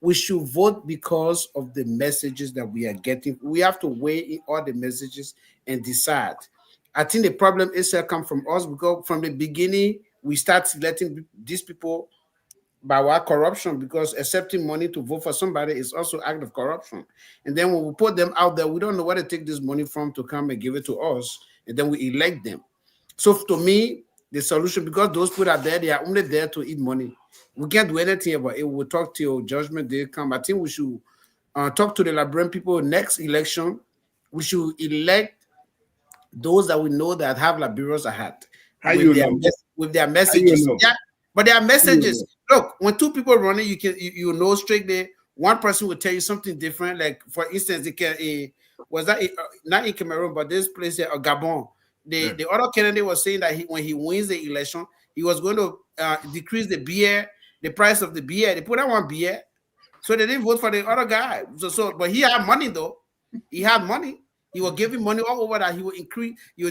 We should vote because of the messages that we are getting. We have to weigh in all the messages and decide. I think the problem is come from us because from the beginning we start letting these people by our corruption, because accepting money to vote for somebody is also act of corruption. And then when we put them out there, we don't know where to take this money from to come and give it to us, and then we elect them. So to me, the solution, because those people are there, they are only there to eat money. We can't do anything about it. We'll talk till judgment day come. I think we should talk to the Liberian people next election. We should elect those that we know that have Liberians ahead with their messages. Yeah, but their messages. Look, when two people running, you know straight there. One person will tell you something different. Like for instance, was that not in Cameroon, but this place here, Gabon. The other candidate was saying that when he wins the election, he was going to decrease the price of the beer. They put out one beer, so they didn't vote for the other guy. But he had money though. He had money. He will give him money all over that. He will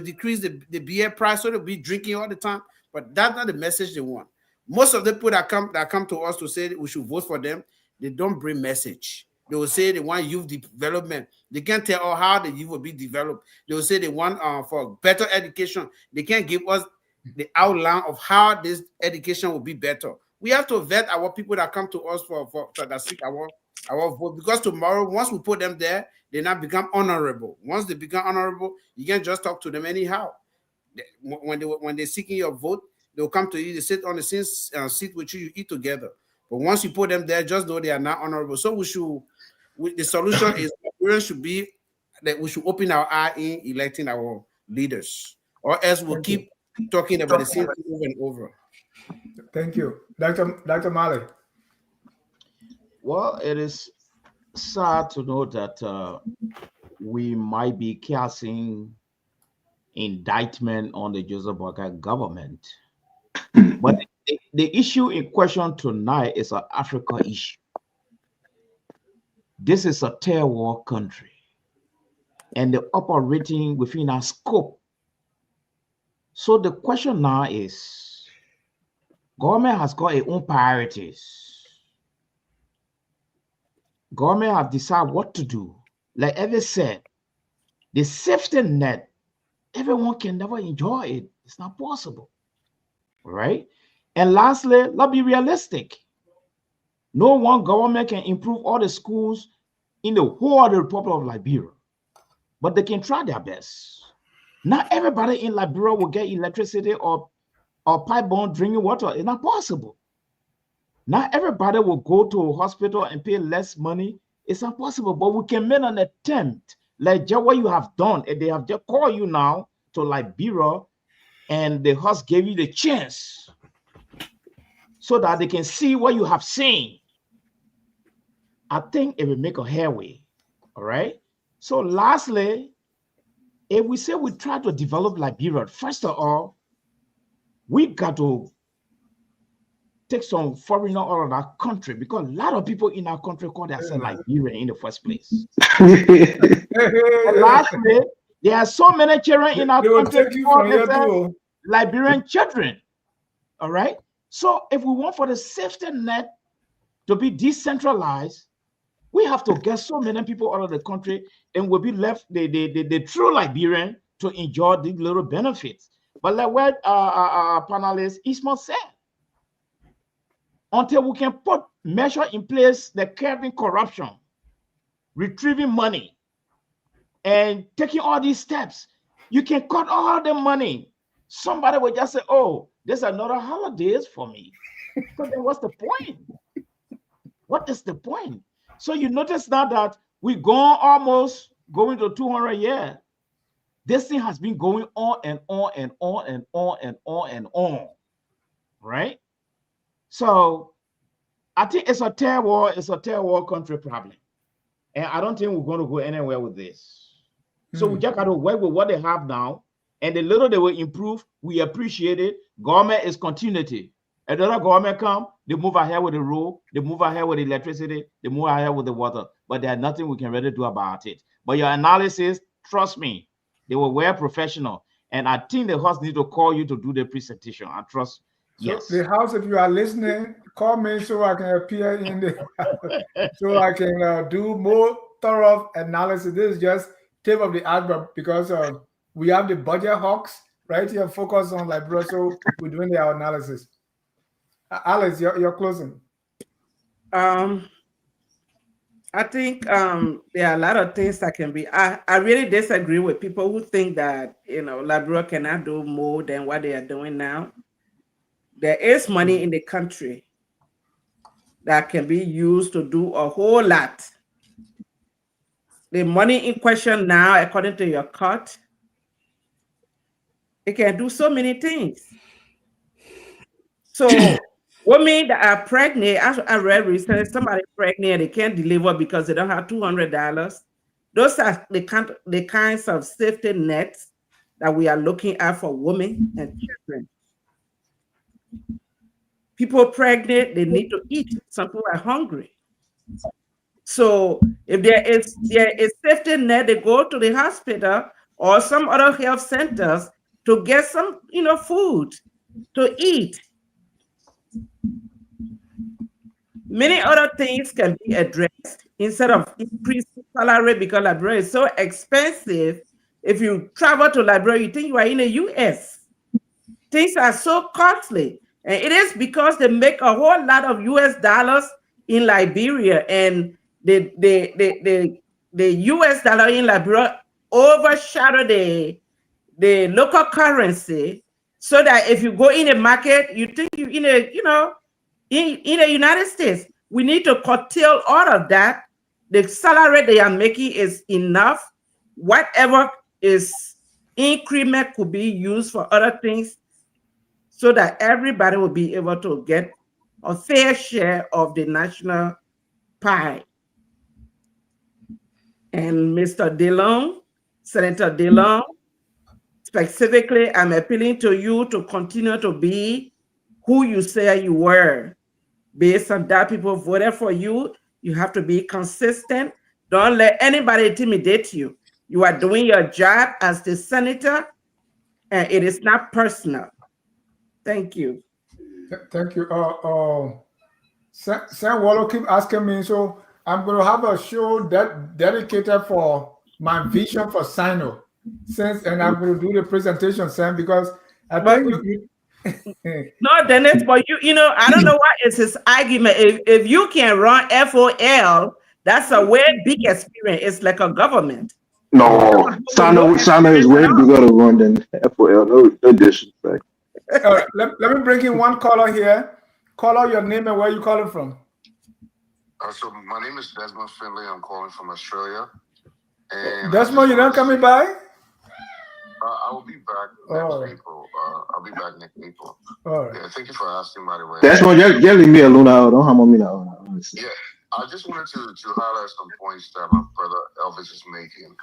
decrease the beer price, so they'll be drinking all the time. But that's not the message they want. Most of the people that come to us to say we should vote for them, they don't bring message. They will say they want youth development. They can't tell how the youth will be developed. They will say they want for better education. They can't give us the outline of how this education will be better. We have to vet our people that come to us for that seek our vote, because tomorrow, once we put them there, they now become honorable. Once they become honorable, you can't just talk to them anyhow. When they're seeking your vote, they'll come to you. They sit on the same seat with you. You eat together. But once you put them there, just know they are not honorable. So the solution is that we should open our eye in electing our leaders, or else we'll keep talking about the same thing over and over. Thank you, Dr. Mali. Well, it is sad to know that we might be casting indictment on the Joseph Boakai government. But the issue in question tonight is an Africa issue. This is a third world country, and they're operating within our scope. So the question now is, government has got its own priorities. Government have decided what to do. Like Evie said, the safety net, everyone can never enjoy it. It's not possible, right? And lastly, let's be realistic. No one government can improve all the schools in the whole of the Republic of Liberia, but they can try their best. Not everybody in Liberia will get electricity or pipe-borne drinking water. It's not possible. Not everybody will go to a hospital and pay less money. It's not possible, but we can make an attempt, like just what you have done. And they have just called you now to Liberia, and the host gave you the chance so that they can see what you have seen. I think it will make a headway. All right. So lastly, if we say we try to develop Liberia, first of all, we got to take some foreigner out of our country, because a lot of people in our country call themselves Liberian in the first place. And lastly, there are so many children in our country who call themselves Liberian children. All right. So if we want for the safety net to be decentralized, we have to get so many people out of the country, and we'll be left the true Liberian to enjoy these little benefits. But like what our panelist Ismail said, until we can put measure in place the curbing corruption, retrieving money, and taking all these steps, you can cut all the money. Somebody will just say, oh, there's another holidays for me. So then what's the point? What is the point? So you notice now that we've gone almost going to 200 years. This thing has been going on and on and on and on and on and on, right? So I think it's a third world country problem. And I don't think we're going to go anywhere with this. So we just got to work with what they have now. And the little they will improve, we appreciate it. Government is continuity. Another government come, they move ahead with the road, they move ahead with the electricity, they move ahead with the water. But there's nothing we can really do about it. But your analysis, trust me, they were well professional. And I think the host need to call you to do the presentation. I trust. Yes. So the house, if you are listening, call me so I can appear in the so I can do more thorough analysis. This is just tip of the iceberg, because we have the budget hawks right here focused on Liberia, so we're doing their analysis. Alice, you're closing. I think there are a lot of things that can be. I really disagree with people who think that Liberia cannot do more than what they are doing now. There is money in the country that can be used to do a whole lot. The money in question now, according to your cut, it can do so many things. So women that are pregnant, I read recently, somebody pregnant and they can't deliver because they don't have $200. Those are the kinds of safety nets that we are looking at for women and children. People pregnant, they need to eat. Some people are hungry. So if there is a safety net, they go to the hospital or some other health centers to get some, food to eat. Many other things can be addressed instead of increasing salary, because Liberia is so expensive. If you travel to Liberia, you think you are in the US. Things are so costly. And it is because they make a whole lot of US dollars in Liberia, and the US dollar in Liberia overshadow the local currency, so that if you go in the market, you think you're in the United States. We need to curtail all of that. The salary they are making is enough. Whatever is increment could be used for other things, so that everybody will be able to get a fair share of the national pie. And Mr. Dillon, Senator Dillon, specifically, I'm appealing to you to continue to be who you say you were. Based on that, people voted for you. You have to be consistent. Don't let anybody intimidate you. You are doing your job as the senator, and it is not personal. Thank you. Thank you. Sam Wallow keep asking me, so I'm going to have a show that dedicated for my vision for Sino, and I'm going to do the presentation, Sam, because I think no, Dennis, but I don't know what is his argument. If you can run FOL, that's a way big experience. It's like a government. No, Sana is way bigger to run than FOL. No disrespect. All right, let me bring in one caller here. Caller, your name and where you calling from. So my name is Desmond Finley. I'm calling from Australia. And Desmond, you not coming by? I will be back next April. I'll be back next April. All right. Yeah, thank you for asking, by the way. Desmond, just leave me alone. Don't have me now. Yeah, I just wanted to highlight some points that my brother Elvis is making.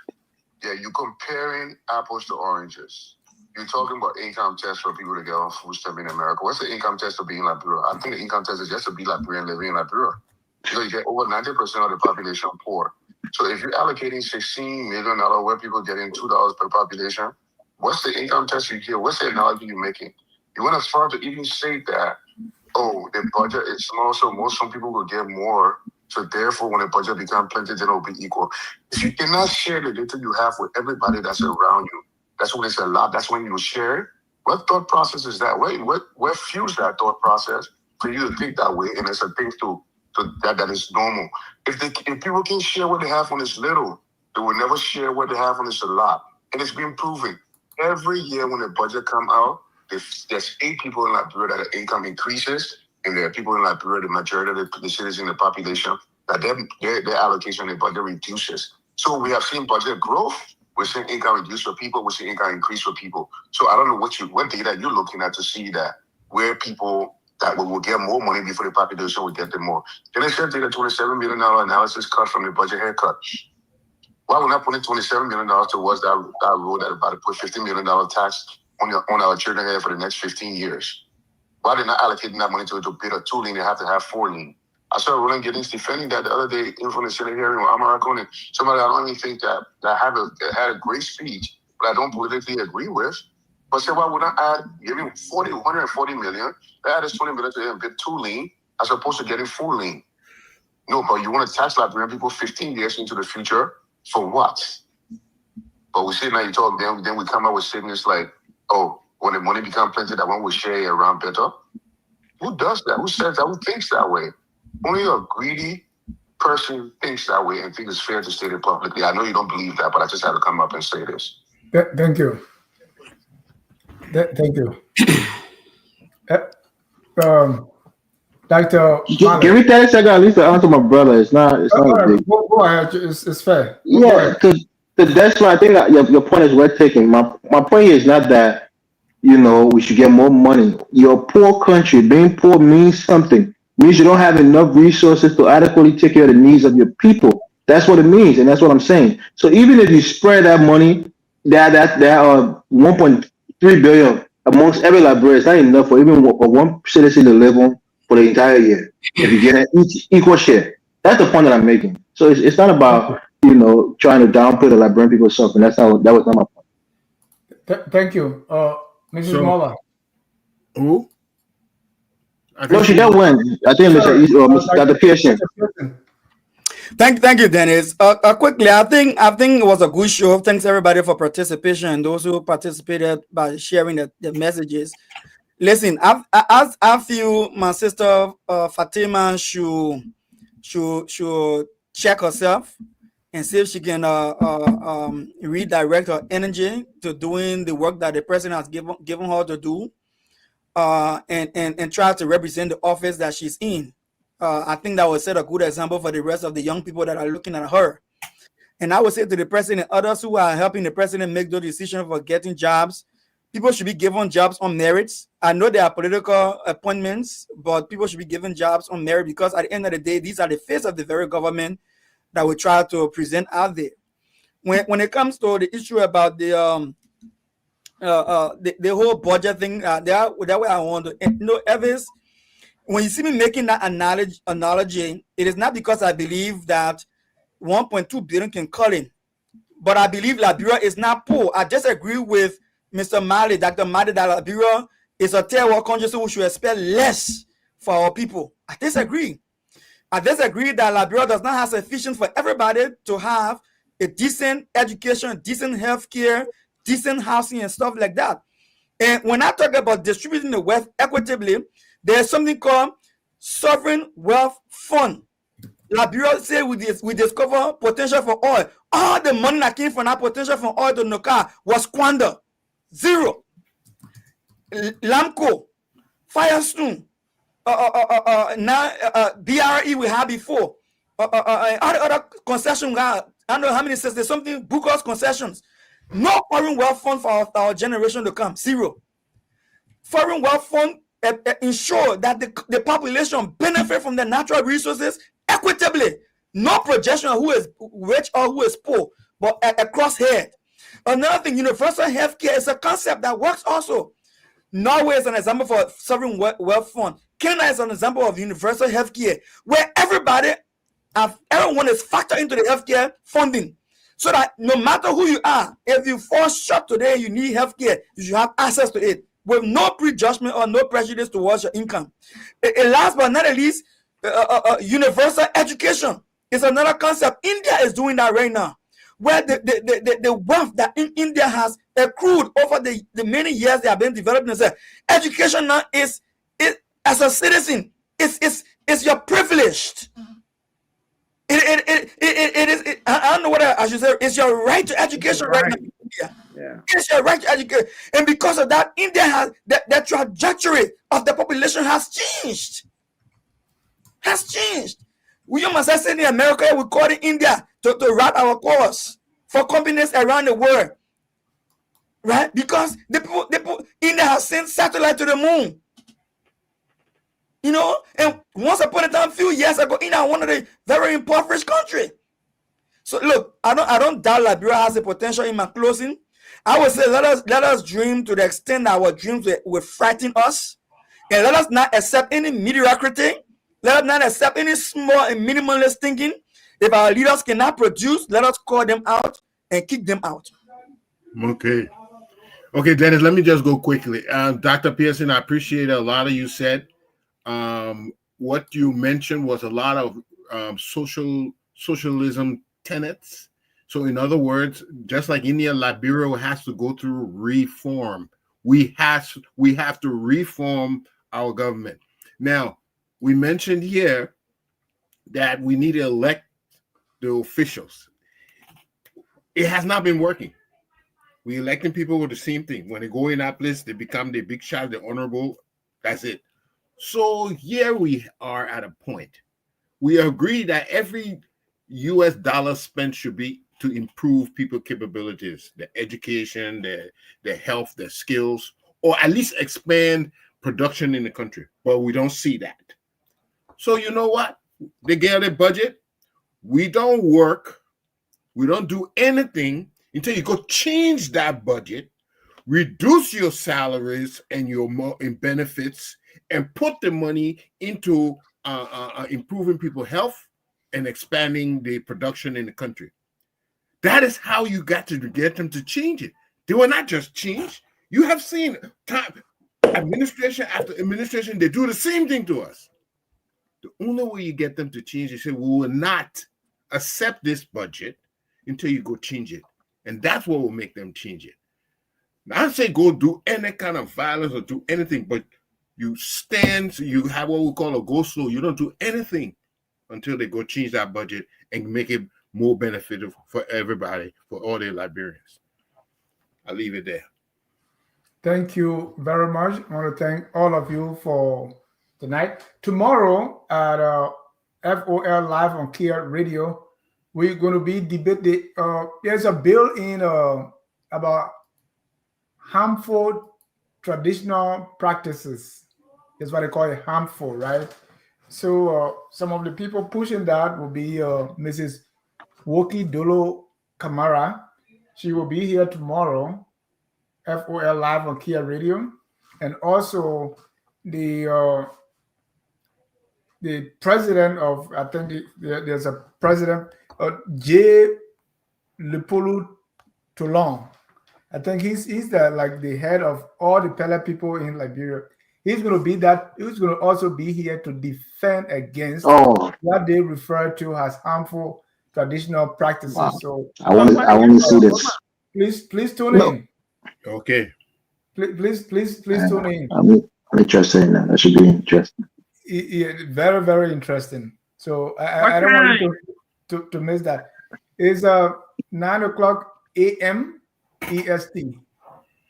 Yeah, you're comparing apples to oranges. You're talking about income test for people to get on food stamp in America. What's the income test of being Liberia? I think the income test is just to be Liberian living in Liberia. You get over 90% of the population poor. So if you're allocating $16 million where people getting $2 per population, what's the income test you get? What's the analogy you're making? You went as far to even say that, oh, the budget is small, so some people will get more. So therefore, when the budget becomes plenty, then it'll be equal. If you cannot share the data you have with everybody that's around you, that's when it's a lot. That's when you share it. What thought process is that? What fuels that thought process for you to think that way? And it's a thing to that is normal. If people can share what they have when it's little, they will never share what they have when it's a lot. And it's been proven. Every year when the budget come out, there's 8 people in Liberia that their income increases, and there are people in Liberia, the majority of the citizens in the population, that their allocation in the budget reduces. So we have seen budget growth, we're seeing income reduce for people, we're seeing income increase for people. So I don't know what data you're looking at to see that where people that will get more money before the population will get them more. Then they said take a $27 million analysis cut from the budget haircut. Why would not put in $27 million towards that road that about to put $50 million tax on our children here for the next 15 years? Why did not allocating that money to build a 2 lane? They have to have 4 lane. I saw Roland Giddings defending that the other day in front of the Senate hearing with Amara Conan. Somebody I don't even think that had a great speech, but I don't politically agree with. But say, why would I give him 140 million? They add this 20 million to him, get 2 lane, as opposed to getting 4 lane. No, but you want to tax Liberian people 15 years into the future for what? But we say now you talk, then we come up with statements like, oh, when the money becomes plenty, that one will share around better. Who does that? Who says that? Who thinks that way? Only a greedy person thinks that way and thinks it's fair to state it publicly. I know you don't believe that, but I just had to come up and say this. Thank you. Thank you. Dr. Give me 30 seconds at least to answer my brother. It's not a big. Go ahead. It's fair. Yeah, because that's why I think that your point is worth taking. My point here is not that, we should get more money. You're a poor country. Being poor means something. Means you don't have enough resources to adequately take care of the needs of your people. That's what it means, and that's what I'm saying. So even if you spread that money, that 1.3 billion amongst every Liberian, it's not enough for even one citizen to live on for the entire year. If you get an equal share, that's the point that I'm making. So it's not about trying to downplay the Liberian people's suffering. That was not my point. Thank you, Mrs. Mola. Who? No, she got one. I think Dr. Pearson. Thank you, Dennis. Quickly, I think it was a good show. Thanks everybody for participation and those who participated by sharing the messages. Listen, I feel my sister Fatima should check herself and see if she can redirect her energy to doing the work that the president has given her to do, and try to represent the office that she's in. I think that would set a good example for the rest of the young people that are looking at her. And I would say to the president, others who are helping the president make those decisions for getting jobs, people should be given jobs on merits. I know there are political appointments, but people should be given jobs on merit, because at the end of the day, these are the face of the very government that we try to present out there. When it comes to the issue about the whole budget thing, that way I want to, Evans, when you see me making that analogy, it is not because I believe that 1.2 billion can cut in, but I believe Liberia is not poor. I disagree with Mr. Mali, Dr. Mali, that Liberia is a third world country, so we should expect less for our people. I disagree that Liberia does not have sufficient for everybody to have a decent education, decent health care, decent housing, and stuff like that. And when I talk about distributing the wealth equitably, there's something called sovereign wealth fund. Liberia say we discover potential for oil. All the money that came from that potential from oil to Noka was squandered. Zero. Lamco, Firestone, now BRE we had before. Other concession we had, I don't know how many says there's something, Bukos concessions. No foreign wealth fund for our generation to come. Zero. Foreign wealth fund ensure that the population benefit from the natural resources equitably. No projection of who is rich or who is poor, but across head. Another thing, universal healthcare is a concept that works also. Norway is an example for sovereign wealth fund. Kenya is an example of universal healthcare, where everyone is factored into the healthcare funding. So that no matter who you are, if you fall short today, you need healthcare, you should have access to it with no prejudgment or no prejudice towards your income. And last but not least, universal education is another concept. India is doing that right now, where the wealth that India has accrued over the many years they have been developing themselves. Education now is as a citizen, it's your privilege. It is. I don't know what I should say. It's your right to education right now in India. Yeah. It's your right to educate, and because of that, India has the trajectory of the population has changed. We must have said in America, we call it India to route our course for companies around the world, right? Because the people India has sent satellite to the moon. You know, and once upon a time, a few years ago, India was one of the very impoverished countries. So look, I don't doubt Liberia has the potential. In my closing, I would say let us dream to the extent that our dreams will frighten us, and let us not accept any mediocrity. Let us not accept any small and minimalist thinking. If our leaders cannot produce, let us call them out and kick them out. Okay, Dennis. Let me just go quickly. Dr. Pearson, I appreciate a lot of you said. What you mentioned was a lot of socialism tenets. So in other words, just like India, Liberia has to go through reform. We have to reform our government. Now, we mentioned here that we need to elect the officials. It has not been working. We electing people with the same thing. When they go in that place, they become the big shot, the honorable. That's it. So here we are at a point. We agree that every US dollar spent should be to improve people's capabilities, the education, the health, the skills, or at least expand production in the country. But we don't see that. So you know what? They get a budget. We don't work. We don't do anything until you go change that budget, reduce your salaries and your benefits, and put the money into improving people's health and expanding the production in the country. That is how you got to get them to change it. They will not just change. You have seen administration after administration, they do the same thing to us. The only way you get them to change is say, we will not accept this budget until you go change it. And that's what will make them change it. Now, I say go do any kind of violence or do anything, but you stand, you have what we call a go slow. You don't do anything until they go change that budget and make it more beneficial for everybody, for all the Liberians. I'll leave it there. Thank you very much. I want to thank all of you for tonight. Tomorrow at FOL Live on Kia Radio, we're going to be debating. There's a bill in about harmful traditional practices. Is what they call it, harmful, right? So some of the people pushing that will be Mrs. Woki Dolo Kamara. She will be here tomorrow, FOL Live on Kia Radio, and also the president of, I think there's a president, J. Lupulu Toulon. I think he's the head of all the Pele people in Liberia. He's going to be that. He's going to also be here to defend against what they refer to as harmful traditional practices. Wow. So I want to see this. Please tune in. Okay. Please tune in. I'm interested in that. That should be interesting. Yeah, very, very interesting. So I don't want you to miss that. It's 9 o'clock a.m. EST.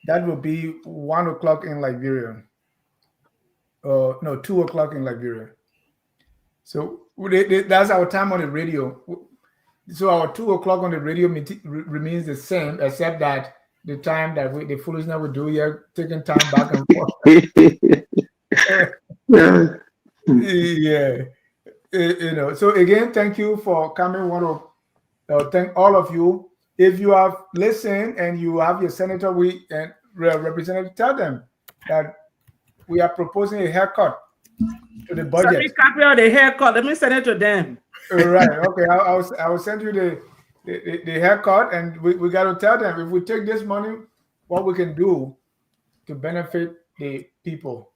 That will be 1 o'clock in Liberia. No, 2 o'clock in Liberia. So that's our time on the radio. So our 2 o'clock on the radio remains the same, except that the time that the foolishness we do here, taking time back and forth. Yeah. So again, thank you for coming. I want to thank all of you. If you have listened and you have your senator and representative, tell them that we are proposing a haircut to the budget. Send me copy of the haircut. Let me send it to them. Right. Okay. I will send you the haircut, and we got to tell them if we take this money, what we can do to benefit the people.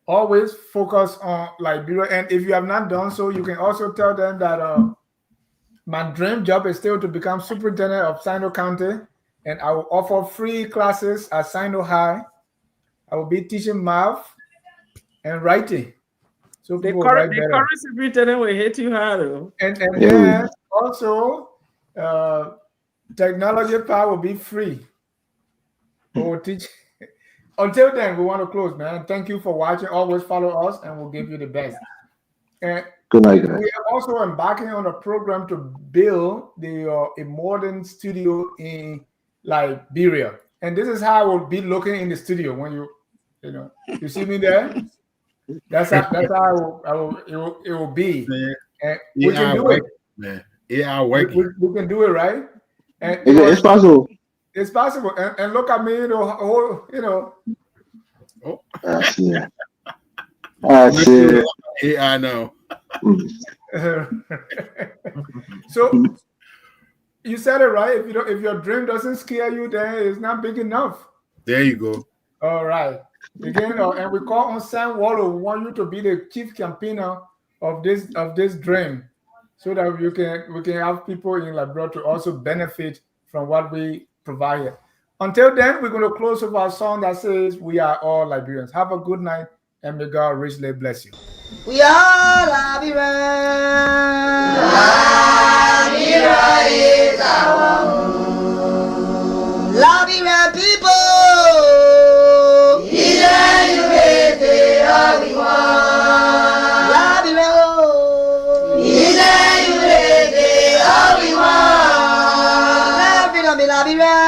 Always focus on Liberia, and if you have not done so, you can also tell them that my dream job is still to become superintendent of Sino County, and I will offer free classes at Sino High. I will be teaching math and writing. So the current superintendent will hit you hard. And then also, technology part will be free. We will teach. Until then, we want to close, man. Thank you for watching. Always follow us, and we'll give you the best. And good night, guys. We are also embarking on a program to build a modern studio in Liberia. And this is how I will be looking in the studio when you see me there. That's how it will be. And we can do it. Man. Yeah, working. We can do it, right? And it's possible. It's possible. And look at me, Oh. I see. I see. Yeah, I know. So you said it right. If your dream doesn't scare you, then it's not big enough. There you go. All right. Again, and we call on Sam Wallow. We want you to be the chief campaigner of this dream, so that we can have people in Liberia to also benefit from what we provide here. Until then, we're going to close with our song that says, "We are all Liberians." Have a good night, and may God richly bless you. We are Liberians. Liberia is our home. Liberian people. Liberia.